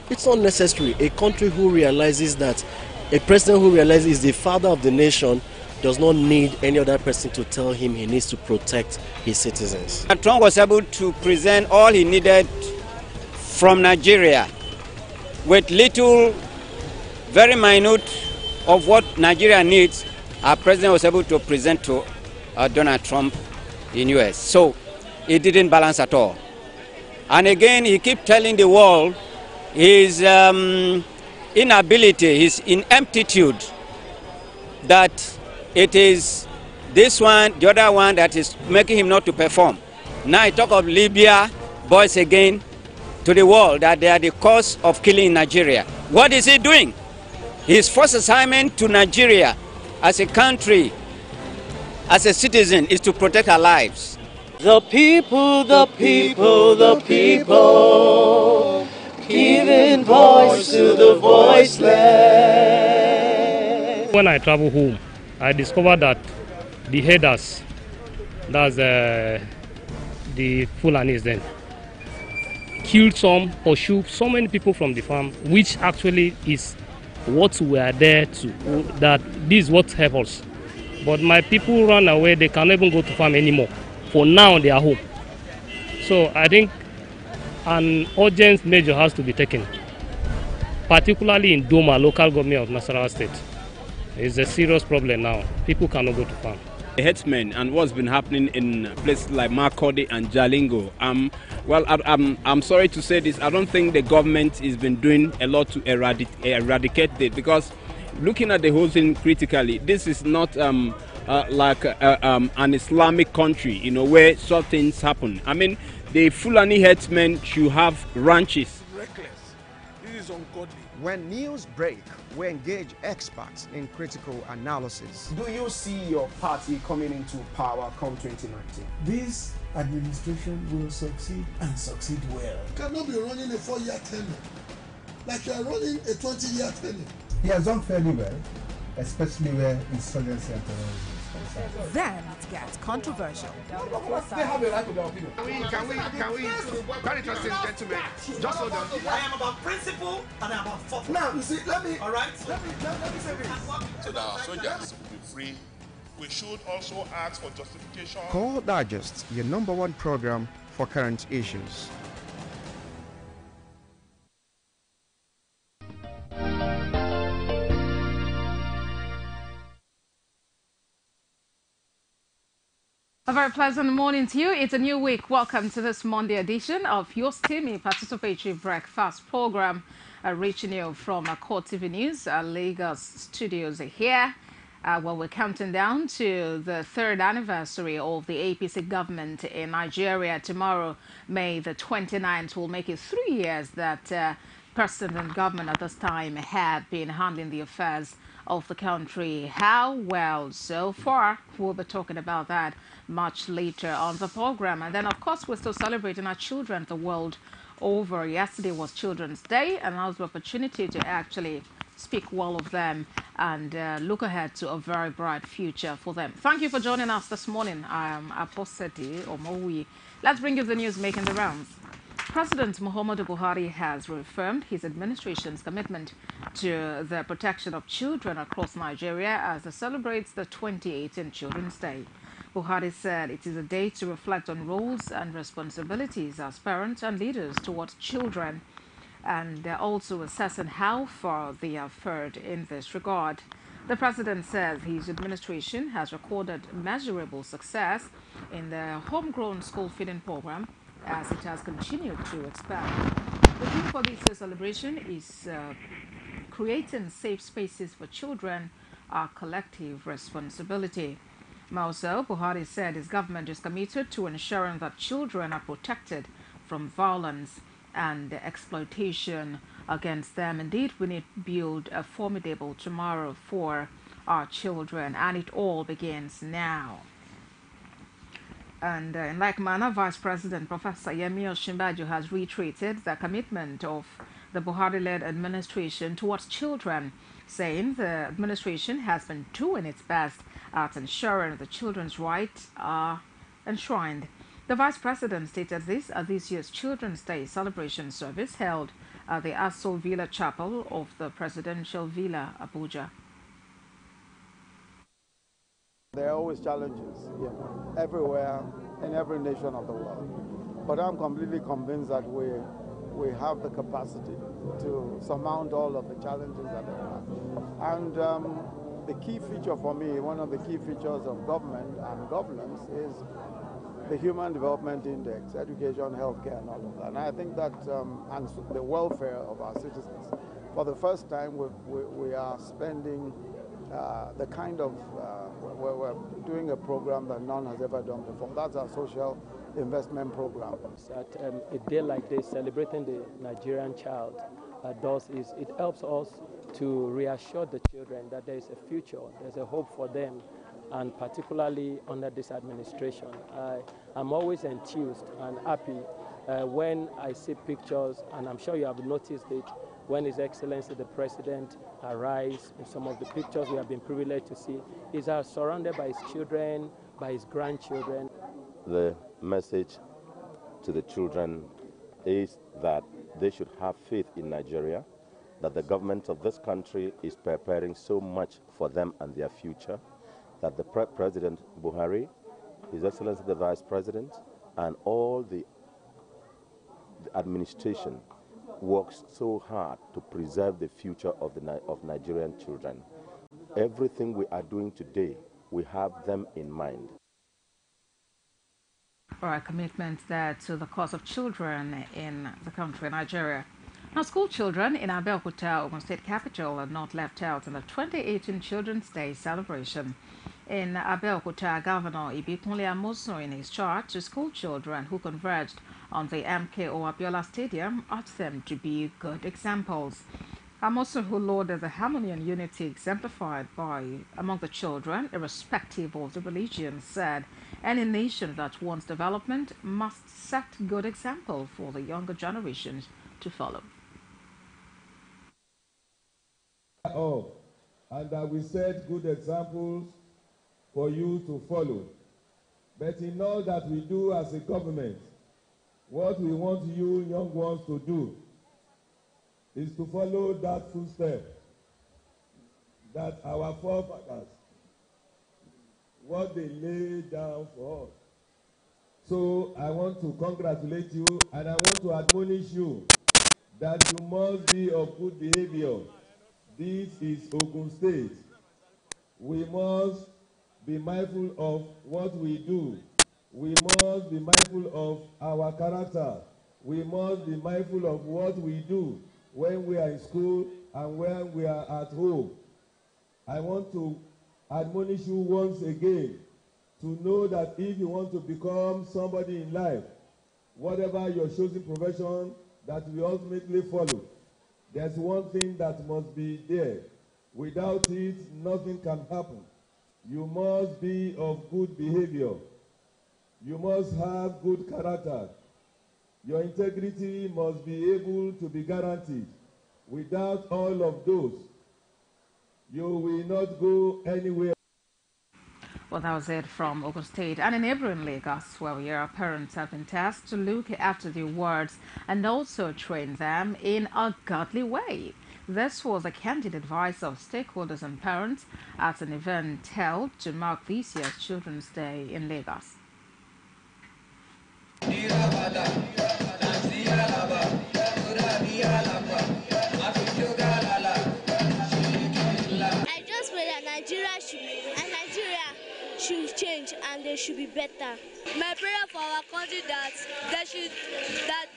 It's not necessary. A country who realizes that, a president who realizes he's the father of the nation, does not need any other person to tell him he needs to protect his citizens. Trump was able to present all he needed from Nigeria with little, very minute of what Nigeria needs. Our president was able to present to Donald Trump in US. So it didn't balance at all. And again, he kept telling the world his inability, his ineptitude, that it is this one, the other one that is making him not to perform. Now I talk of Libya boys again to the world that they are the cause of killing Nigeria. What is he doing? His first assignment to Nigeria as a country, as a citizen, is to protect our lives. The people, the people, the people, giving voice to the voiceless. When I travel home, I discovered that the herders, that's the Fulanis then, killed some, pursued so many people from the farm, which actually is what we are there to, that this is what helps us. But my people run away, they can't even go to farm anymore. For now, they are home. So I think an urgent measure has to be taken, particularly in Doma, local government of Nasarawa State. It's a serious problem now. People cannot go to farm. The headsmen and what's been happening in places like Makurdi and Jalingo. I'm sorry to say this. I don't think the government has been doing a lot to eradicate it, because looking at the whole thing critically, this is not like an Islamic country, where such things happen. I mean, the Fulani headsmen should have ranches. Reckless. This is ungodly. When news break, we engage experts in critical analysis. Do you see your party coming into power come 2019? This administration will succeed and succeed well. You cannot be running a 4-year tenure like you are running a 20-year tenure. He has done fairly well, especially where insurgency and terrorism is concerned. Then it gets controversial. They have a right to their opinion. Can we, very interesting gentlemen, just hold on. I am about principle and I'm about fortune. Now, you see, let me, all right? Let me say this. So that our soldiers will be free. We should also ask for justification. Core Digest, your #1 program for current issues. A very pleasant morning to you. It's a new week. Welcome to this Monday edition of your steamy participatory breakfast program. Reaching you from CoreTV News, Lagos studios here. Well, we're counting down to the third anniversary of the APC government in Nigeria. Tomorrow, May the 29th, will make it 3 years that President and government at this time had been handling the affairs of the country. How well so far? We'll be talking about that much later on the program. And then, of course, we're still celebrating our children the world over. Yesterday was Children's Day, and I was the opportunity to actually speak well of them and look ahead to a very bright future for them. Thank you for joining us this morning. I am Abosede, Omoruyi. Let's bring you the news making the rounds. President Muhammadu Buhari has reaffirmed his administration's commitment to the protection of children across Nigeria as it celebrates the 2018 Children's Day. Buhari said it is a day to reflect on roles and responsibilities as parents and leaders towards children, and also assessing how far they have fared in this regard. The president says his administration has recorded measurable success in the homegrown school feeding program as it has continued to expand. The theme for this celebration is creating safe spaces for children, our collective responsibility. Also, Buhari said his government is committed to ensuring that children are protected from violence and exploitation against them. Indeed, we need to build a formidable tomorrow for our children, and it all begins now. And in like manner, Vice President Professor Yemi Osinbajo has reiterated the commitment of the Buhari-led administration towards children, saying the administration has been doing its best at ensuring the children's rights are enshrined. The Vice President stated this at this year's Children's Day celebration service held at the Asol Villa Chapel of the Presidential Villa, Abuja. There are always challenges, everywhere in every nation of the world. But I'm completely convinced that we have the capacity to surmount all of the challenges that there are. And the key feature for me, one of the key features of government and governance is the Human Development Index, education, healthcare, and all of that. And I think that, and the welfare of our citizens. For the first time, we are spending the kind of, we're doing a program that none has ever done before. That's our social investment program. At a day like this, celebrating the Nigerian child does is it helps us to reassure the children that there is a future, there's a hope for them, and particularly under this administration. I'm always enthused and happy when I see pictures, and I'm sure you have noticed it, when His Excellency the President arrives. In some of the pictures we have been privileged to see, he's surrounded by his children, by his grandchildren. The message to the children is that they should have faith in Nigeria, that the government of this country is preparing so much for them and their future, that the President Buhari, His Excellency the Vice President, and all the administration works so hard to preserve the future of Nigerian children. Everything we are doing today, we have them in mind. For our commitment there to the cause of children in the country, Nigeria. Now, school children in Abeokuta, Ogun State capital, are not left out in the 2018 Children's Day celebration. In Abeokuta, Governor Ibikunle Amosun, in his charge to school children who converged on the MKO Abiola Stadium, asked them to be good examples. Amosun, who lauded the harmony and unity exemplified among the children, irrespective of the religion, said any nation that wants development must set good example for the younger generations to follow. And that we set good examples for you to follow. But in all that we do as a government, what we want you young ones to do is to follow that footstep that our forefathers, what they laid down for us. So I want to congratulate you, and I want to admonish you that you must be of good behavior. This is Ogun State. We must be mindful of what we do. We must be mindful of our character. We must be mindful of what we do. when we are in school and when we are at home. I want to admonish you once again to know that if you want to become somebody in life, whatever your chosen profession that we ultimately follow, there's one thing that must be there. Without it, nothing can happen. You must be of good behavior. You must have good character. Your integrity must be able to be guaranteed. Without all of those, you will not go anywhere. Well, that was it from Ogun State. And in neighboring Lagos, where our parents have been tasked to look after the wards and also train them in a godly way. This was a candid advice of stakeholders and parents at an event held to mark this year's Children's Day in Lagos. I just pray that Nigeria should change and they should be better. My prayer for our country that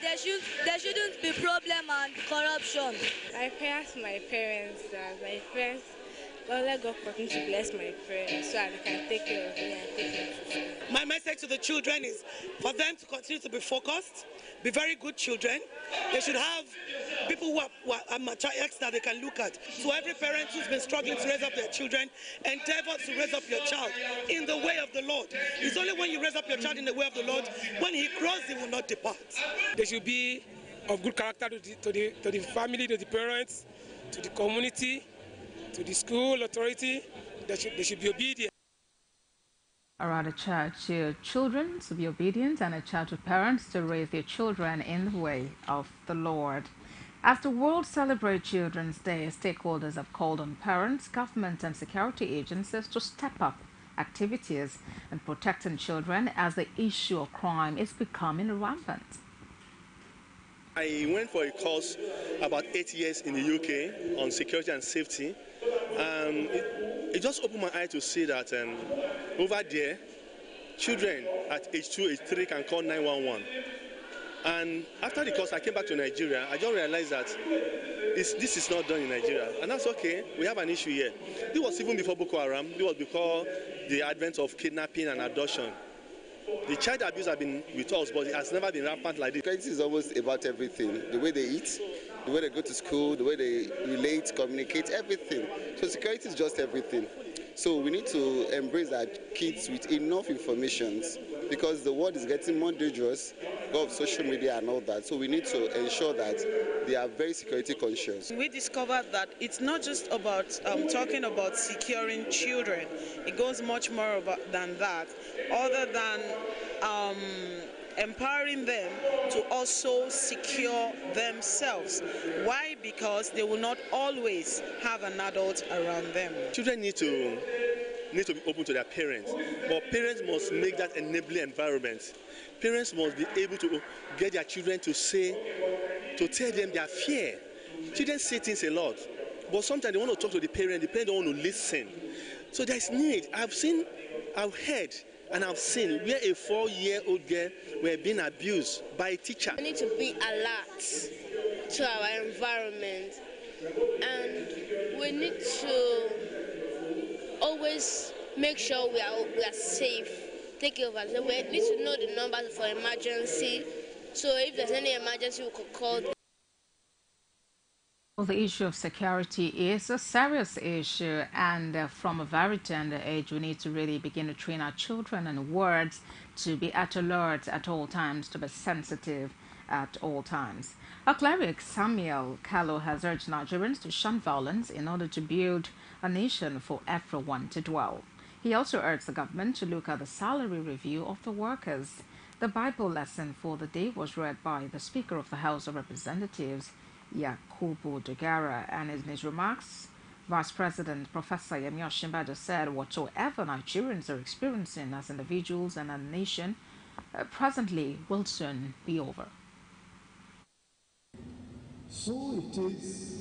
there shouldn't be problem and corruption. My prayers to my parents that my friends, God let God continue to bless my parents so that they can take care of me and take care of me. My message to the children is for them to continue to be focused, be very good children. They should have people who are mature that they can look at. So every parent who's been struggling to raise up their children, endeavor to raise up your child in the way of the Lord. It's only when you raise up your child in the way of the Lord, when he grows, he will not depart. They should be of good character to the family, to the parents, to the community, to the school authority. They should be obedient. Around a charge to children to be obedient and a charge to parents to raise their children in the way of the Lord. As the world celebrates Children's Day, stakeholders have called on parents, government and security agencies to step up activities in protecting children as the issue of crime is becoming rampant. I went for a course about 8 years in the UK on security and safety. It just opened my eye to see that over there, children at age 2, age 3 can call 911. And after the course, I came back to Nigeria. I just realized that this is not done in Nigeria. And that's okay. We have an issue here. This was even before Boko Haram. This was before the advent of kidnapping and abduction. The child abuse has been with us, but it has never been rampant like this. Security is almost about everything. The way they eat, the way they go to school, the way they relate, communicate, everything. So security is just everything. So we need to embrace our kids with enough information because the world is getting more dangerous, of social media and all that. So we need to ensure that they are very security conscious. We discovered that it's not just about talking about securing children. It goes much more than that, other than empowering them to also secure themselves. Why? Because they will not always have an adult around them. Children need to be open to their parents, but parents must make that enabling environment. Parents must be able to get their children to tell them their fear. Children say things a lot, but sometimes they want to talk to the parent don't want to listen. So there's need. I've heard, and I've seen where a 4-year-old girl were being abused by a teacher. We need to be alert to our environment, and we need to always make sure we are safe. Take care of ourselves. We need to know the numbers for emergency. So if there's any emergency, we could call. Well, the issue of security is a serious issue, and from a very tender age, we need to really begin to train our children and wards to be at alert at all times, to be sensitive at all times. Our cleric Samuel Kallo has urged Nigerians to shun violence in order to build a nation for everyone to dwell. He also urged the government to look at the salary review of the workers. The Bible lesson for the day was read by the Speaker of the House of Representatives, Yakubu Dogara, and in his remarks, Vice President Professor Yemi Osinbajo said whatsoever Nigerians are experiencing as individuals and as a nation presently will soon be over. So it is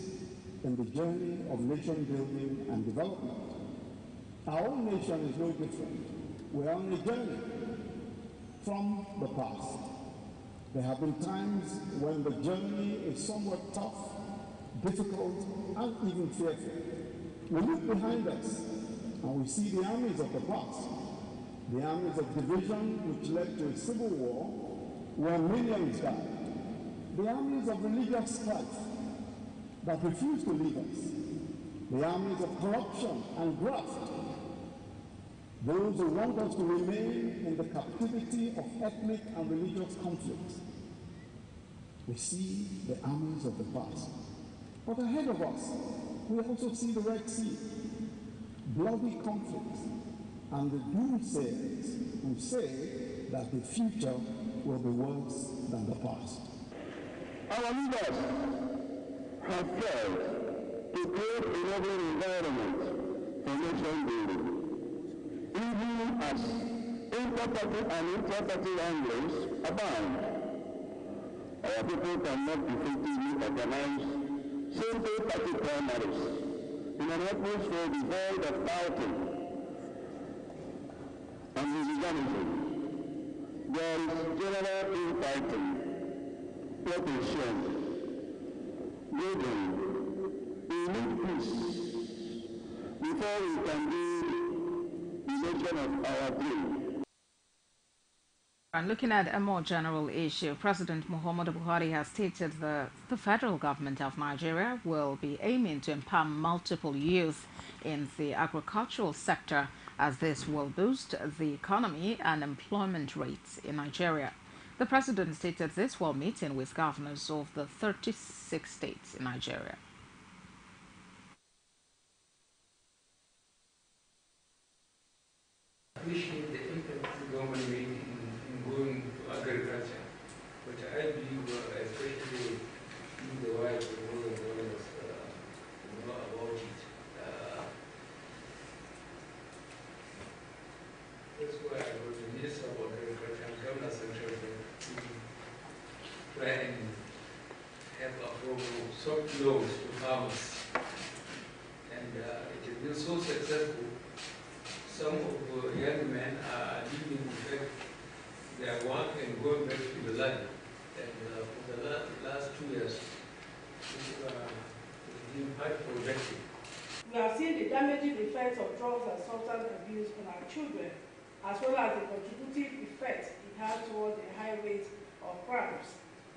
in the journey of nation building and development. Our own nation is no different. We are on a journey from the past. There have been times when the journey is somewhat tough difficult, and even fearful. We look behind us and we see the armies of the past, the armies of division which led to a civil war where millions died, the armies of religious strife that refused to leave us, the armies of corruption and graft, those who want us to remain in the captivity of ethnic and religious conflicts. We see the armies of the past. But ahead of us, we also see the Red Sea, bloody conflicts, and the doomsayers who say that the future will be worse than the past. Our leaders have failed to create a enabling environment for nation building. Even as interparty and inter-party wranglings abound, our people cannot effectively organize simple party primaries in an atmosphere devoid of doubting and hooliganism. There is general infighting. What a shame. Brethren, we need peace before we can be the nation of our dream. And looking at a more general issue, President Muhammadu Buhari has stated that the federal government of Nigeria will be aiming to empower multiple youth in the agricultural sector, as this will boost the economy and employment rates in Nigeria. The president stated this while meeting with governors of the 36 states in Nigeria. I appreciate the impact the government made in going to agriculture, but I believe especially in the wife of all the governors know about it. That's why I was the Minister of Agriculture and Governor Central to try and have approval soft loans to farmers. And it has been so successful. Some of the young men are leaving their work and going back to the land. And for the last 2 years, it's been quite productive. We have seen the damaging effects of drugs and substance abuse on our children, as well as the contributive effect it has towards the high rate of crimes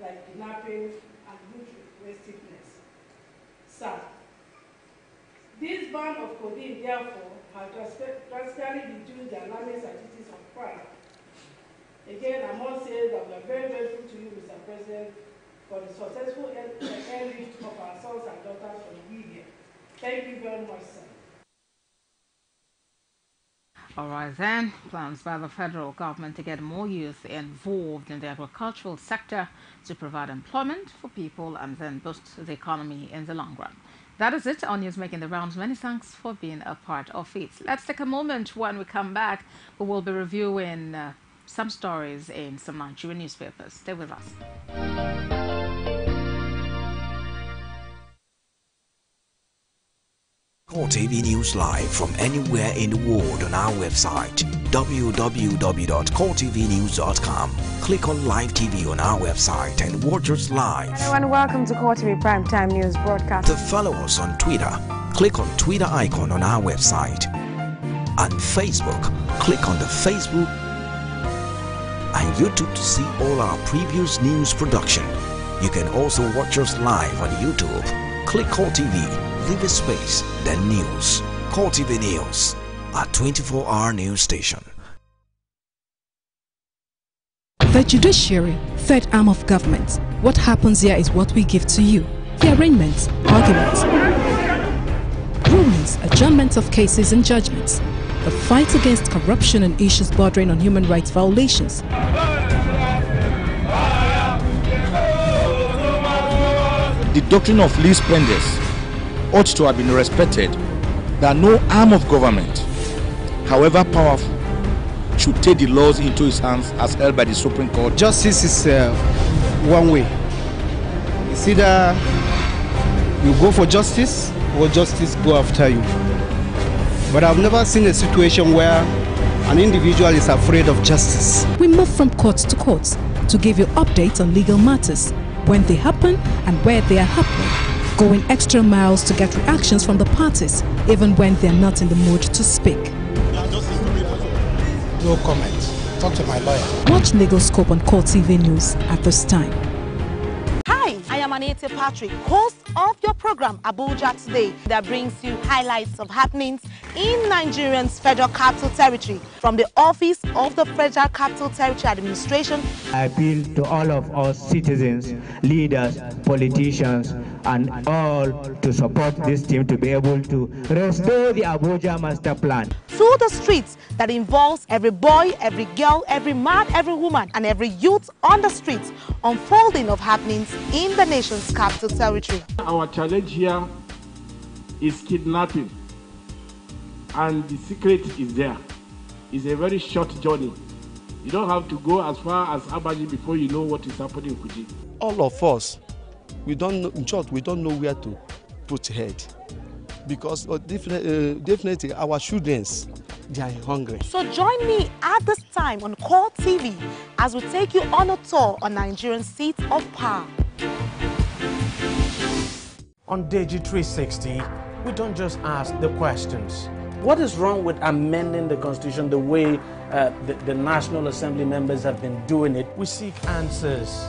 like kidnapping and youth restiveness. Sir, this ban of codeine, therefore, has drastically reduced the alarming statistics of crime. Again, I must say that we are very grateful to you, Mr. President, for the successful enrich of our sons and daughters from Libya. Thank you very much, sir. All right then, plans by the federal government to get more youth involved in the agricultural sector to provide employment for people and then boost the economy in the long run. That is it on News Making the Rounds. Many thanks for being a part of it. Let's take a moment. When we come back, we will be reviewing some stories in some Nigerian newspapers. Stay with us. CoreTV News Live from anywhere in the world on our website www.coretvnews.com. Click on Live TV on our website and watch us live. Hello and welcome to CoreTV Primetime News Broadcast. To follow us on Twitter, click on Twitter icon on our website. On Facebook, click on the Facebook and YouTube to see all our previous news production. You can also watch us live on YouTube. Click CoreTV. Leave a space, then news. CoreTV News, a 24-hour news station. The judiciary, third arm of government. What happens here is what we give to you. The arraignments, arguments, rulings, adjournments of cases and judgments. The fight against corruption and issues bordering on human rights violations. The doctrine of least spenders ought to have been respected, that no arm of government, however powerful, should take the laws into its hands as held by the Supreme Court. Justice is one way. It's either you go for justice or justice go after you. But I've never seen a situation where an individual is afraid of justice. We move from court to court to give you updates on legal matters, when they happen and where they are happening. going extra miles to get reactions from the parties, even when they're not in the mood to speak. No comment. Talk to my lawyer. Watch Legal Scope on CoreTV News at this time. Hi, I am Anita Patrick, host of your program Abuja Today, that brings you highlights of happenings in Nigeria's Federal Capital Territory from the Office of the Federal Capital Territory Administration. I appeal to all of us citizens, leaders, politicians, and all to support this team to be able to restore the Abuja Master Plan. To the streets that involves every boy, every girl, every man, every woman, and every youth on the streets, unfolding of happenings in the nation's capital territory. Our challenge here is kidnapping, and the secret is there. It's a very short journey. You don't have to go as far as Abaji before you know what is happening in Kuji. All of us, we don't know, in short, we don't know where to put head. Because definitely our children, they are hungry. So join me at this time on CoreTV as we take you on a tour on Nigerian seats of power. On Digi 360, we don't just ask the questions. What is wrong with amending the Constitution the way the National Assembly members have been doing it? We seek answers.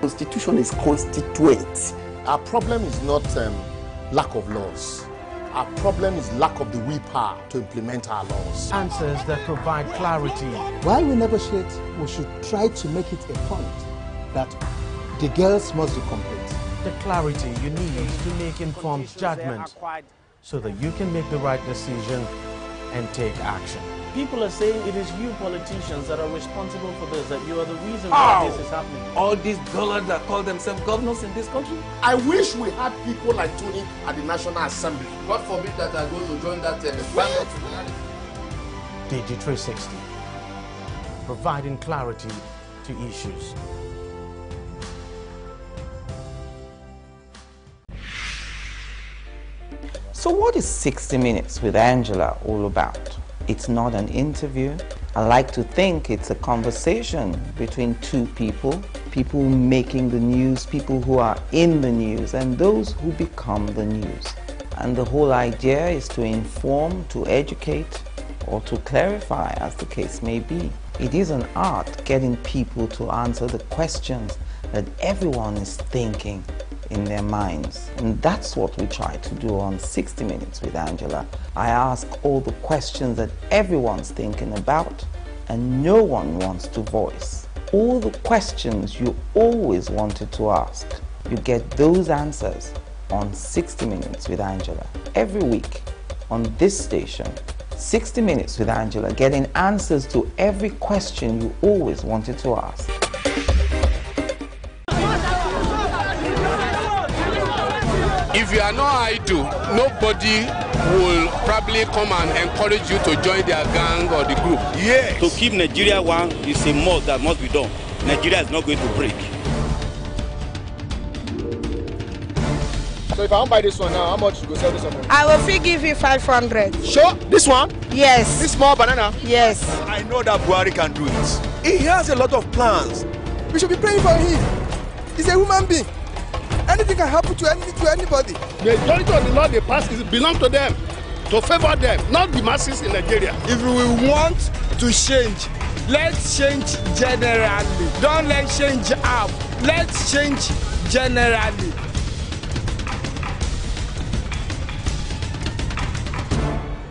Constitution is constituent. Our problem is not lack of laws. Our problem is lack of the willpower to implement our laws. Answers that provide clarity. While we negotiate, we should try to make it a point that the girls must be complete. The clarity you need to make informed judgment so that you can make the right decision and take action. People are saying it is you politicians that are responsible for this, that you are the reason why this is happening. All these dollars that call themselves governors in this country. I wish we had people like Tony at the National Assembly. God forbid that I go to join that Digi 360, providing clarity to issues. So what is 60 Minutes with Angela all about? It's not an interview. I like to think it's a conversation between two people making the news, people who are in the news, and those who become the news. And the whole idea is to inform, to educate, or to clarify, as the case may be. It is an art getting people to answer the questions that everyone is thinking in their minds. And that's what we try to do on 60 Minutes with Angela. I ask all the questions that everyone's thinking about and no one wants to voice. All the questions you always wanted to ask, you get those answers on 60 Minutes with Angela. Every week on this station, 60 Minutes with Angela, getting answers to every question you always wanted to ask. If you are not idle, nobody will probably come and encourage you to join their gang or the group. Yes. To keep Nigeria one is a must that must be done. Nigeria is not going to break. So if I want to buy this one now, how much you go sell this one? I will give you 500. Sure? This one? Yes. This small banana? Yes. I know that Buhari can do it. He has a lot of plans. We should be praying for him. He's a human being. Anything can happen to anybody. The majority of the law they pass belong to them, to favor them, not the masses in Nigeria. If we want to change, let's change generally. Don't let change up. Let's change generally.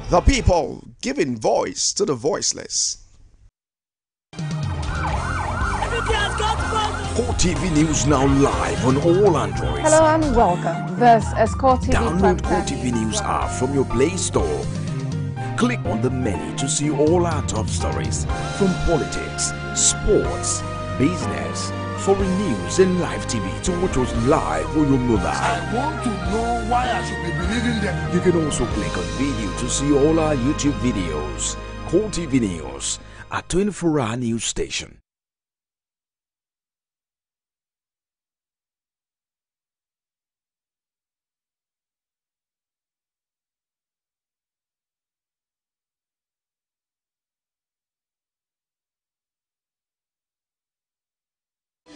The people giving voice to the voiceless. CoreTV News now live on all Androids. Hello and welcome. This is CoreTV. Download CoreTV News app from your Play Store. Click on the menu to see all our top stories from politics, sports, business, foreign news and live TV to watch us live on your mobile. I want to know why I should be believing them. You can also click on video to see all our YouTube videos. CoreTV News, a 24-hour news station.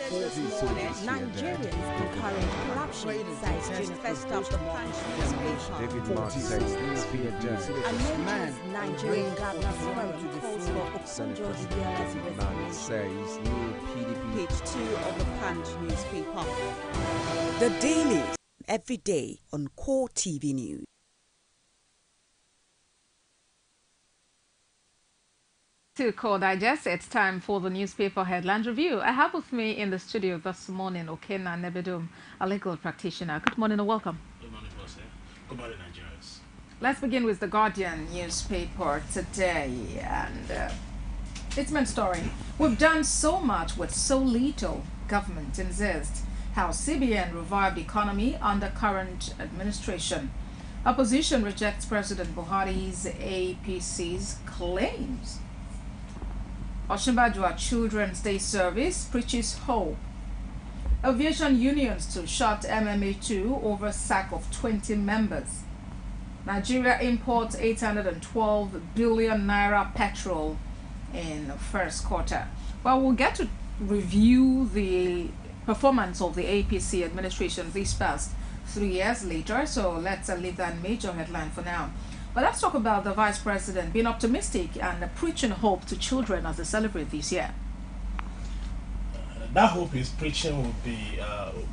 This morning, Nigerians encourage corruption, says University of the Punch newspaper. David Mark says this be a journey. And Nigerian Governors Forum calls for Okonjo Iweala's resignation. Says new PDP. Page 2 of the Punch newspaper. The Daily, every day on CoreTV News. To Core Digest, it's time for the newspaper headline review. I have with me in the studio this morning Okena Nebedum, a legal practitioner. Good morning and welcome. Good morning, boss. Good morning, Nigerians. Let's begin with the Guardian newspaper today, and its main story. We've done so much with so little. Government insists how CBN revived economy under current administration. Opposition rejects President Buhari's APC's claims. Osinbajo Children's Day Service preaches hope. Aviation unions to shut MMA2 over sack of 20 members. Nigeria imports 812 billion naira petrol in the first quarter. Well, we'll get to review the performance of the APC administration these past 3 years later, so let's leave that major headline for now. But let's talk about the Vice President being optimistic and preaching hope to children as they celebrate this year. That hope is preaching would be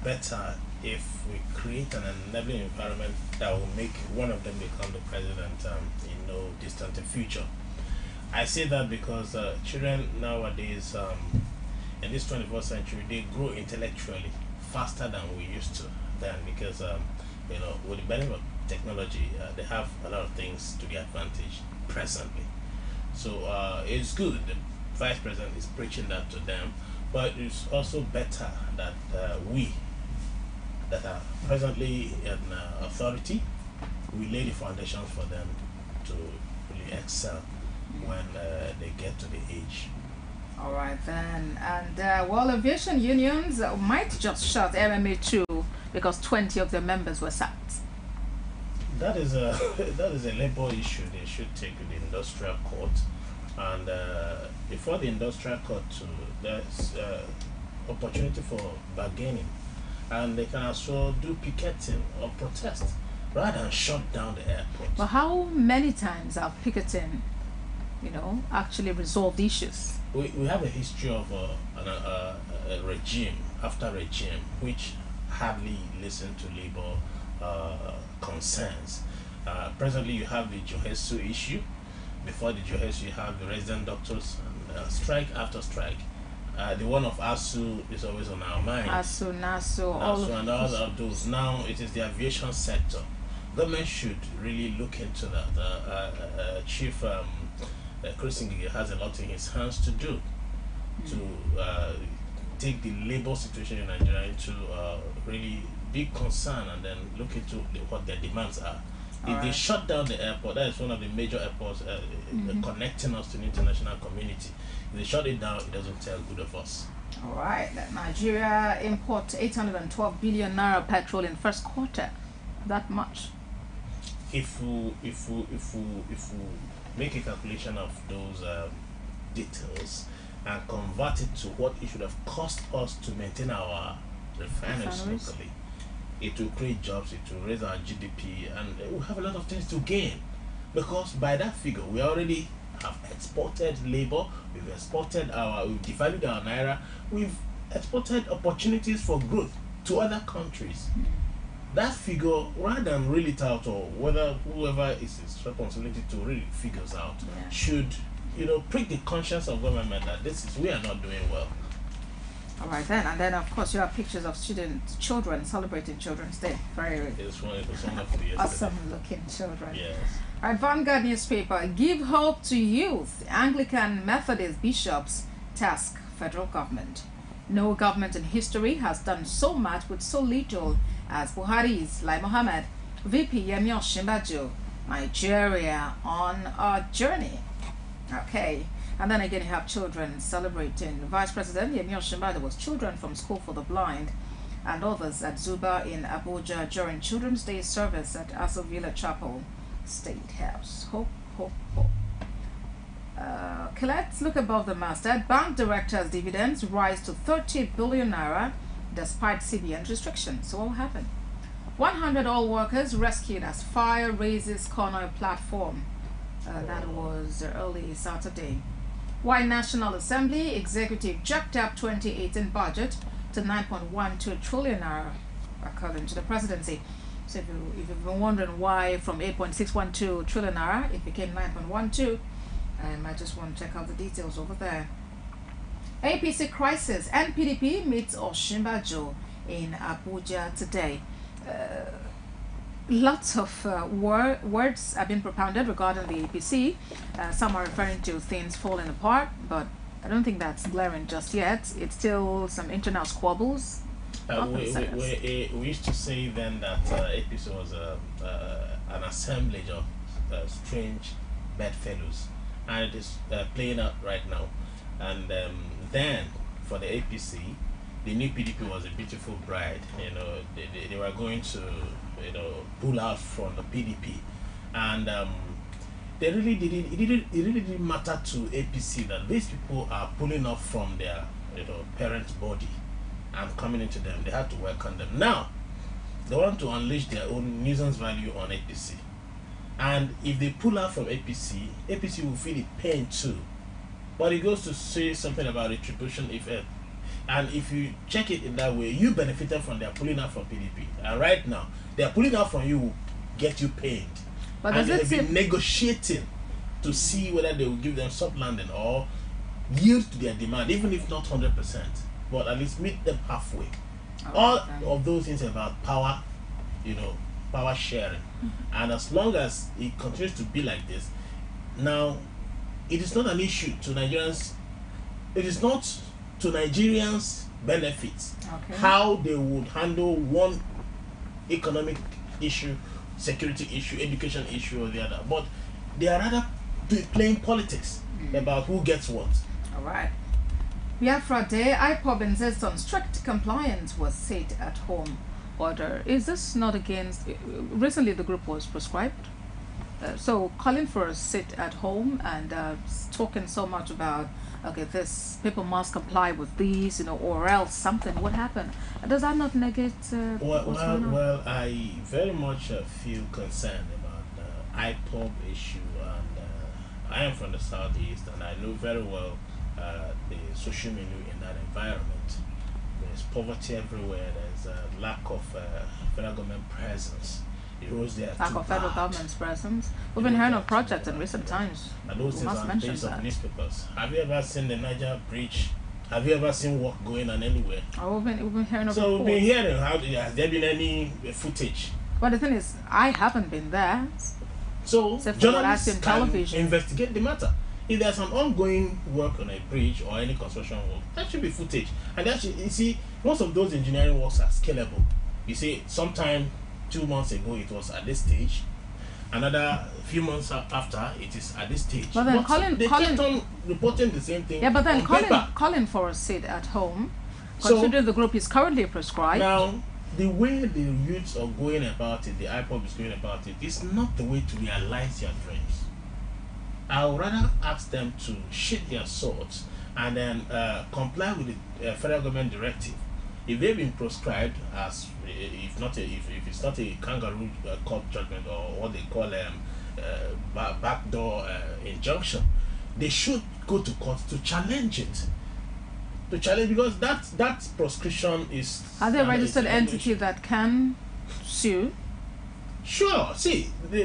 better if we create an enabling environment that will make one of them become the president in no distant future. I say that because children nowadays, in this 21st century, they grow intellectually faster than we used to then, because you know, with the benefit of technology, they have a lot of things to their advantage presently. So it's good. The Vice President is preaching that to them, but it's also better that we that are presently in authority, we lay the foundations for them to really excel when they get to the age. All right then, and well, aviation unions might just shut MMA2 because 20 of their members were sacked. That is a labor issue. They should take to the industrial court, and before the industrial court, there's opportunity for bargaining, and they can also do picketing or protest rather than shut down the airport. But how many times have picketing, you know, actually resolved issues? We have a history of a regime after regime which hardly listened to labor concerns. Presently, you have the Johesu issue. Before the Johesu, you have the resident doctors, and strike after strike. The one of ASU is always on our minds. ASU, NASU, all and all of those. Now it is the aviation sector. Government should really look into that. Chief Chris Ngige has a lot in his hands to do to take the labor situation in Nigeria into really big concern, and then look into what their demands are. If they shut down the airport, that is one of the major airports connecting us to the international community. If they shut it down, it doesn't tell good of us. All right, Nigeria imports 812 billion naira petrol in first quarter. That much. If we make a calculation of those details and convert it to what it should have cost us to maintain our refineries locally, it will create jobs, it will raise our GDP, and we'll have a lot of things to gain. Because by that figure, we already have exported labor, we've devalued our naira, we've exported opportunities for growth to other countries. That figure, rather than reel it out, or whether whoever is its responsibility to really figures out, should, you know, prick the conscience of government that we are not doing well. All right then, and then of course you have pictures of children celebrating Children's Day. Very awesome looking children. Yes. All right, Vanguard newspaper, give hope to youth. Anglican Methodist bishops task federal government. No government in history has done so much with so little as Buhari's Lai Mohammed, VP Yemi Osinbajo, Nigeria on a journey. Okay. And then again, you have children celebrating. Vice President Yemi Osinbajo was children from School for the Blind and others at Zuba in Abuja during Children's Day service at Asovila Chapel State House. Hope, hope, hope. Okay, let's look above the masthead. Bank directors' dividends rise to 30 billion naira despite CBN restrictions. So what happened? 100 oil workers rescued as fire raises corner platform. That was early Saturday. Why National Assembly Executive jacked up 2018 budget to 9.12 trillion naira, according to the presidency. So if you've been wondering why from 8.612 trillion naira it became 9.12, I might just want to check out the details over there. APC crisis. NPDP meets Oshimbajo in Abuja today. Lots of words have been propounded regarding the APC. Some are referring to things falling apart, but I don't think that's glaring just yet. It's still some internal squabbles. We used to say then that APC was an assemblage of strange bedfellows, and it is playing out right now. And then for the APC, the new PDP was a beautiful bride. You know, they were going to, you know, pull out from the PDP, and they really didn't. It really didn't matter to APC that these people are pulling off from their, you know, parent body and coming into them. They had to welcome them. Now they want to unleash their own nuisance value on APC, and if they pull out from APC, APC will feel the pain too. But it goes to say something about retribution effect. And if you check it in that way, you benefited from their pulling out from PDP. And right now, their pulling out from you will get you paid. But and they've been negotiating to see whether they will give them soft landing or yield to their demand, even if not 100%. But at least meet them halfway. All of those things about power, you know, power sharing. And as long as it continues to be like this, now, it is not an issue to Nigerians. It is not to Nigerians' benefits how they would handle one economic issue, security issue, education issue or the other. But they are rather playing politics about who gets what. All right. Biafra Day, IPOB insists on strict compliance with sit-at-home order. Is this not against... Recently the group was prescribed. So calling for a sit at home and talking so much about, okay, this people must comply with these, you know, or else something would happen. Does that not negate well, I very much feel concerned about the IPOB issue, and I am from the southeast, and I know very well the social milieu in that environment. There's poverty everywhere. There's a lack of federal government presence. Lack of federal government's presence. We've been hearing of projects in recent times. And those things are pages of newspapers. Have you ever seen the Niger Bridge? Have you ever seen work going on anywhere? Oh, we've been hearing of So reports. We've been hearing. Has there been any footage? But the thing is, I haven't been there. So journalists can investigate the matter. If there's an ongoing work on a bridge or any construction work, that should be footage. And that should, you see, most of those engineering works are scalable. You see, sometime 2 months ago it was at this stage, another few months after it is at this stage. But then they kept on reporting the same thing. Yeah, but then calling for a sit at home, considering the group is currently prescribed. Now, the way the youths are going about it, the IPOB is going about it, is not the way to realize their dreams. I would rather ask them to sheath their swords and then comply with the federal government directive. If they've been proscribed as, if it's not a kangaroo court judgment or what they call backdoor injunction, they should go to court to challenge it. Because that proscription is... Are they a registered entity that can sue? Sure. See, the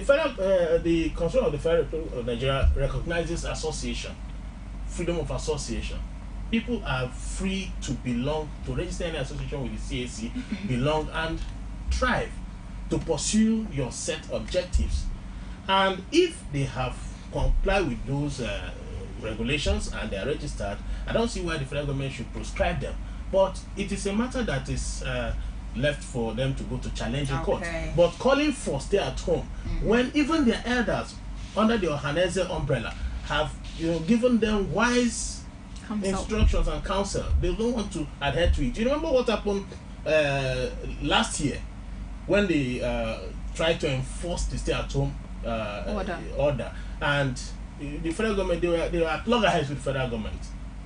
Constitution of the Federal Republic of Nigeria recognizes association, freedom of association. People are free to belong, to register any association with the CAC, belong and thrive, to pursue your set objectives. And if they have complied with those regulations and they are registered, I don't see why the federal government should prescribe them. But it is a matter that is left for them to go to challenge in court. But calling for stay at home, when even their elders under the Ohaneze umbrella have, you know, given them wise instructions and counsel, they don't want to adhere to it. Do you remember what happened last year when they tried to enforce the stay-at-home order, and the federal government, they were at loggerheads with the federal government.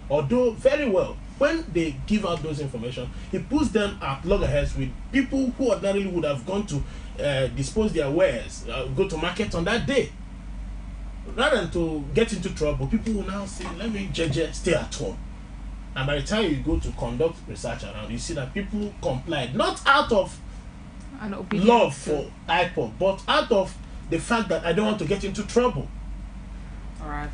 Although very well, when they give out those information, it puts them at loggerheads with people who ordinarily would have gone to dispose their wares, go to market on that day. Rather than to get into trouble, people will now say, let me stay at home. And by the time you go to conduct research around, you see that people complied, not out of love for IPOB, but out of the fact that I don't want to get into trouble. All right.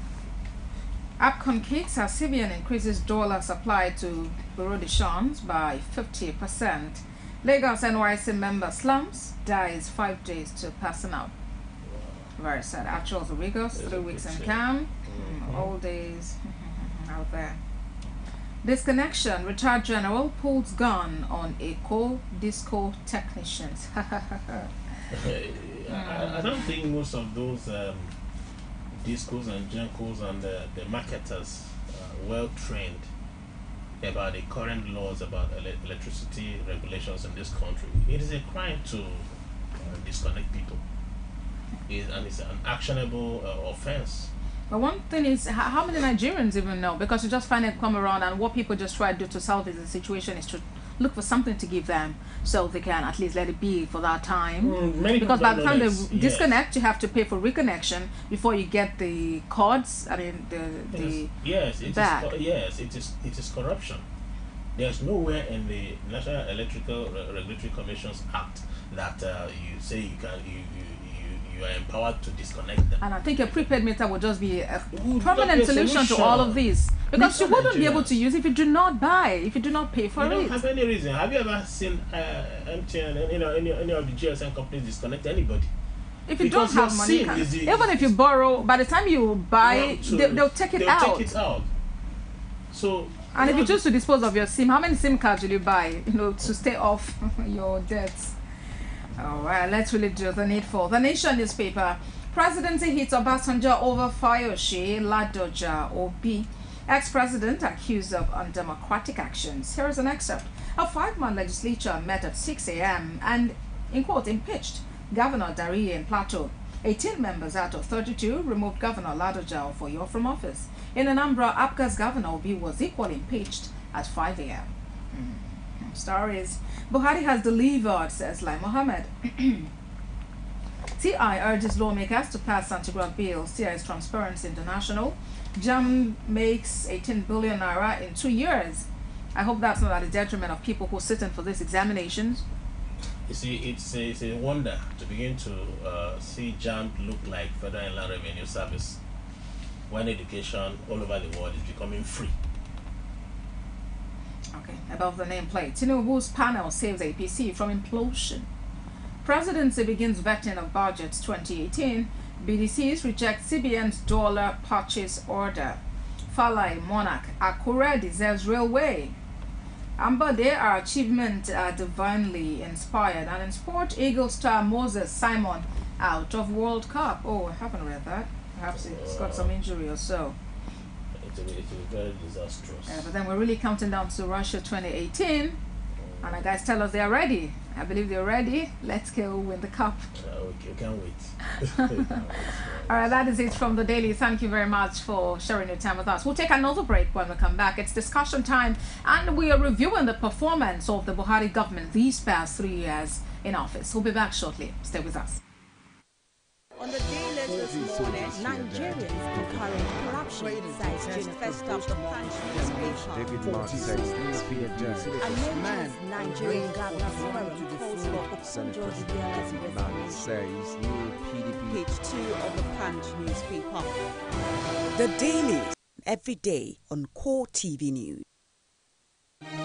APCON kicks as CBN increases dollar supply to Bureau de Change by 50%. Lagos NYC member slums dies 5 days to passing out. Very sad. Actuals of Lagos, 3 weeks in camp, all days out there. Disconnection. Retired general pulls gun on Eco disco technicians. I don't think most of those discos and gencos and the marketers are well trained about the current laws about electricity regulations in this country. It is a crime to disconnect people, and it's an actionable offense. But one thing is, how many Nigerians even know? Because you just find them come around, and what people just try to do to salvage the situation is to look for something to give them so they can at least let it be for that time. Because by the time they disconnect, you have to pay for reconnection before you get the cords. I mean, it is corruption. There's nowhere in the National Electrical Regulatory Commissions Act that you say you are empowered to disconnect them. And I think a prepaid meter would just be a permanent solution to all of this, because you wouldn't be able to use if you do not buy, if you do not pay for it. You don't have any reason. Have you ever seen MTN, any of the GSM companies disconnect anybody? If you don't have money, even if you borrow, by the time you buy, they'll take it out. Take it out. So. And if you choose to dispose of your SIM, how many SIM cards will you buy? To stay off your debts. All right, let's really do the needful. The Nation newspaper. Presidency hits Obasanjo over Fayose Ladoja Obi. Ex-president accused of undemocratic actions. Here is an excerpt. A 5-man legislature met at 6 a.m. and, in quote, impeached Governor Dariye in Plateau. 18 members out of 32 removed Governor Ladoja Ofoyo from office. In Anambra, APGA's Governor Obi was equally impeached at 5 a.m. Stories. Buhari has delivered, says Lai Mohammed. TI urges lawmakers to pass anti-graft bill. TI's Transparency International. JAM makes 18 billion naira in 2 years. I hope that's not at the detriment of people who sit in for these examinations. You see, it's a wonder to begin to see JAM look like Federal Inland Revenue Service when education all over the world is becoming free. Okay, above the nameplate. Tinubu's panel saves APC from implosion. Presidency begins vetting of budgets 2018. BDCs reject CBN's dollar purchase order. Falai Monarch. Akure deserves railway. Ambade, our achievement divinely inspired. And in sport, Eagle star Moses Simon out of World Cup. Oh, I haven't read that. Perhaps it's got some injury or so. It will be very disastrous. But then we're really counting down to Russia 2018. And our guys tell us they are ready. I believe they're ready. Let's go win the cup. Okay, can't wait. All right, that is it from the Daily. Thank you very much for sharing your time with us. We'll take another break when we come back. It's discussion time, and we are reviewing the performance of the Buhari government these past 3 years in office. We'll be back shortly. Stay with us. On the daily this morning, Nigerians encourage corruption, cites Junifest of the Punch newspaper. America's Nigerian Governor Forum calls for Obasanjo's fearless resignation. Page 2 of the Punch newspaper. The Daily, every day on CoreTV News.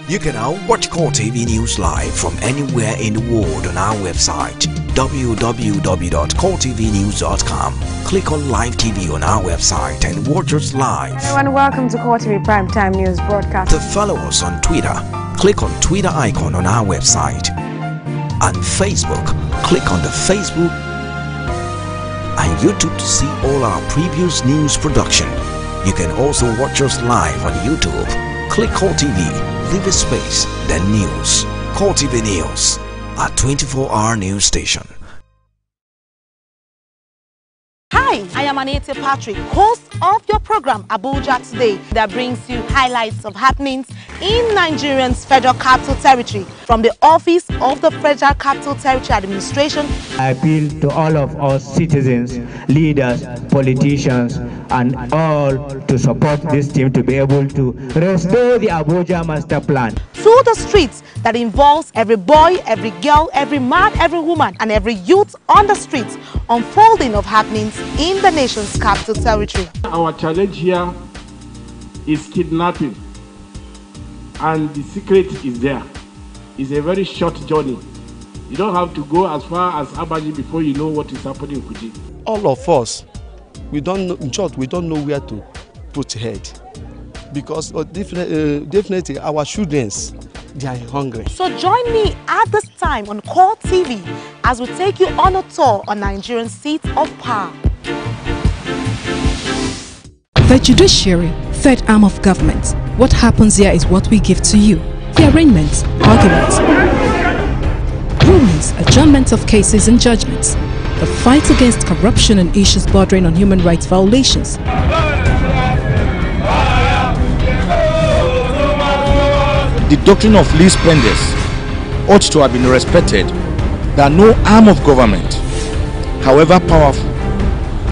You can now watch CoreTV News live from anywhere in the world on our website www.coretvnews.com. Click on Live TV on our website and watch us live. Hello and welcome to CoreTV Primetime News broadcast. To follow us on Twitter, click on Twitter icon on our website. And Facebook, click on the Facebook and YouTube to see all our previous news production. You can also watch us live on YouTube. Click CoreTV, leave a space, then news. CoreTV News, a 24-hour news station. Hi, I am am Anete Patrick, host of your program Abuja Today, that brings you highlights of happenings in Nigeria's Federal Capital Territory from the office of the Federal Capital Territory Administration. I appeal to all of us citizens, leaders, politicians, and all to support this team to be able to restore the Abuja master plan. Through the streets that involves every boy, every girl, every man, every woman, and every youth on the streets, unfolding of happenings in the nation's capital territory. Our challenge here is kidnapping, and the secret is there. It's a very short journey. You don't have to go as far as Abaji before you know what is happening in Kuji. All of us, we don't know, in short, we don't know where to put head. Because definitely our children, they are hungry. So join me at this time on CoreTV as we take you on a tour on Nigerian seats of power. The judiciary, third arm of government. What happens here is what we give to you. The arraignments, arguments, rulings, adjournment of cases and judgments. The fight against corruption and issues bordering on human rights violations. The doctrine of least spenders ought to have been respected, that no arm of government, however powerful,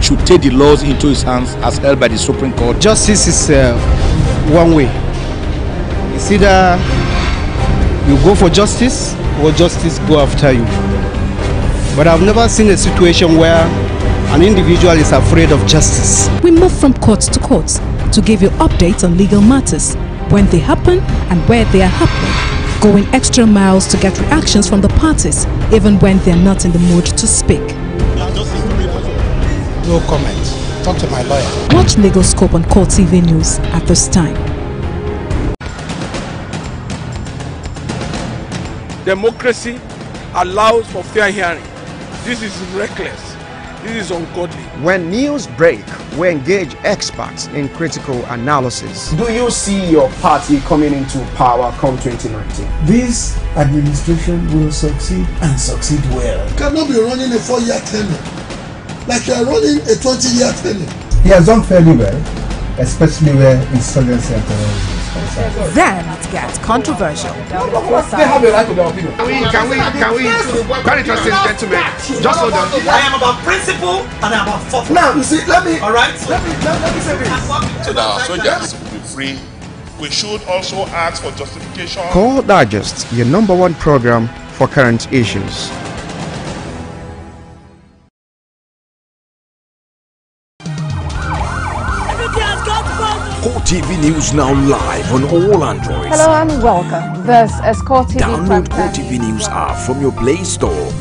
should take the laws into its hands as held by the Supreme Court. Justice is one way. It's either you go for justice or justice go after you. But I've never seen a situation where an individual is afraid of justice. We move from court to court to give you updates on legal matters, when they happen and where they are happening, going extra miles to get reactions from the parties, even when they are not in the mood to speak. No comment. Talk to my lawyer. Watch Legal Scope on CoreTV News at this time. Democracy allows for fair hearing. This is reckless. This is ungodly. When news break, we engage experts in critical analysis. Do you see your party coming into power come 2019? This administration will succeed and succeed well. You cannot be running a 4-year tenure like you are running a 20-year tenure. He has done fairly well, especially where insurgency and terrorism is concerned. Then it gets controversial. They have a right to their opinion. Can we, very interesting gentlemen, just hold on. I am about principle and I am about fortune. Now, you see, let me say this. So that our soldiers will be free. We should also ask for justification. Core Digest, your #1 program for current issues. CoreTV News now live on all Androids. Hello and welcome. This is CoreTV. Download CoreTV News app from your Play Store.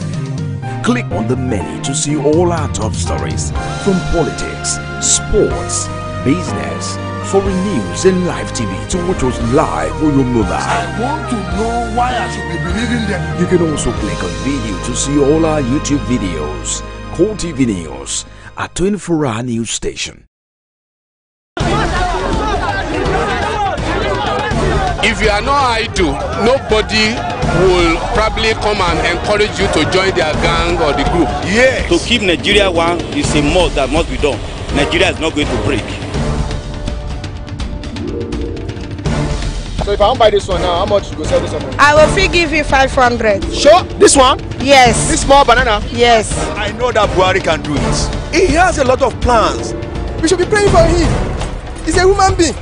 Click on the menu to see all our top stories from politics, sports, business, foreign news and live TV to watch us live on your mobile. I want to know why I should be believing them. You can also click on video to see all our YouTube videos. CoreTV News, a 24-hour news station. If you are not idle, nobody will probably come and encourage you to join their gang or the group. Yes. To keep Nigeria one is a must that must be done. Nigeria is not going to break. So if I don't buy this one now, how much you go sell this one? I will free give you 500. Sure? This one? Yes. This small banana? Yes. I know that Buhari can do it. He has a lot of plans. We should be praying for him. He's a human being.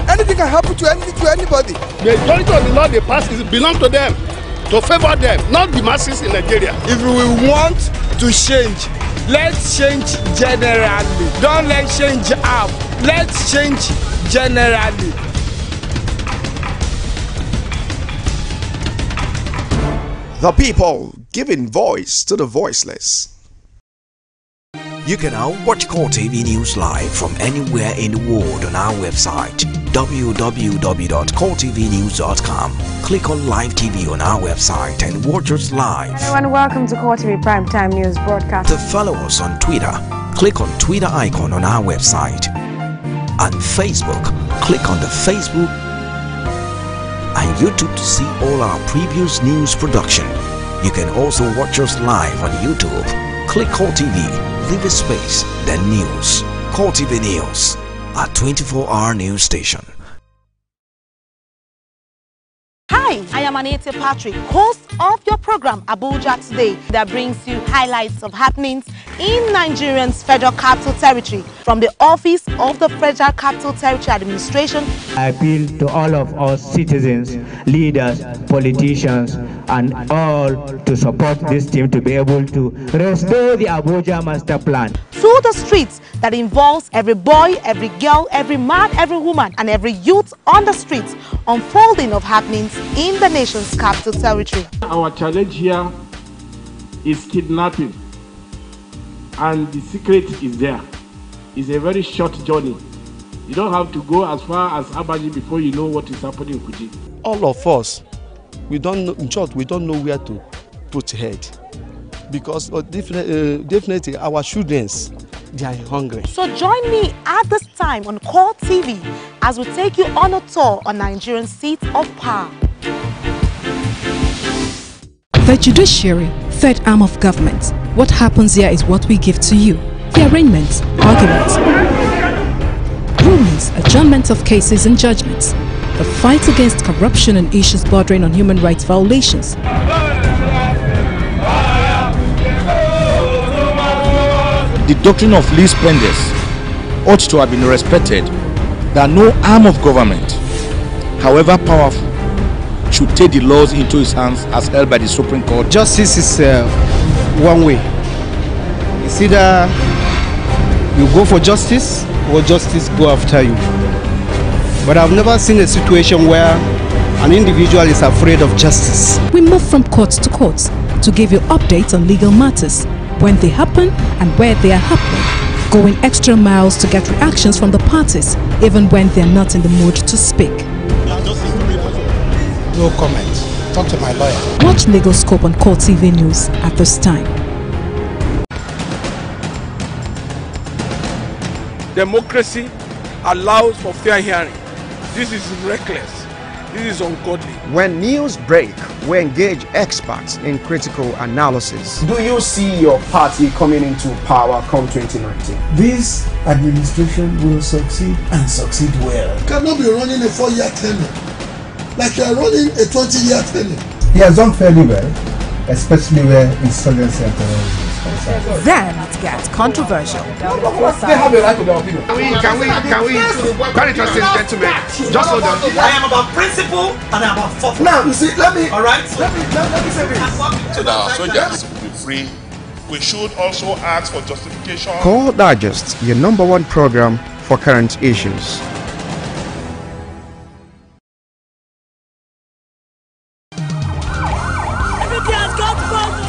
Anything can happen to anybody. The authority of the law they pass belongs to them, to favor them, not the masses in Nigeria. If we want to change, let's change generally. Don't let change up. Let's change generally. The people giving voice to the voiceless. You can now watch CoreTV News live from anywhere in the world on our website www.coretvnews.com. Click on Live TV on our website and watch us live. Hello and welcome to CoreTV Primetime News Broadcast. To follow us on Twitter, click on Twitter icon on our website. On Facebook, click on the Facebook and YouTube to see all our previous news production. You can also watch us live on YouTube. Click CoreTV leave a space, then news. CoreTV News, a 24-hour news station. Hi, I am Anete Patrick, host of your program Abuja Today, that brings you highlights of happenings in Nigeria's Federal Capital Territory from the office of the Federal Capital Territory Administration. I appeal to all of us citizens, leaders, politicians, and all to support this team to be able to restore the Abuja master plan. Through the streets that involves every boy, every girl, every man, every woman, and every youth on the streets, unfolding of happenings in the nation's capital territory. Our challenge here is kidnapping, and the secret is there. It's a very short journey. You don't have to go as far as Abaji before you know what is happening in Kuji. All of us, we don't know, in short, we don't know where to put head, because definitely our children, they are hungry. So join me at this time on CoreTV as we take you on a tour on Nigerian seats of power. The judiciary, third arm of government. What happens here is what we give to you. The arraignments, arguments, rulings, adjournment of cases and judgments. The fight against corruption and issues bordering on human rights violations. The doctrine of least spenders ought to have been respected, that no arm of government, however powerful, should take the laws into its hands as held by the Supreme Court. Justice is one way. It's either you go for justice or justice go after you. But I've never seen a situation where an individual is afraid of justice. We move from court to court to give you updates on legal matters, when they happen and where they are happening, going extra miles to get reactions from the parties, even when they are not in the mood to speak. No comment. Talk to my lawyer. Watch Legal Scope on CoreTV News at this time. Democracy allows for fair hearing. This is reckless. This is ungodly. When news break, we engage experts in critical analysis. Do you see your party coming into power come 2019? This administration will succeed and succeed well. You cannot be running a 4-year tenure like you are running a 20-year tenure. He has done fairly well, especially where insurgency and terrorism is concerned. Then it gets controversial. They have a right to their opinion. Can we, very interesting gentlemen, just hold on. I am about principle and I am about force. Now, you see, let me say this. So that our soldiers will be free. We should also ask for justification. Core Digest, your #1 program for current issues.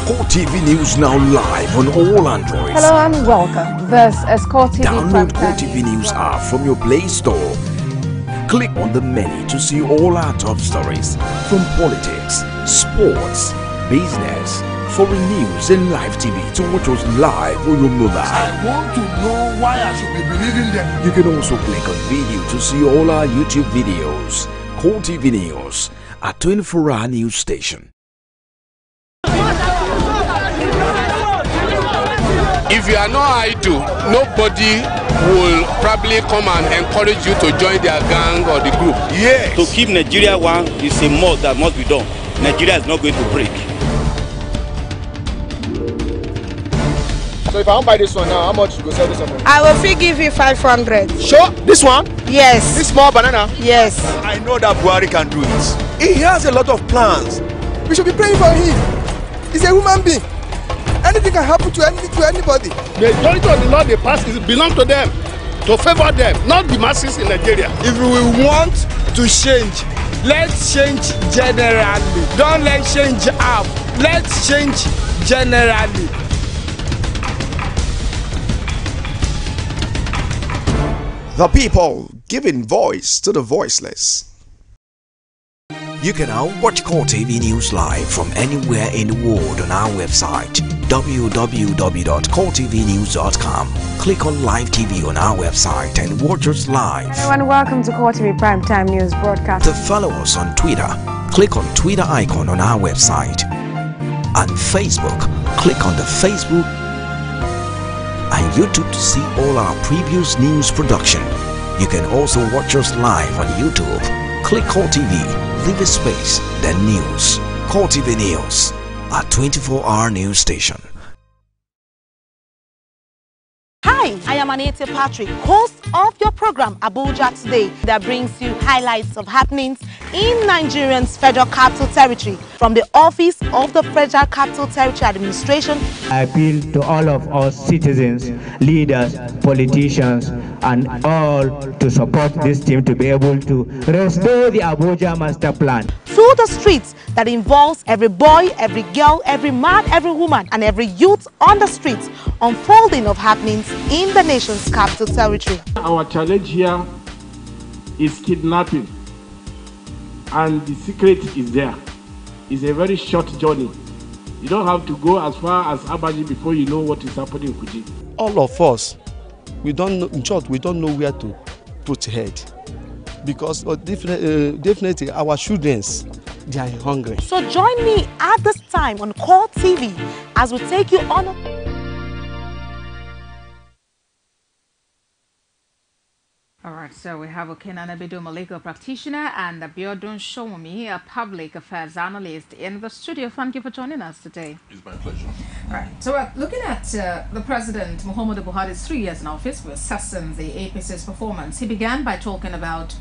CoreTV News now live on all Androids. Hello and welcome. This is CoreTV. Download CoreTV News app from your Play Store. Click on the menu to see all our top stories from politics, sports, business, foreign news and live TV to watch us live on your mobile. I want to know why I should be believing them. You can also click on video to see all our YouTube videos. CoreTV News, a 24-hour news station. If you are not idle, nobody will probably come and encourage you to join their gang or the group. Yes. To keep Nigeria one is a must that must be done. Nigeria is not going to break. So if I don't buy this one now, how much you go sell this one? I will give you 500. Sure, this one? Yes. This small banana? Yes. I know that Buhari can do it. He has a lot of plans. We should be praying for him. He's a human being. Anything can happen to anybody. The majority of the law they pass belong to them, to favor them, not the masses in Nigeria. If we want to change, let's change generally. Don't let's change half. Let's change generally. The people giving voice to the voiceless. You can now watch CoreTV News live from anywhere in the world on our website www.coretvnews.com. Click on Live TV on our website and watch us live. Hello and welcome to CoreTV Primetime News Broadcast. To follow us on Twitter, click on Twitter icon on our website. And Facebook, click on the Facebook and YouTube to see all our previous news production. You can also watch us live on YouTube. Click CoreTV, leave a space, then news. CoreTV News, our 24-hour news station. Hi, I am Anita Patrick, host of your program Abuja Today, that brings you highlights of happenings in Nigeria's Federal Capital Territory from the Office of the Federal Capital Territory Administration. I appeal to all of us citizens, leaders, politicians, and all to support this team to be able to restore the Abuja Master Plan. To the streets that involves every boy, every girl, every man, every woman, and every youth on the streets, unfolding of happenings in the nation's capital territory. Our challenge here is kidnapping, and the secret is there. It's a very short journey. You don't have to go as far as Abaji before you know what is happening in Kuji. All of us, we don't know, in short, we don't know where to put head. Because definitely our children, they are hungry. So join me at this time on CoreTV as we take you on a... All right, so we have Okenan Abido, a legal practitioner, and Abiodun Showomi, a public affairs analyst, in the studio. Thank you for joining us today. It's my pleasure. All right, so we're looking at the President, Muhammadu Buhari's 3 years in office. We're assessing the APC's performance. He began by talking about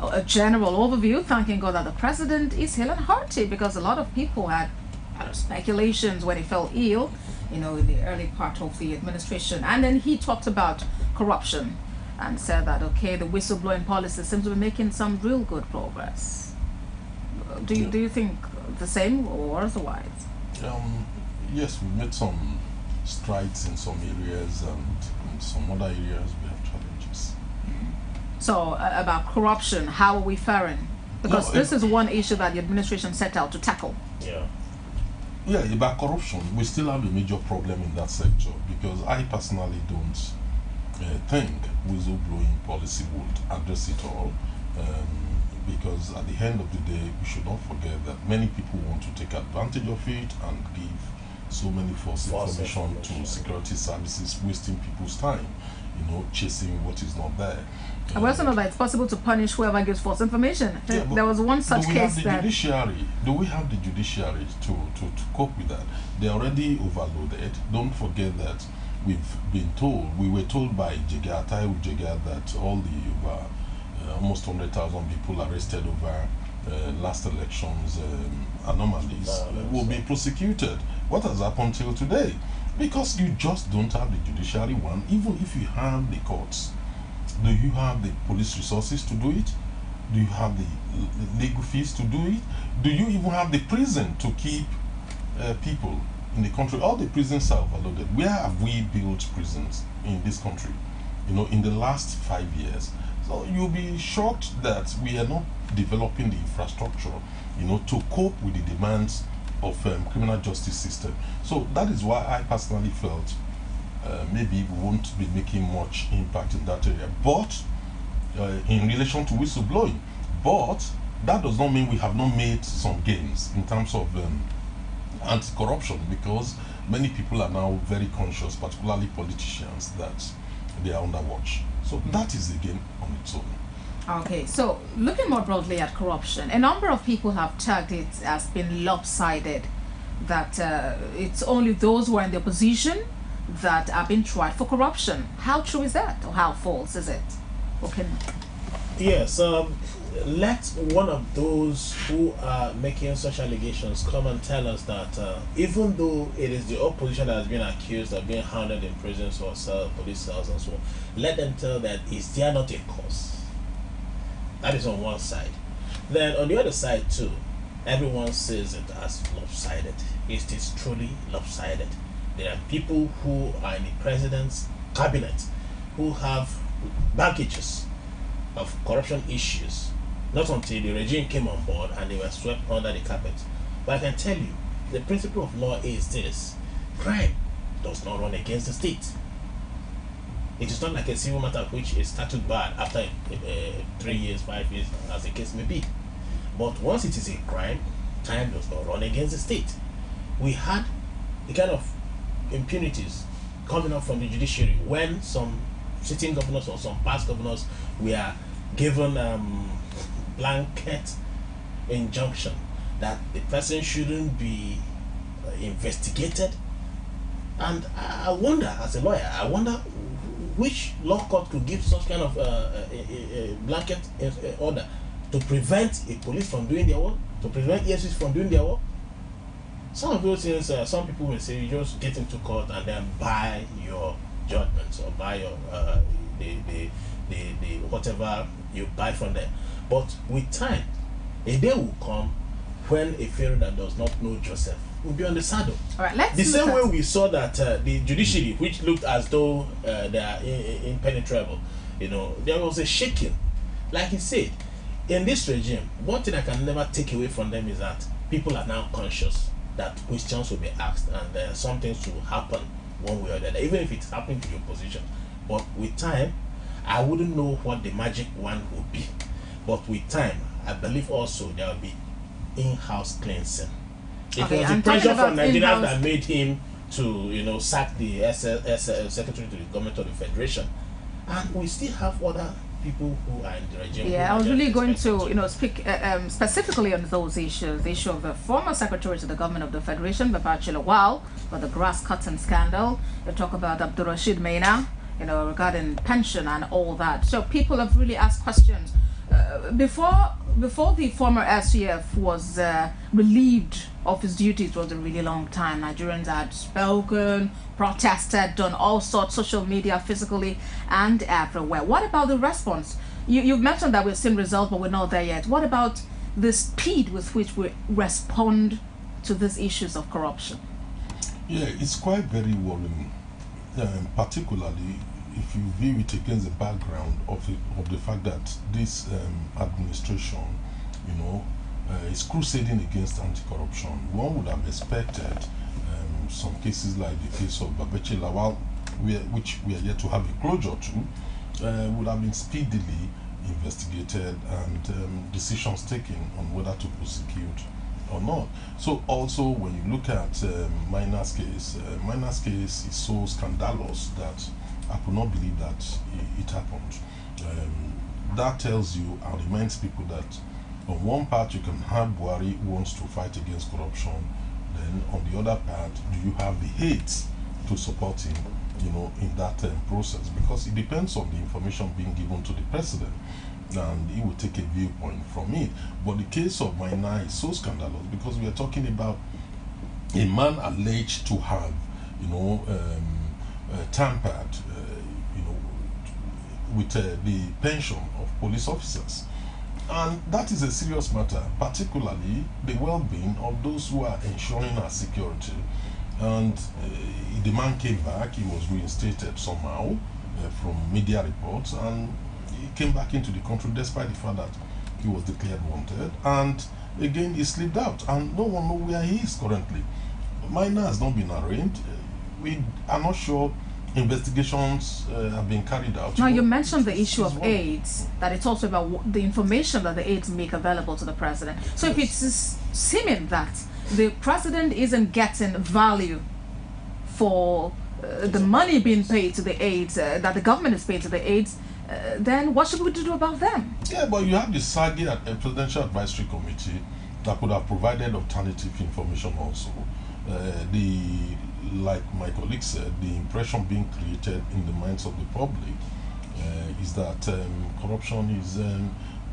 a general overview, thanking God that the President is hale and hearty, because a lot of people had speculations when he fell ill, in the early part of the administration. And then he talked about corruption and said that, okay, the whistleblowing policy seems to be making some real good progress. Do you think the same or otherwise? Yes, we made some strides in some areas, and in some other areas we have challenges. So about corruption, how are we faring? Because this is one issue that the administration set out to tackle. Yeah, about corruption, we still have a major problem in that sector, because I personally don't think whistleblowing policy would address it all, because at the end of the day we should not forget that many people want to take advantage of it and give so many false information to security services, wasting people's time, chasing what is not there. I also know that it's possible to punish whoever gives false information. There was one such case that... Do we have the judiciary to cope with that? They're already overloaded. Don't forget that we were told by Taiwo Jega that all the almost 100,000 people arrested over last elections anomalies will be prosecuted. What has happened till today? Because you just don't have the judiciary one. Even if you have the courts, do you have the police resources to do it? Do you have the legal fees to do it? Do you even have the prison to keep people in the country? All the prisons are overloaded. Where have we built prisons in this country, in the last 5 years? So you'll be shocked that we are not developing the infrastructure, to cope with the demands of criminal justice system. So that is why I personally felt maybe we won't be making much impact in that area. But in relation to whistleblowing, but that does not mean we have not made some gains in terms of anti-corruption, because many people are now very conscious, particularly politicians, that they are under watch. So that is again on its own. Okay, so looking more broadly at corruption, a number of people have tagged it as being lopsided, that it's only those who are in the opposition that are being tried for corruption. How true is that, or how false is it? Okay. Yes, let one of those who are making such allegations come and tell us that even though it is the opposition that has been accused of being hounded in prisons or police cells and so on, let them tell that is there not a cause? That is on one side. Then on the other side too, everyone sees it as lopsided. It is truly lopsided. There are people who are in the president's cabinet who have baggages of corruption issues, not until the regime came on board and they were swept under the carpet. But I can tell you, the principle of law is this: crime does not run against the state. It is not like a civil matter which is started bad after 3 years, 5 years, as the case may be. But once it is a crime, time does not run against the state. We had the kind of impunities coming up from the judiciary when some sitting governors or some past governors were given blanket injunction that the person shouldn't be investigated. And I wonder, as a lawyer, I wonder which law court could give such kind of a blanket order to prevent a police from doing their work, to prevent EFCs from doing their work. Some of those things, some people will say you just get into court and then buy your judgments or buy your the whatever you buy from them. But with time, a day will come when a Pharaoh that does not know Joseph will be on the saddle. All right, let's the same way we saw that the judiciary, which looked as though they are impenetrable, there was a shaking. Like he said, in this regime, one thing I can never take away from them is that people are now conscious that questions will be asked and some things will happen one way or the other, even if it's happening to the opposition. But with time, I wouldn't know what the magic one would be. But with time, I believe also there will be in-house cleansing. It was the pressure from Nigerians that made him to, sack the secretary to the government of the federation. And we still have other people who are in the regime. Yeah, I was really going to, speak specifically on those issues. The issue of the former secretary to the government of the federation, Babaji Lawal, for the grass cutting scandal. You talk about Abdurrashid Maina, regarding pension and all that. So people have really asked questions. Before the former SCF was relieved of his duties, was a really long time. Nigerians had spoken, protested, done all sorts, social media, physically, and everywhere. What about the response? You've mentioned that we've seen results, but we're not there yet. What about the speed with which we respond to these issues of corruption? Yeah, it's quite very worrying, particularly if you view it against the background of the fact that this administration, is crusading against anti-corruption. One would have expected some cases like the case of Babaji Lawal, which we are yet to have a closure to, would have been speedily investigated and decisions taken on whether to prosecute or not. So also when you look at Maina's case is so scandalous that I could not believe that it happened. That tells you and reminds people that on one part you can have Buhari who wants to fight against corruption, then on the other part do you have the hate to support him, in that process, because it depends on the information being given to the president and he will take a viewpoint from it. But the case of Maina is so scandalous because we are talking about a man alleged to have, tampered, with the pension of police officers. And that is a serious matter, particularly the well-being of those who are ensuring our security. And the man came back, he was reinstated somehow from media reports, and he came back into the country despite the fact that he was declared wanted. And again, he slipped out, and no one knows where he is currently. Maina has not been arraigned. We are not sure investigations have been carried out. Now, you mentioned the issue of aids, that it's also about the information that the aids make available to the president. So if it's seeming that the president isn't getting value for the money being paid to the aids, that the government is paying to the aids, then what should we do about them? Yeah, but you have the SAGI at a Presidential Advisory Committee that could have provided alternative information also. Like my colleague said, the impression being created in the minds of the public is that corruption is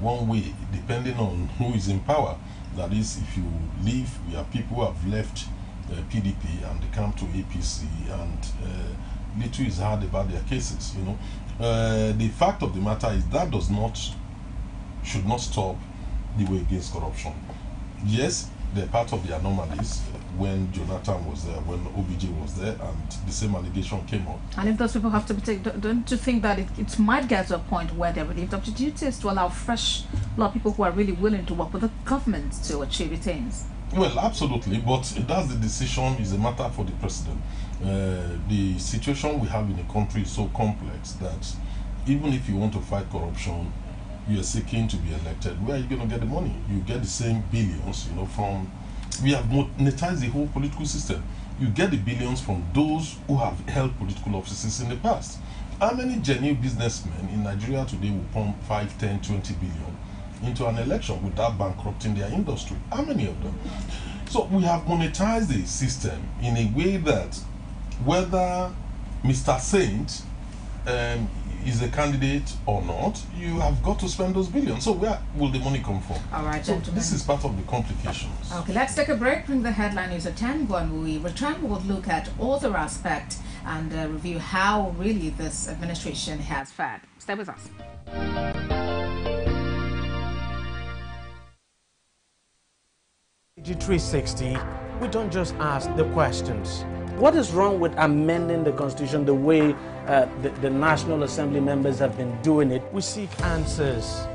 one way, depending on who is in power. That is, if you leave, we have people who have left PDP and they come to APC, and little is heard about their cases. The fact of the matter is that should not stop the way against corruption. Yes, they're part of the anomalies. When Jonathan was there, when OBJ was there, and the same allegation came up. And if those people have to be taken, don't you think that it might get to a point where they're relieved of the duties to allow a lot of people who are really willing to work with the government to achieve its aims? Well, absolutely, but that's the decision, is a matter for the president. The situation we have in the country is so complex that even if you want to fight corruption, you are seeking to be elected. Where are you going to get the money? You get the same billions, from... We have monetized the whole political system. you get the billions from those who have held political offices in the past. How many genuine businessmen in Nigeria today will pump 5, 10, 20 billion into an election without bankrupting their industry? How many of them? So we have monetized the system in a way that whether Mr. Saint is a candidate or not, you have got to spend those billions. So where will the money come from? All right, so gentlemen. this is part of the complications. Okay, let's take a break. Bring the headline news at 10. When we return, we'll look at other aspects and review how really this administration has fared. Stay with us. G360, we don't just ask the questions. What is wrong with amending the Constitution the way the National Assembly members have been doing it? We seek answers.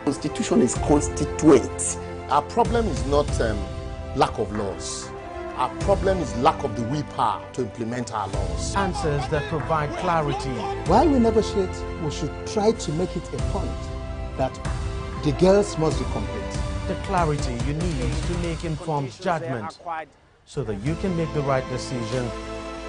Constitution is constituent. Our problem is not lack of laws. Our problem is lack of the willpower to implement our laws. Answers that provide clarity. While we negotiate, we should try to make it a point that the girls must be complete. The clarity you need to make informed judgment so that you can make the right decision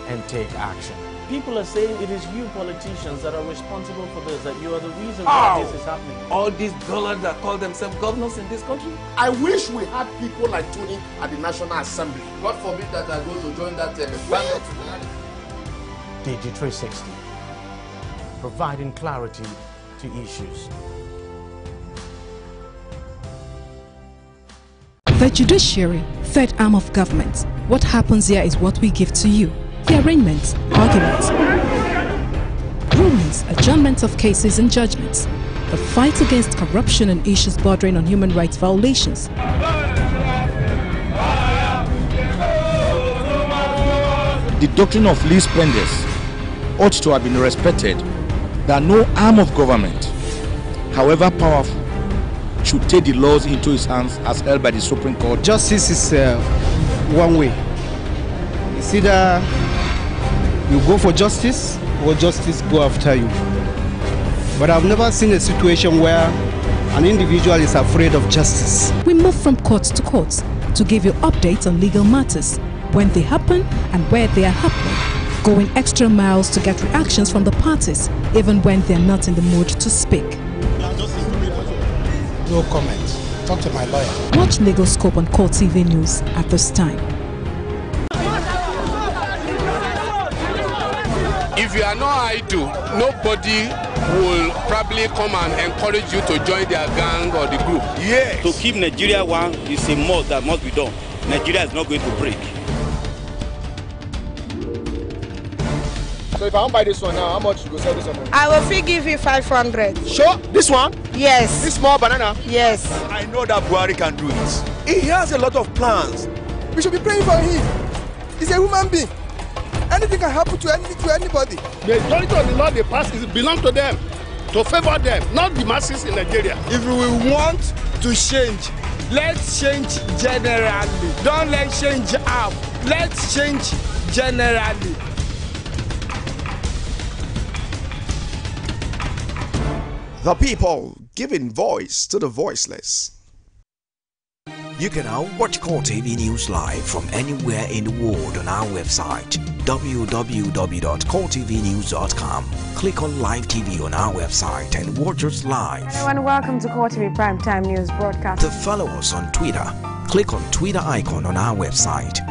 and take action. People are saying it is you politicians that are responsible for this, that you are the reason why this is happening. All these dollars that call themselves governors in this country. I wish we had people like Tony at the National Assembly. God forbid that I go to join that ballot. DG360, providing clarity to issues. The judiciary, third arm of government. What happens here is what we give to you. The arraignments, arguments, rulings, adjournments of cases and judgments. The fight against corruption and issues bordering on human rights violations. The doctrine of least spenders ought to have been respected, that no arm of government, however powerful, should take the laws into its hands as held by the Supreme Court. Justice is one way. It's either you go for justice or justice go after you. But I've never seen a situation where an individual is afraid of justice. We move from court to court to give you updates on legal matters, when they happen and where they are happening, going extra miles to get reactions from the parties, even when they're not in the mood to speak. No comment. Talk to my lawyer. Watch Legal Scope on CoreTV News at this time. If you are not idle, nobody will probably come and encourage you to join their gang or the group. Yes. To keep Nigeria one is a must that must be done. Nigeria is not going to break. So if I want to buy this one now, how much you go sell this one? I will fee give you 500. Sure? This one? Yes. This small banana? Yes. I know that Buhari can do it. He has a lot of plans. We should be praying for him. He's a human being. Anything can happen to anybody. The majority of the law they pass belong to them, to favor them, not the masses in Nigeria. If we want to change, let's change generally. Don't let change half. Let's change generally. The people giving voice to the voiceless. You can now watch CoreTV News live from anywhere in the world on our website www.coretvnews.com. Click on Live TV on our website and watch us live. Hello and welcome to CoreTV Primetime News broadcast. To follow us on Twitter, click on Twitter icon on our website.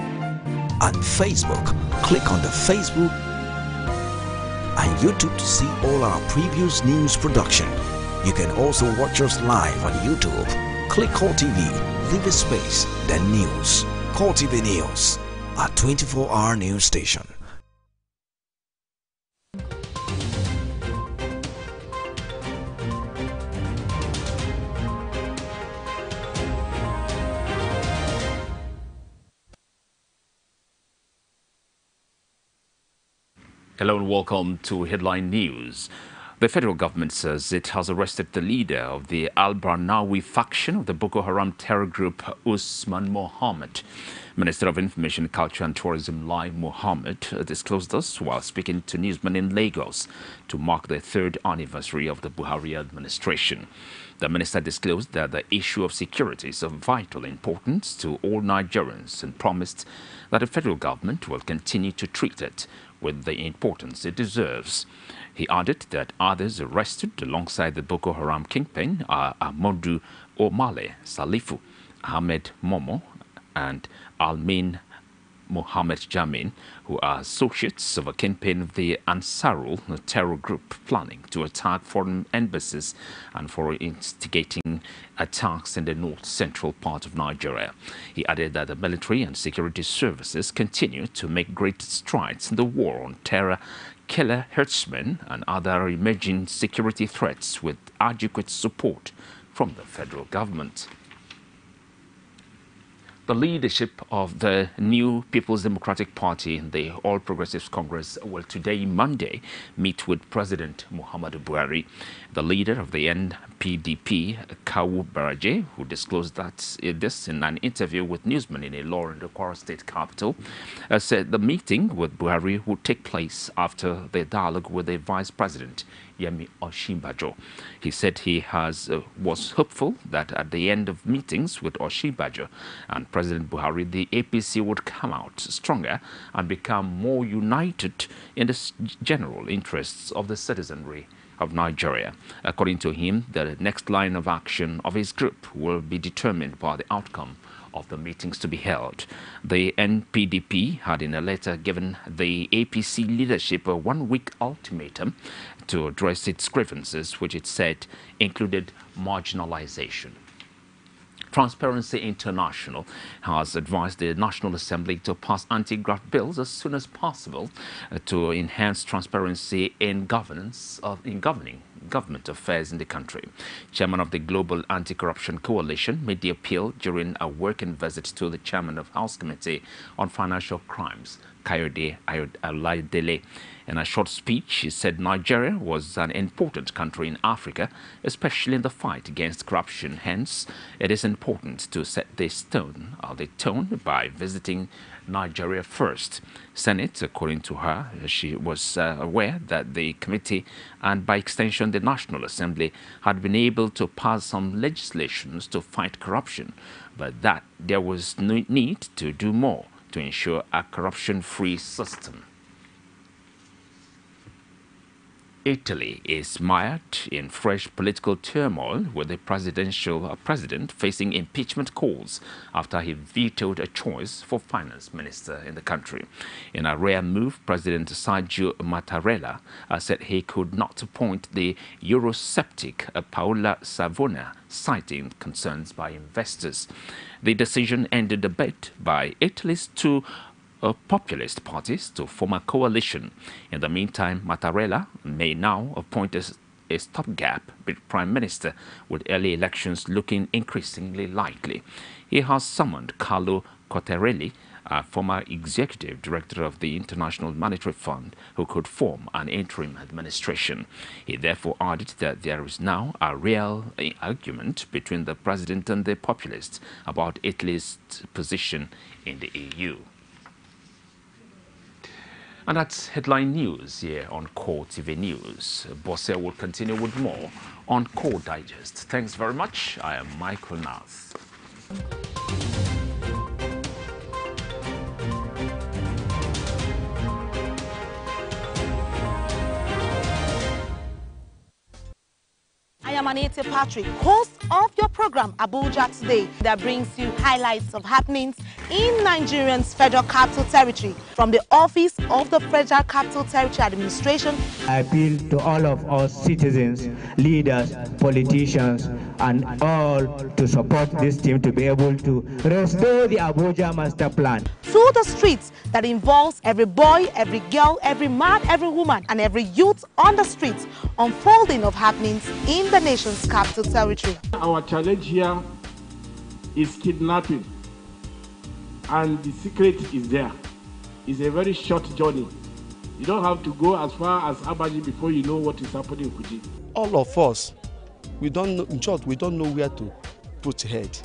On Facebook, click on the Facebook and YouTube to see all our previous news production. You can also watch us live on YouTube. Click CoreTV, leave a space, then News. CoreTV News, a 24-hour news station. Hello and welcome to Headline News. The federal government says it has arrested the leader of the Al-Barnawi faction of the Boko Haram terror group, Usman Mohammed. Minister of Information, Culture and Tourism, Lai Mohammed, disclosed this while speaking to newsmen in Lagos to mark the third anniversary of the Buhari administration. The minister disclosed that the issue of security is of vital importance to all Nigerians and promised that the federal government will continue to treat it with the importance it deserves. He added that others arrested alongside the Boko Haram kingpin are Amodu Omale Salifu, Ahmed Momo, and Almin Mohammed Jamin, who are associates of a kingpin of the Ansarul terror group planning to attack foreign embassies and for instigating attacks in the north-central part of Nigeria. He added that the military and security services continue to make great strides in the war on terror, killer herdsmen, and other emerging security threats with adequate support from the federal government. The leadership of the new People's Democratic Party, the All Progressives Congress, will today, Monday, meet with President Muhammadu Buhari. The leader of the NPDP, Kawu Baraje, who disclosed this in an interview with newsmen in Ilorin, the Kwara State capital, said the meeting with Buhari would take place after the dialogue with the Vice President, Yemi Osinbajo. He said he was hopeful that at the end of meetings with Osinbajo and President Buhari, the APC would come out stronger and become more united in the general interests of the citizenry of Nigeria. According to him, the next line of action of his group will be determined by the outcome of the meetings to be held. The NPDP had in a letter given the APC leadership a one-week ultimatum to address its grievances, which it said included marginalization. Transparency International has advised the National Assembly to pass anti-graft bills as soon as possible to enhance transparency in governing government affairs in the country. Chairman of the Global Anti-Corruption Coalition made the appeal during a working visit to the Chairman of House Committee on Financial Crimes, Kayode Olaidele. In a short speech, he said Nigeria was an important country in Africa, especially in the fight against corruption. Hence, it is important to set the tone by visiting Nigeria first. Senate, according to her, she was aware that the committee and by extension the National Assembly had been able to pass some legislations to fight corruption, but that there was no need to do more to ensure a corruption-free system. Italy is mired in fresh political turmoil with the president facing impeachment calls after he vetoed a choice for finance minister in the country. In a rare move, President Sergio Mattarella said he could not appoint the Eurosceptic Paola Savona, citing concerns by investors. The decision ended the bid by Italy's two populist parties to form a coalition. In the meantime, Mattarella may now appoint a stopgap prime minister, with early elections looking increasingly likely. He has summoned Carlo Cottarelli, a former executive director of the International Monetary Fund, who could form an interim administration. He therefore added that there is now a real argument between the president and the populists about Italy's position in the EU. And that's headline news here on CoreTV News. Abosede will continue with more on Core Digest. Thanks very much. I am Michael Nath. I am Abosede Patrick, host of your program Abuja Today, that brings you highlights of happenings in Nigeria's Federal Capital Territory from the Office of the Federal Capital Territory Administration. I appeal to all of us citizens, leaders, politicians, and all to support this team to be able to restore the Abuja Master Plan. Through the streets that involves every boy, every girl, every man, every woman, and every youth on the streets, unfolding of happenings in the nation's capital territory. Our challenge here is kidnapping, and the secret is there. It's a very short journey. You don't have to go as far as Abaji before you know what is happening in Kuji. All of us, we don't know, in short, we don't know where to put head,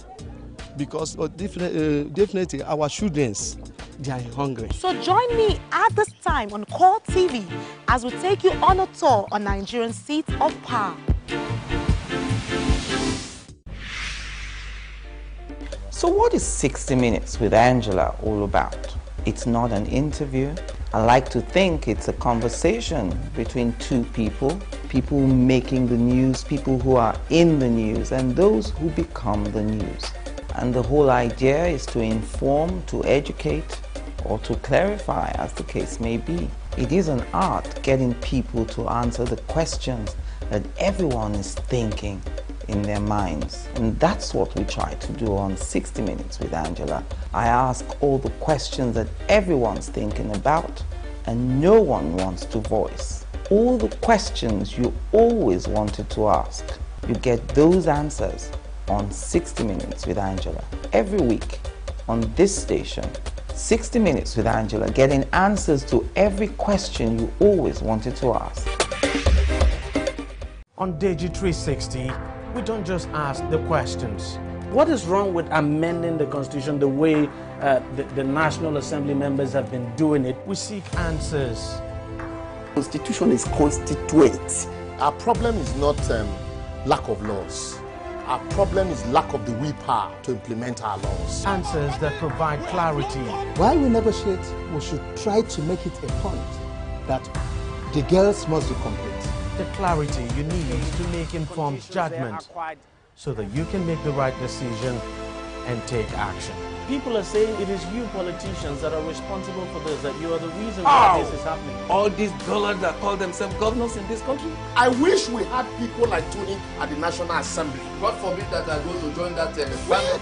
because definitely our students, they are hungry. So join me at this time on CoreTV as we take you on a tour on Nigerian seats of power. So what is 60 Minutes with Angela all about? It's not an interview. I like to think it's a conversation between two people making the news, people who are in the news, and those who become the news. And the whole idea is to inform, to educate, or to clarify, as the case may be. It is an art getting people to answer the questions that everyone is thinking in their minds. And that's what we try to do on 60 Minutes with Angela. I ask all the questions that everyone's thinking about and no one wants to voice. All the questions you always wanted to ask, you get those answers on 60 Minutes with Angela. Every week on this station, 60 Minutes with Angela, getting answers to every question you always wanted to ask. On Digi 360, we don't just ask the questions. What is wrong with amending the Constitution the way the National Assembly members have been doing it? We seek answers. Constitution is constituent. Our problem is not lack of laws. Our problem is lack of the willpower to implement our laws. Answers that provide clarity. While we negotiate, we should try to make it a point that the girls must be complete. The clarity you need to make informed judgment so that you can make the right decision and take action. People are saying it is you politicians that are responsible for this, that you are the reason why this is happening. All these dollars that call themselves governors in this country. I wish we had people like Tony at the National Assembly. God forbid that I go to join that panel.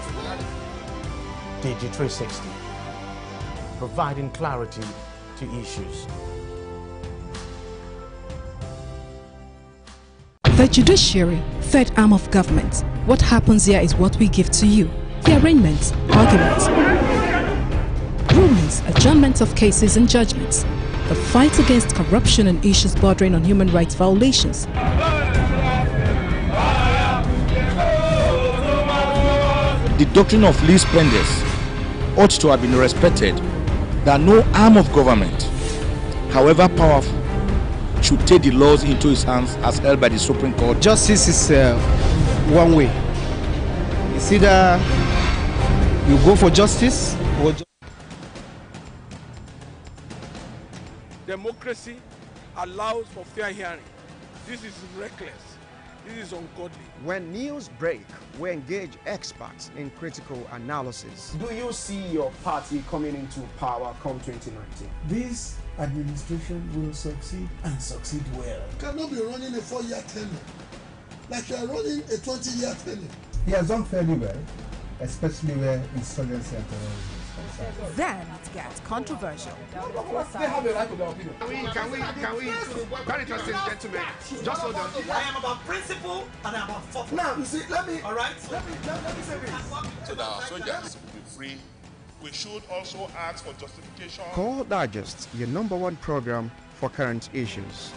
Digi 360, providing clarity to issues. The judiciary, third arm of government. What happens here is what we give to you. The arraignments, arguments, rulings, adjournments of cases and judgments. The fight against corruption and issues bordering on human rights violations. The doctrine of least spenders ought to have been respected, that no arm of government, however powerful, should take the laws into his hands as held by the Supreme Court. Justice is one way. It's either you go for justice or... Democracy allows for fair hearing. This is reckless. This is ungodly. When news break, we engage experts in critical analysis. Do you see your party coming into power come 2019? This administration will succeed and succeed well. You cannot be running a 4-year tenure like you are running a 20-year tenure. He has done fairly well, especially where insurgency and terrorism is concerned. Then it gets controversial. They have a right to their opinion. Can we, very interesting gentlemen, just hold on. I am about principle and I'm about thought. Now, you see, let me say this. So that our soldiers will be free. We should also ask for justification. Call Digest, your #1 program for current issues.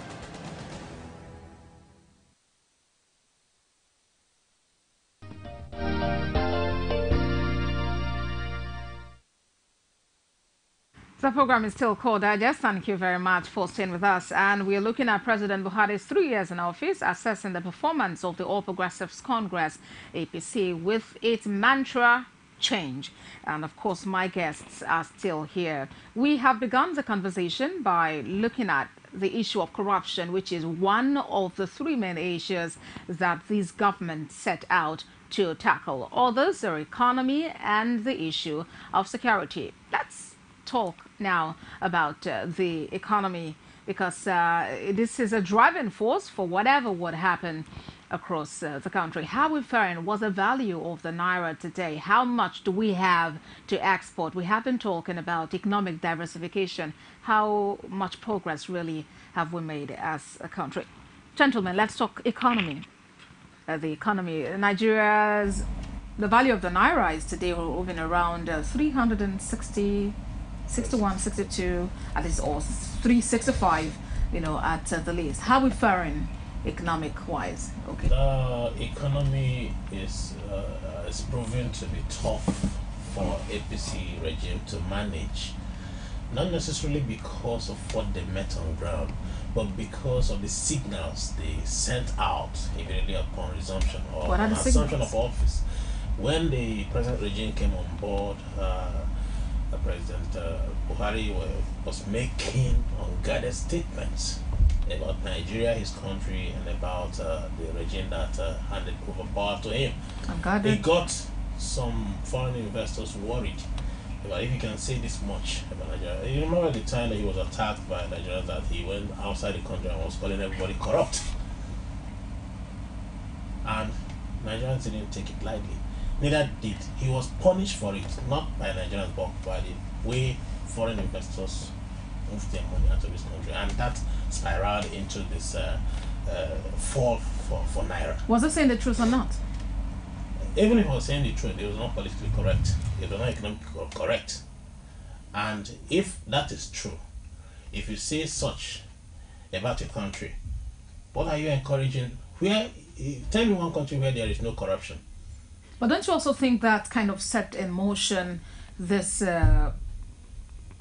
The program is still called Digest. Thank you very much for staying with us. And we're looking at President Buhari's 3 years in office, assessing the performance of the All Progressives Congress, APC, with its mantra, change. And of course, my guests are still here. We have begun the conversation by looking at the issue of corruption, which is one of the 3 main issues that this government set out to tackle. Others are economy and the issue of security. Let's talk now about the economy, because this is a driving force for whatever would happen across the country. How are we faring? What's the value of the Naira today? How much do we have to export? We have been talking about economic diversification. How much progress really have we made as a country? Gentlemen, let's talk economy. The economy, the value of the Naira is today moving around 360, 61, 62, at least, or 365, at the least. How are we faring economic-wise? Okay. Economy is proven to be tough for APC regime to manage, not necessarily because of what they met on ground, but because of the signals they sent out immediately upon resumption or assumption of office. When the present regime came on board, President Buhari was making unguarded statements about Nigeria, his country, and about the regime that handed over power to him. Unguarded. He got some foreign investors worried about if he can say this much about Nigeria. You remember the time that he was attacked by Nigerians, that he went outside the country and was calling everybody corrupt. And Nigerians didn't take it lightly. Neither did he. Was punished for it, not by Nigerians, but by the way foreign investors moved their money out of this country, and that spiraled into this fall for Naira. Was he saying the truth or not? Even if he was saying the truth, it was not politically correct. It was not economically correct. And if that is true, if you say such about your country, what are you encouraging? Tell me one country where there is no corruption. But don't you also think that kind of set in motion this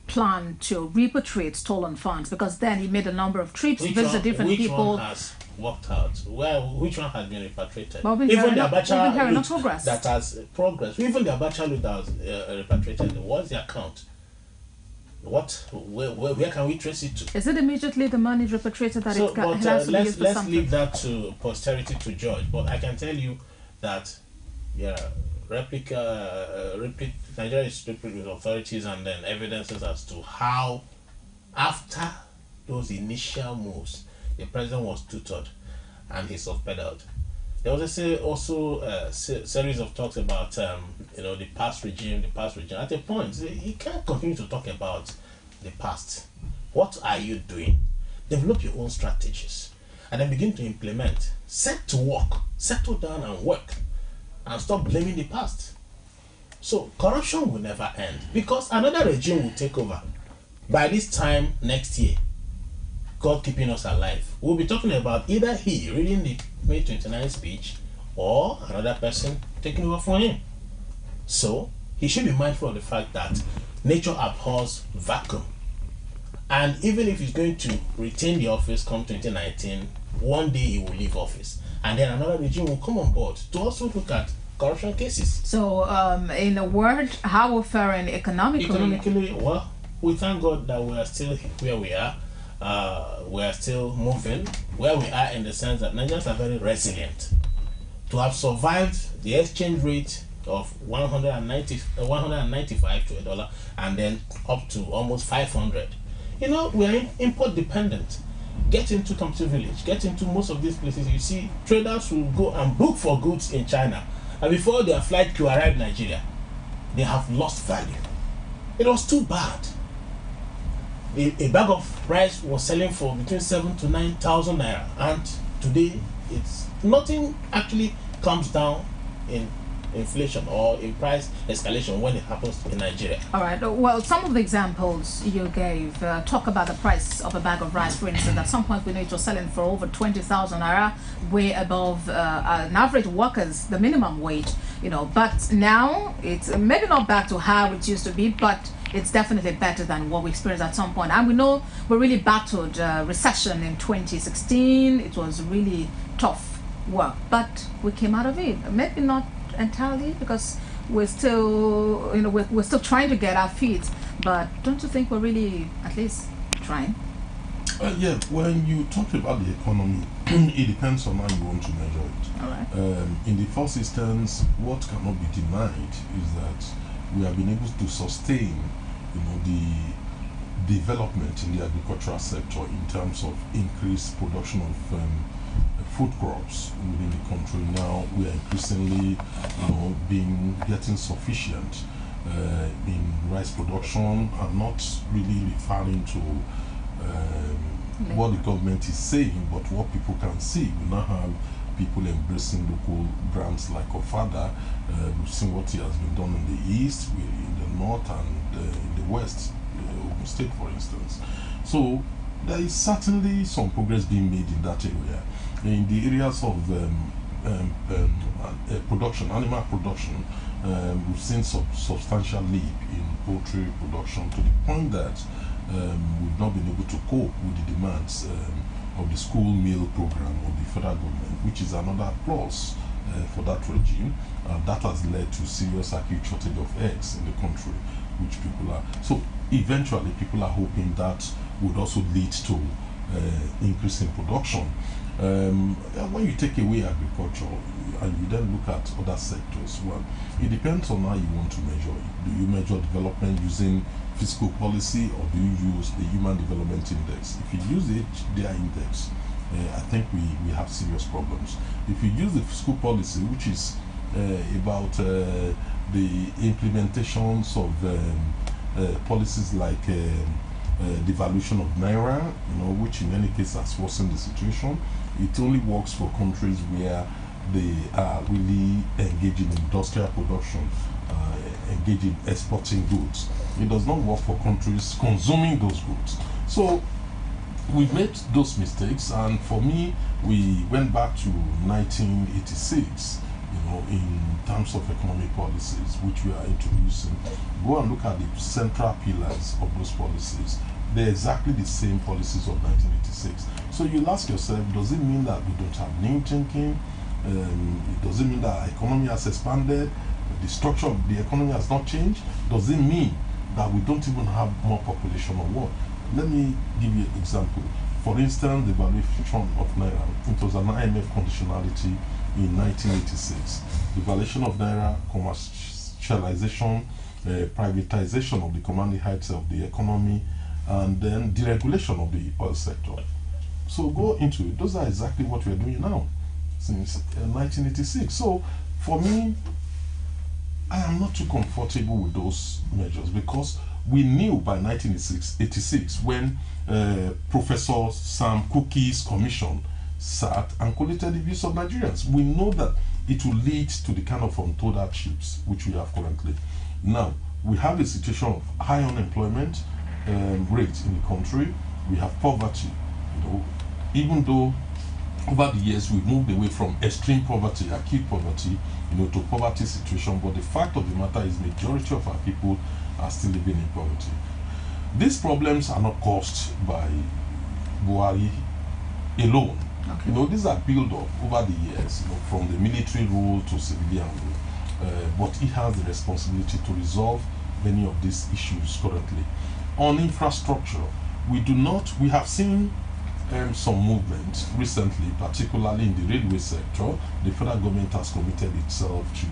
plan to repatriate stolen funds? Because then he made a number of trips, visited different people. Which one has worked out? Which one has been repatriated? Well, even the Abacha no progress. That has progress. Even the Abacha loot that was repatriated, what's the account? Where can we trace it to? Is it immediately the money repatriated that So, it got? but let's leave that to posterity to judge. But I can tell you that Nigeria is replete with authorities and then evidences as to how, after those initial moves, the president was tutored and he soft-pedaled. There was also a series of talks about the past regime. At a point, you can't continue to talk about the past. What are you doing? Develop your own strategies and then begin to implement. Set to work, settle down and work, and stop blaming the past. So corruption will never end because another regime will take over. By this time next year, God keeping us alive, we'll be talking about either he reading the May 29 speech or another person taking over for him. So he should be mindful of the fact that nature abhors vacuum. And even if he's going to retain the office come 2019, one day he will leave office. And then another regime will come on board to also look at corruption cases. So, in a word, how we're faring economically? Economically, well, we thank God that we are still where we are. We are still moving where we are in the sense that Nigerians are very resilient. To have survived the exchange rate of 195 to $1 and then up to almost 500. We are import dependent. Get into Computer Village, get into most of these places. You see, traders will go and book for goods in China, and before their flight to arrive in Nigeria, they have lost value. It was too bad. A bag of rice was selling for between 7,000 to 9,000 naira, and today it's nothing actually comes down in inflation or in price escalation when it happens in Nigeria. All right. Well, some of the examples you gave talk about the price of a bag of rice, for instance. At some point, we know it was selling for over 20,000 naira, way above an average worker's the minimum wage. But now it's maybe not back to how it used to be, but it's definitely better than what we experienced at some point. And we know we really battled recession in 2016. It was really tough work, but we came out of it. Maybe not entirely because we're still, we're still trying to get our feet. But don't you think we're really at least trying? Yeah. When you talk about the economy, it depends on how you want to measure it. All right. In the first instance, what cannot be denied is that we have been able to sustain, the development in the agricultural sector in terms of increased production of food crops within the country. Now we are increasingly, getting sufficient in rice production. I'm not really referring to what the government is saying, but what people can see. We now have people embracing local brands like Ofada. We've seen what has been done in the east, in the north, and in the west, Ogun State, for instance. So there is certainly some progress being made in that area. In the areas of production, animal production, we've seen substantial leap in poultry production to the point that we've not been able to cope with the demands of the school meal program of the federal government, which is another plus for that regime. That has led to serious acute shortage of eggs in the country, which people are. So eventually, people are hoping that would also lead to increase in production. When you take away agriculture and you then look at other sectors, well, it depends on how you want to measure it. Do you measure development using fiscal policy, or do you use the Human Development Index? If you use the HDI index, I think we have serious problems. If you use the fiscal policy, which is about the implementations of policies like devaluation of naira, which in any case has worsened the situation. It only works for countries where they are really engaging in industrial production, engaging in exporting goods. It does not work for countries consuming those goods. So we made those mistakes, and for me, we went back to 1986. In terms of economic policies, which we are introducing, go and look at the central pillars of those policies. They're exactly the same policies of 1986. So you'll ask yourself, does it mean that we don't have new thinking? Does it mean that our economy has expanded? The structure of the economy has not changed? Does it mean that we don't even have more population or what? Let me give you an example. For instance, the valuation of naira. It was an IMF conditionality in 1986. The valuation of naira, commercialization, privatization of the commanding heights of the economy, and then deregulation of the oil sector. So go into it. Those are exactly what we are doing now since 1986. So for me, I am not too comfortable with those measures, because we knew by 1986 when Professor Sam Cookie's commission sat and collected the views of Nigerians. We know that it will lead to the kind of untold hardships which we have currently. Now, we have a situation of high unemployment rate in the country. We have poverty. Even though over the years we've moved away from extreme poverty, acute poverty, to poverty situation, but the fact of the matter is majority of our people are still living in poverty. These problems are not caused by Buhari alone. Okay. These are built up over the years, from the military rule to civilian rule. But he has the responsibility to resolve many of these issues currently. On infrastructure, we have seen some movement recently, particularly in the railway sector. The federal government has committed itself to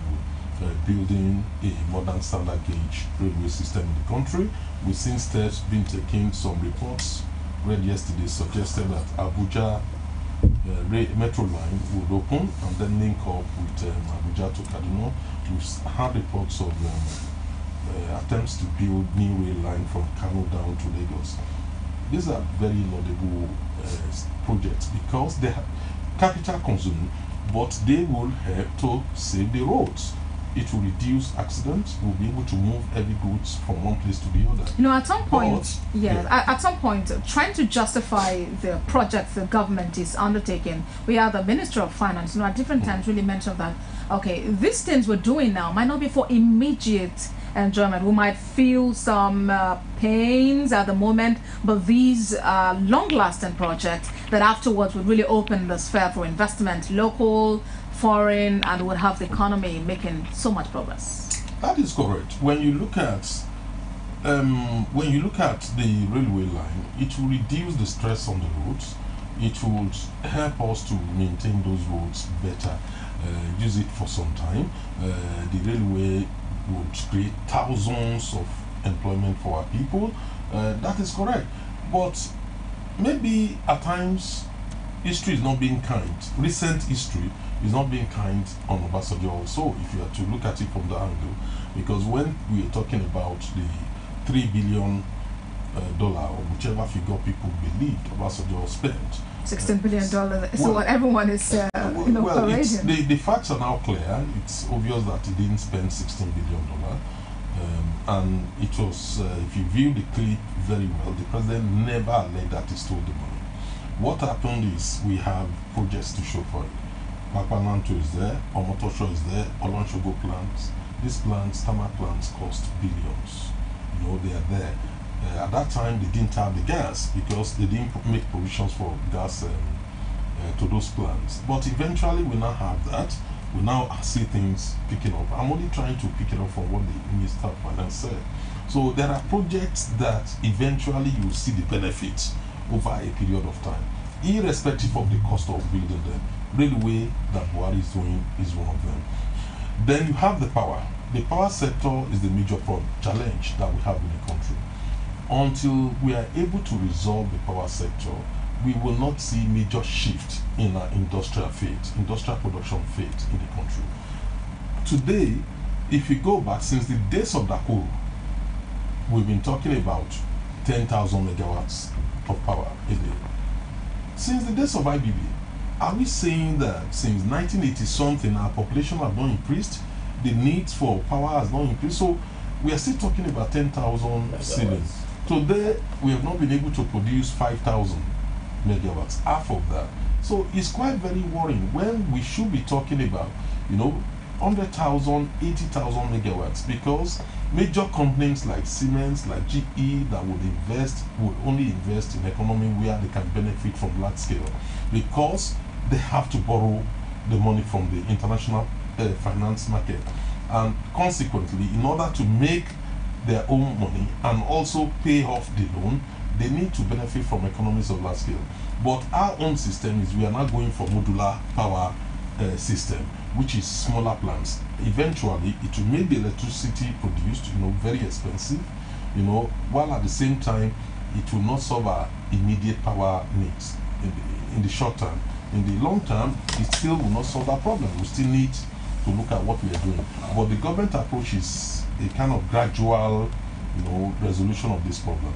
building a modern standard gauge railway system in the country. We've seen steps being taken. Some reports read yesterday suggested that Abuja metro line would open and then link up with Abuja to Kaduna. We've had reports of attempts to build new rail line from Kano down to Lagos. These are very laudable projects because they are capital consuming, but they will help to save the roads. It will reduce accidents. We'll be able to move heavy goods from one place to the other. At some point, at some point, trying to justify the projects the government is undertaking, we have the Minister of Finance, at different times really mentioned that, okay, these things we're doing now might not be for immediate enjoyment. We might feel some pains at the moment, but these are long-lasting projects that afterwards would really open the sphere for investment, local, foreign, and would have the economy making so much progress. That is correct. When you look at the railway line, it will reduce the stress on the roads. It would help us to maintain those roads better, use it for some time. The railway would create thousands of employment for our people. That is correct. But maybe at times history is not being kind. Recent history is not being kind on Obasanjo also, if you are to look at it from the angle. Because when we are talking about the $3 billion or whichever figure people believed Obasanjo spent, $16 billion is what everyone is parading. The facts are now clear. It's obvious that he didn't spend $16 billion. And it was, if you view the clip very well, the president never alleged that he stole the money. What happened is we have projects to show for it. Papananto is there, Omotosho is there, Olonshogo plants. These plants, thermal plants, cost billions. They are there. At that time, they didn't have the gas because they didn't make provisions for gas to those plants. But eventually, we now have that. we now see things picking up. I'm only trying to pick it up from what the Minister of Finance said. So there are projects that eventually you will see the benefits over a period of time, irrespective of the cost of building them. Railway that Buhari is doing is one of them. Then you have the power. The power sector is the major challenge that we have in the country. Until we are able to resolve the power sector, we will not see major shift in our industrial production fate in the country. Today, if you go back since the days of Dakoro, we've been talking about 10,000 megawatts of power a day. Since the days of IBB, are we saying that since 1980 something our population has not increased, the need for power has not increased? So we are still talking about 10,000 ceilings. Today we have not been able to produce 5,000 megawatts, half of that. So it's quite very worrying when we should be talking about 100,000, 80,000 megawatts, because major companies like Siemens, like GE that would only invest in economy where they can benefit from large scale, because they have to borrow the money from the international finance market, and consequently, in order to make their own money and also pay off the loan, they need to benefit from economies of large scale. But our own system is we are now going for modular power system, which is smaller plants. Eventually, it will make the electricity produced, very expensive, while at the same time, it will not solve our immediate power needs in the short term. In the long term, it still will not solve that problem. We still need to look at what we are doing. But the government approach is a kind of gradual, resolution of this problem.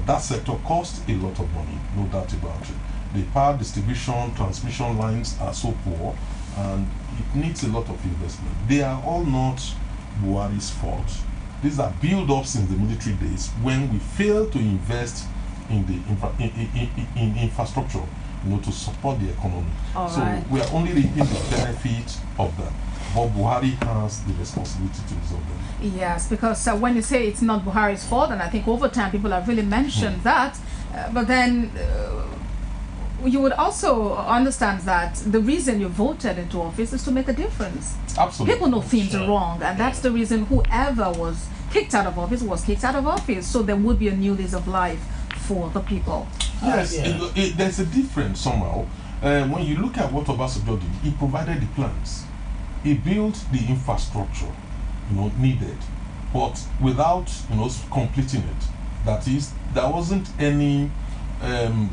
That sector costs a lot of money, no doubt about it. The power distribution, transmission lines are so poor, and it needs a lot of investment. They are all not Buhari's fault. These are build-ups since the military days when we failed to invest in the infrastructure, to support the economy. We are only reaping the benefit of that. But Buhari has the responsibility to resolve them. Yes, because when you say it's not Buhari's fault, and I think over time people have really mentioned that, but then you would also understand that the reason you voted into office is to make a difference. Absolutely. People know things are wrong, and that's the reason whoever was kicked out of office was kicked out of office, so there would be a new lease of life for the people. Yes, there's a difference somehow. When you look at what Abosede did, he provided the plans. He built the infrastructure, needed, but without, completing it. That is, there wasn't any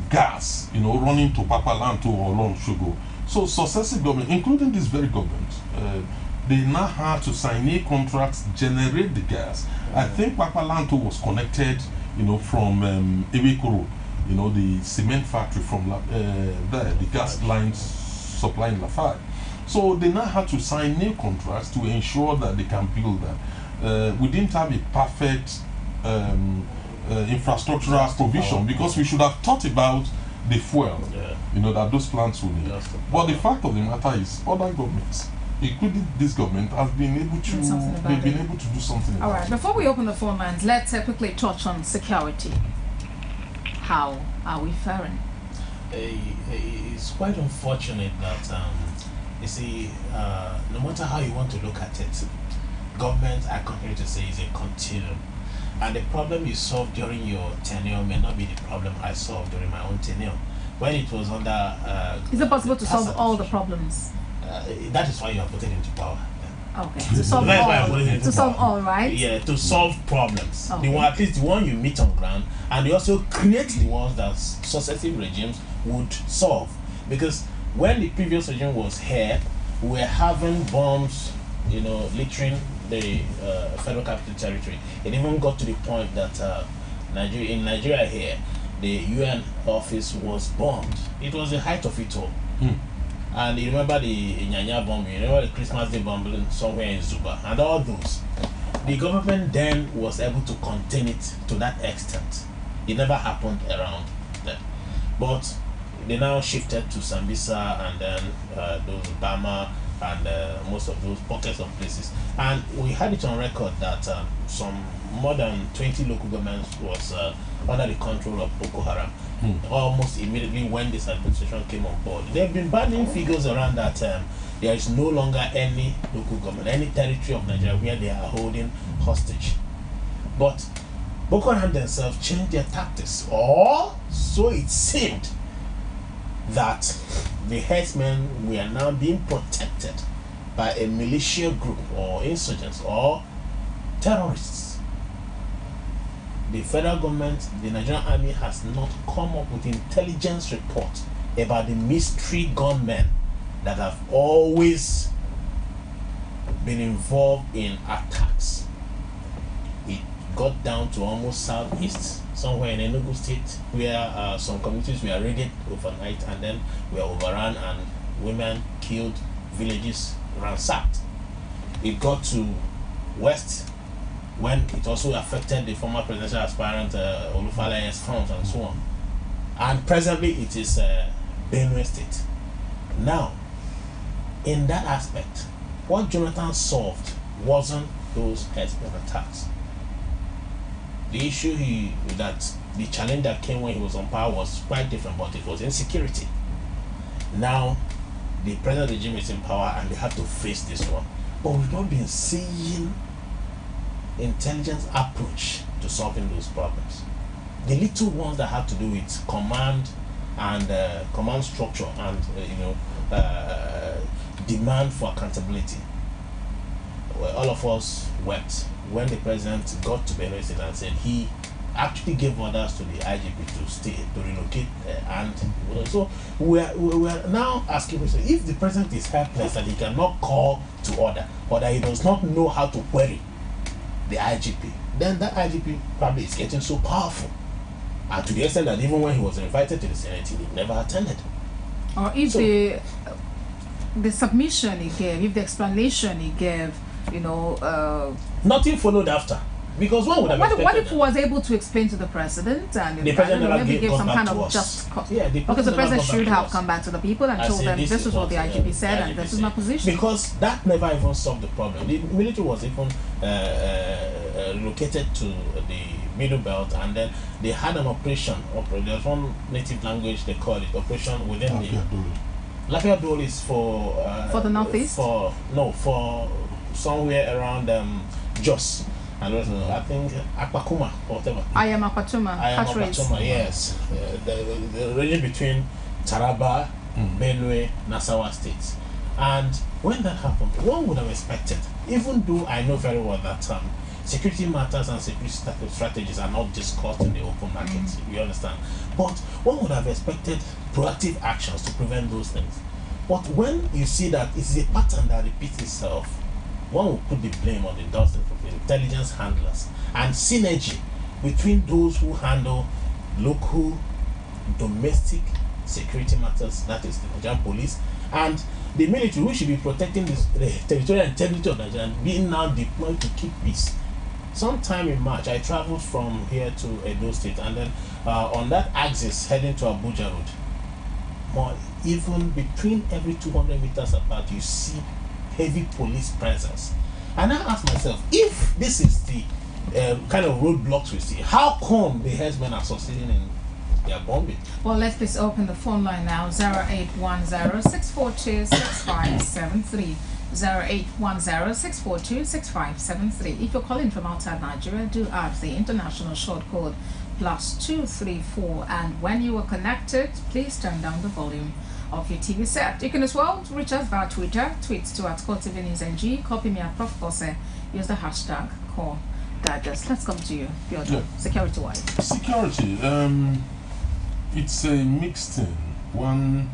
gas, running to Papalanto or Lon Sugar. So successive government, including this very government, they now had to sign a contracts, generate the gas. I think Papalanto was connected, from Ewekoro, the cement factory from there, the gas lines supplying Lafayette. So they now had to sign new contracts to ensure that they can build that. We didn't have a perfect infrastructural provision, because we should have thought about the fuel, that those plants will need. But the fact of the matter is, other governments, including this government, have been able to do something about it. All right. Before we open the phone lines, let's quickly touch on security. How are we faring? It's quite unfortunate that you see, no matter how you want to look at it, government, I continue to say, is a continuum. And the problem you solved during your tenure may not be the problem I solved during my own tenure. When it was under... is it possible to solve all the problems? That is why you are put into power. Okay, to solve all. To solve all, right? Yeah, to solve problems. Okay. The one, at least the one you meet on ground, and you also create the ones that successive regimes would solve. Because when the previous regime was here, we were having bombs, littering the Federal Capital Territory. It even got to the point that in Nigeria here, the UN office was bombed. It was the height of it all. And you remember the Nyanya bombing, you remember the Christmas Day bombing somewhere in Zuba, and all those. The government then was able to contain it to that extent. It never happened around there. But they now shifted to Sambisa and then those Bama and most of those pockets of places. And we had it on record that some more than 20 local governments was under the control of Boko Haram. Almost immediately when this administration came on board. They've been banning figures around that there is no longer any local government, any territory of Nigeria where they are holding hostage. But Boko Haram themselves changed their tactics, or so it seemed, that the herdsmen were now being protected by a militia group or insurgents or terrorists. The federal government, the Nigerian army, has not come up with intelligence report about the mystery gunmen that have always been involved in attacks. It got down to almost southeast, somewhere in Enugu State, where some communities were raided overnight and then were overrun and women killed, villages ransacked. It got to west when it also affected the former presidential aspirant Olufalaye's farms and so on. And presently it is Benue State. Now, in that aspect, what Jonathan solved wasn't those herdsmen attacks. The issue the challenge that came when he was on power was quite different, but it was insecurity. Now, the present regime is in power and they have to face this one. But we've not been seeing intelligence approach to solving those problems. The little ones that have to do with command and command structure and demand for accountability. Well, all of us wept when the president got to Benue State and said he actually gave orders to the IGP to stay, to relocate, and so we are now asking ourselves, if the president is helpless and he cannot call to order, or that he does not know how to query the IGP, then that IGP probably is getting so powerful, and to the extent that even when he was invited to the Senate, he never attended. Or if the submission he gave, if the explanation he gave, nothing followed after. Because one would have what if he was able to explain to the president and the president maybe gave some kind of just because the president should have come back to the people and told them this is what the IGP said and this is my position. Because that never even solved the problem. The military was even relocated to the Middle Belt, and then they had an operation. There's one native language they call it operation within the Lafayette Dole is for the northeast. For somewhere around Jos. And I think Akpakuma or whatever. I am Akpatuma. Yes. The region between Taraba, Benue, Nassau states. And when that happened, one would have expected, even though I know very well that security matters and security strategies are not discussed in the open market, you understand? But one would have expected proactive actions to prevent those things. But when you see that it's a pattern that repeats itself, one will put the blame on the dozen of intelligence handlers and synergy between those who handle local, domestic security matters, that is the Nigerian police, and the military, who should be protecting the territorial integrity of Nigeria, being now deployed to keep peace. Sometime in March, I traveled from here to Edo State, and then on that axis heading to Abuja Road, more even between every 200 meters apart, you see heavy police presence. And I ask myself, if this is the kind of roadblocks we see, how come the herdsmen are succeeding in their bombing? Well, let's just open the phone line now. 0810-642-6573. 0810-642-6573. If you're calling from outside Nigeria, do add the international short code +234. And when you are connected, please turn down the volume of your TV set. You can as well reach us via Twitter. Tweet to @CoreTV News NG. Copy me at Prof. Kose. Use the hashtag Core Digest. Let's come to you, Piotr. Security-wise. Security. It's a mixed thing. One,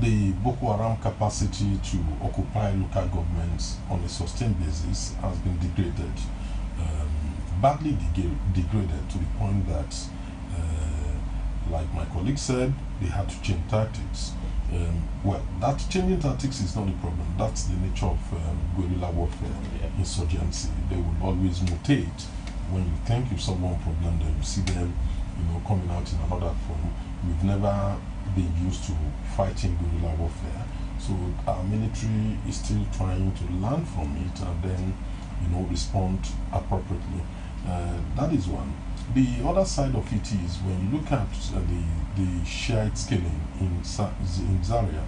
the Boko Haram capacity to occupy local governments on a sustained basis has been degraded, badly degraded to the point that, like my colleague said, they had to change tactics. Well, that changing tactics is not the problem. That's the nature of guerrilla warfare, insurgency. They will always mutate. When you think you solve one problem, then you see them, coming out in another form. We've never been used to fighting guerrilla warfare, so our military is still trying to learn from it and then, respond appropriately. That is one. the other side of it is when you look at the Shiite killing in Zaria.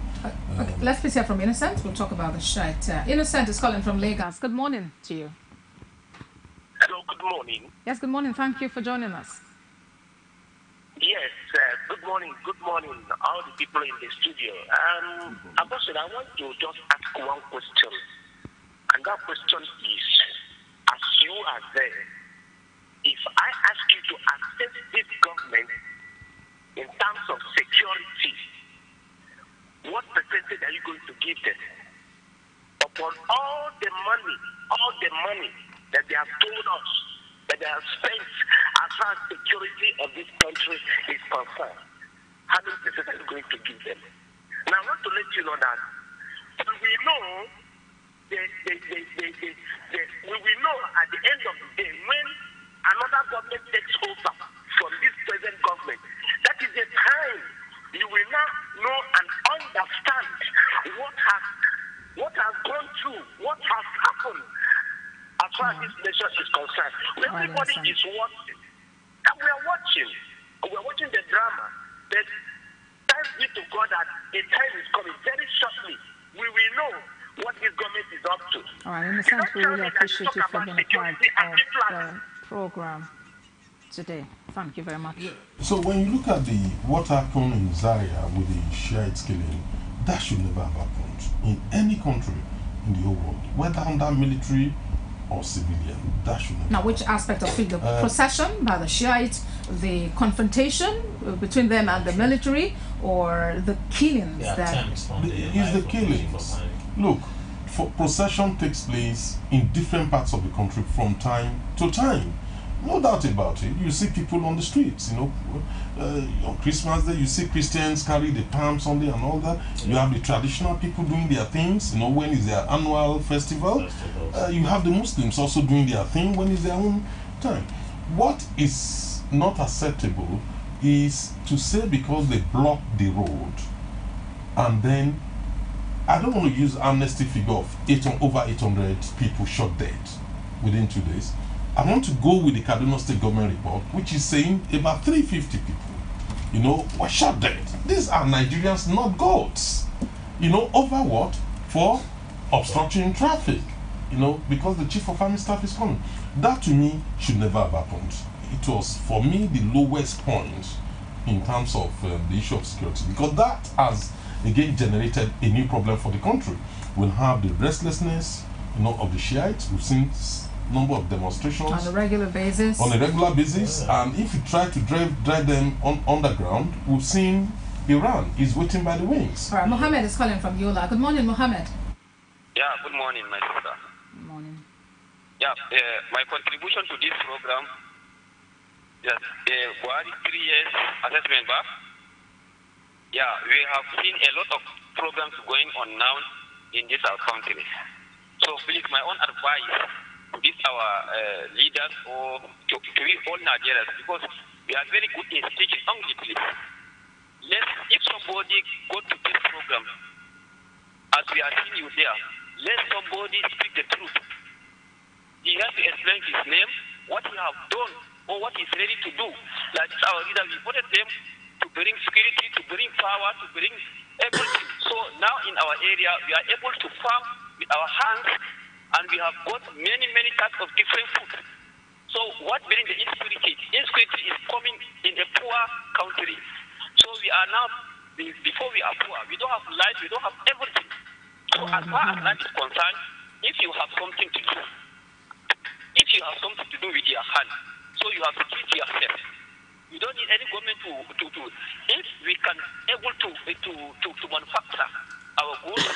Okay, let's please hear from Innocent. We'll talk about the Shiite. Innocent is calling from Lagos. Good morning to you. Hello, good morning. Yes, good morning. Thank you for joining us. Yes, good morning, all the people in the studio. Abosede, I want to just ask one question. And that question is, as you are there, if I ask you to assess this government in terms of security, what percentage are you going to give them? Upon all the money that they have told us, that they have spent as far as security of this country is concerned, how many percent are you going to give them? Now, I want to let you know that we know we will know at the end of the day when another government takes over from this present government. That is the time you will now know and understand what has gone through, what has happened as far as this nation is concerned. Everybody is watching. And we are watching the drama. But thanks be to God that a time is coming very shortly. We will know what this government is up to. All right, in a sense, we really appreciate you for being a part of the program today. Thank you very much. So when you look at what happened in Zaria with the Shiite killing, that should never have happened in any country in the whole world, whether under military or civilian. That should never. Now, which aspect of it? The procession by the Shiites, the confrontation between them and the military, or the killings? It's the killings. Look, procession takes place in different parts of the country from time to time. No doubt about it. You see people on the streets, on Christmas Day, you see Christians carry the Palm Sunday and all that. You have the traditional people doing their things, when is their annual festival. You have the Muslims also doing their thing when is their own time. What is not acceptable is to say because they block the road and then, I don't want to use amnesty figure of over 800 people shot dead within 2 days. I want to go with the Kaduna State government report, which is saying about 350 people, were shot dead. These are Nigerians, not goats. Over what? For obstructing traffic. Because the chief of army staff is coming. That to me should never have happened. It was, for me, the lowest point in terms of the issue of security, because that has again generated a new problem for the country. We'll have the restlessness, of the Shiites. We've seen number of demonstrations on a regular basis. And if you try to drive them underground, we've seen Iran is waiting by the wings. All right, Mohammed is calling from Yola. Good morning, Mohammed. Yeah, good morning, my sister. Good morning. Yeah, my contribution to this program, Buhari 3 years assessment back. Yeah, we have seen a lot of programs going on now in this our country. So please, my own advice to this our leaders or to all Nigerians, because we are very good in speaking only, please. If somebody go to this program, as we are seeing you there, let somebody speak the truth. He has to explain his name, what he have done, or what he's ready to do. Like our leader, we voted them to bring security, to bring power, to bring everything. So now in our area, we are able to farm with our hands, and we have got many types of different food. So what brings the insecurity? Insecurity is coming in a poor country. So we are now, before we are poor, we don't have life, we don't have everything. So as far as life is concerned, if you have something to do, with your hand, so you have to treat yourself. You don't need any government to do. If we can able to manufacture our goods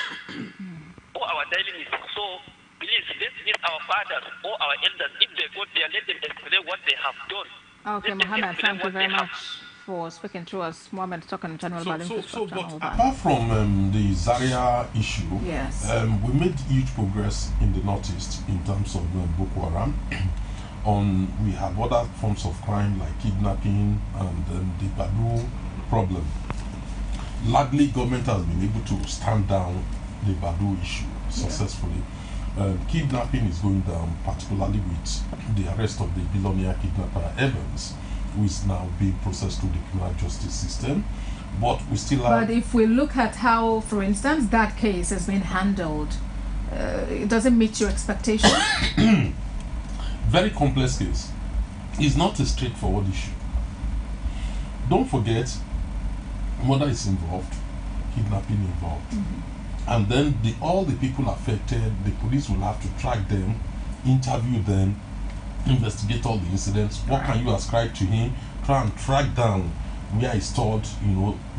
or our daily needs, so please let our fathers or our elders, if they go there, let them explain what they have done. Okay, Mohammed, thank you very much for speaking to us. Mohammed, talking in general about infrastructure. But apart from the Zaria issue, yes, we made huge progress in the northeast in terms of Boko Haram. We have other forms of crime like kidnapping and the Badu problem. Largely, government has been able to stand down the Badu issue successfully. Kidnapping is going down, particularly with the arrest of the billionaire kidnapper Evans, who is now being processed through the criminal justice system. But we still have... But if we look at how, for instance, that case has been handled, it doesn't meet your expectations? Very complex case. It's not a straightforward issue. Don't forget, murder is involved, kidnapping involved. And then all the people affected, the police will have to track them, interview them, investigate all the incidents. What can you ascribe to him? Try and track down where he stored,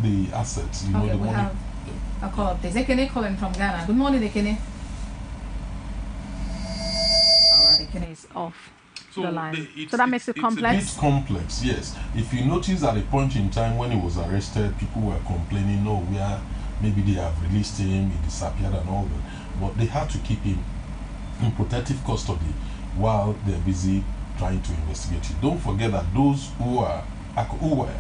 the assets, the money. Have a call up. There's Ekene calling from Ghana. Good morning, Ekene. Alright, Ekene is off the line. So that makes it complex. It's a bit complex, yes. If you notice at a point in time when he was arrested, people were complaining, maybe they have released him, he disappeared and all that. But they had to keep him in protective custody while they're busy trying to investigate it. Don't forget that those who were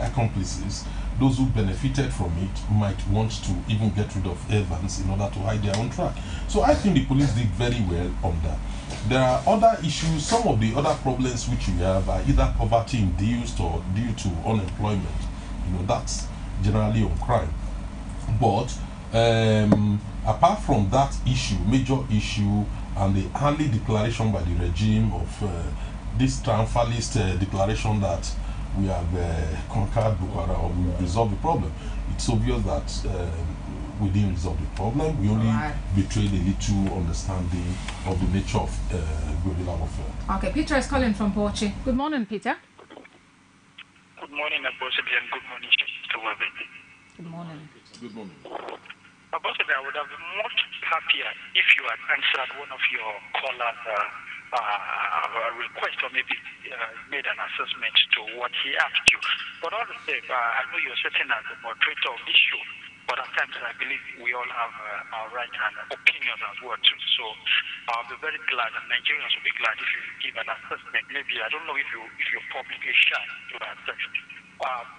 accomplices, those who benefited from it, might want to even get rid of Evans in order to hide their own track. So I think the police did very well on that. There are other issues. Some of the other problems which we have are either poverty induced or due to unemployment. That's generally on crime. But apart from that major issue, and the early declaration by the regime of this triumphalist declaration that we have conquered Boko Haram, or we resolved the problem, it's obvious that we didn't resolve the problem. We only betrayed a little understanding of the nature of guerrilla warfare. Okay, Peter is calling from Bochi. Good morning, Peter. Good morning, Abosede, and good morning, Mr. Webber. Good morning. Good morning. Abosede, I would have been much happier if you had answered one of your callers' request, or maybe made an assessment to what he asked you. But all the same, I know you're sitting as the moderator of this show, but at times I believe we all have our right and opinions as well too. So I'll be very glad, and Nigerians will be glad if you give an assessment. Maybe, I don't know if you're publicly shy to assess.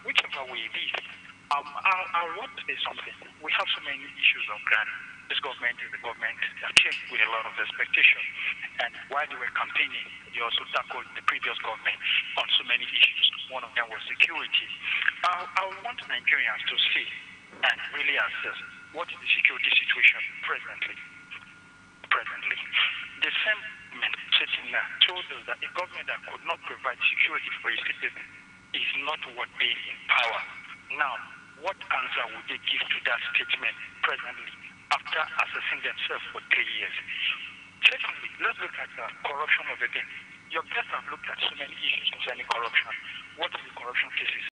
Whichever way it is, I want to say something. We have so many issues on ground. This government is the government that came with a lot of expectation. And while they were campaigning, they also tackled the previous government on so many issues. One of them was security. I want Nigerians to see and really assess what is the security situation presently. The same government sitting there told us that a government that could not provide security for its citizens is not worth being in power. Now, what answer would they give to that statement presently after assessing themselves for 3 years? Secondly, let's look at corruption of again. Your guests have looked at so many issues concerning corruption. What are the corruption cases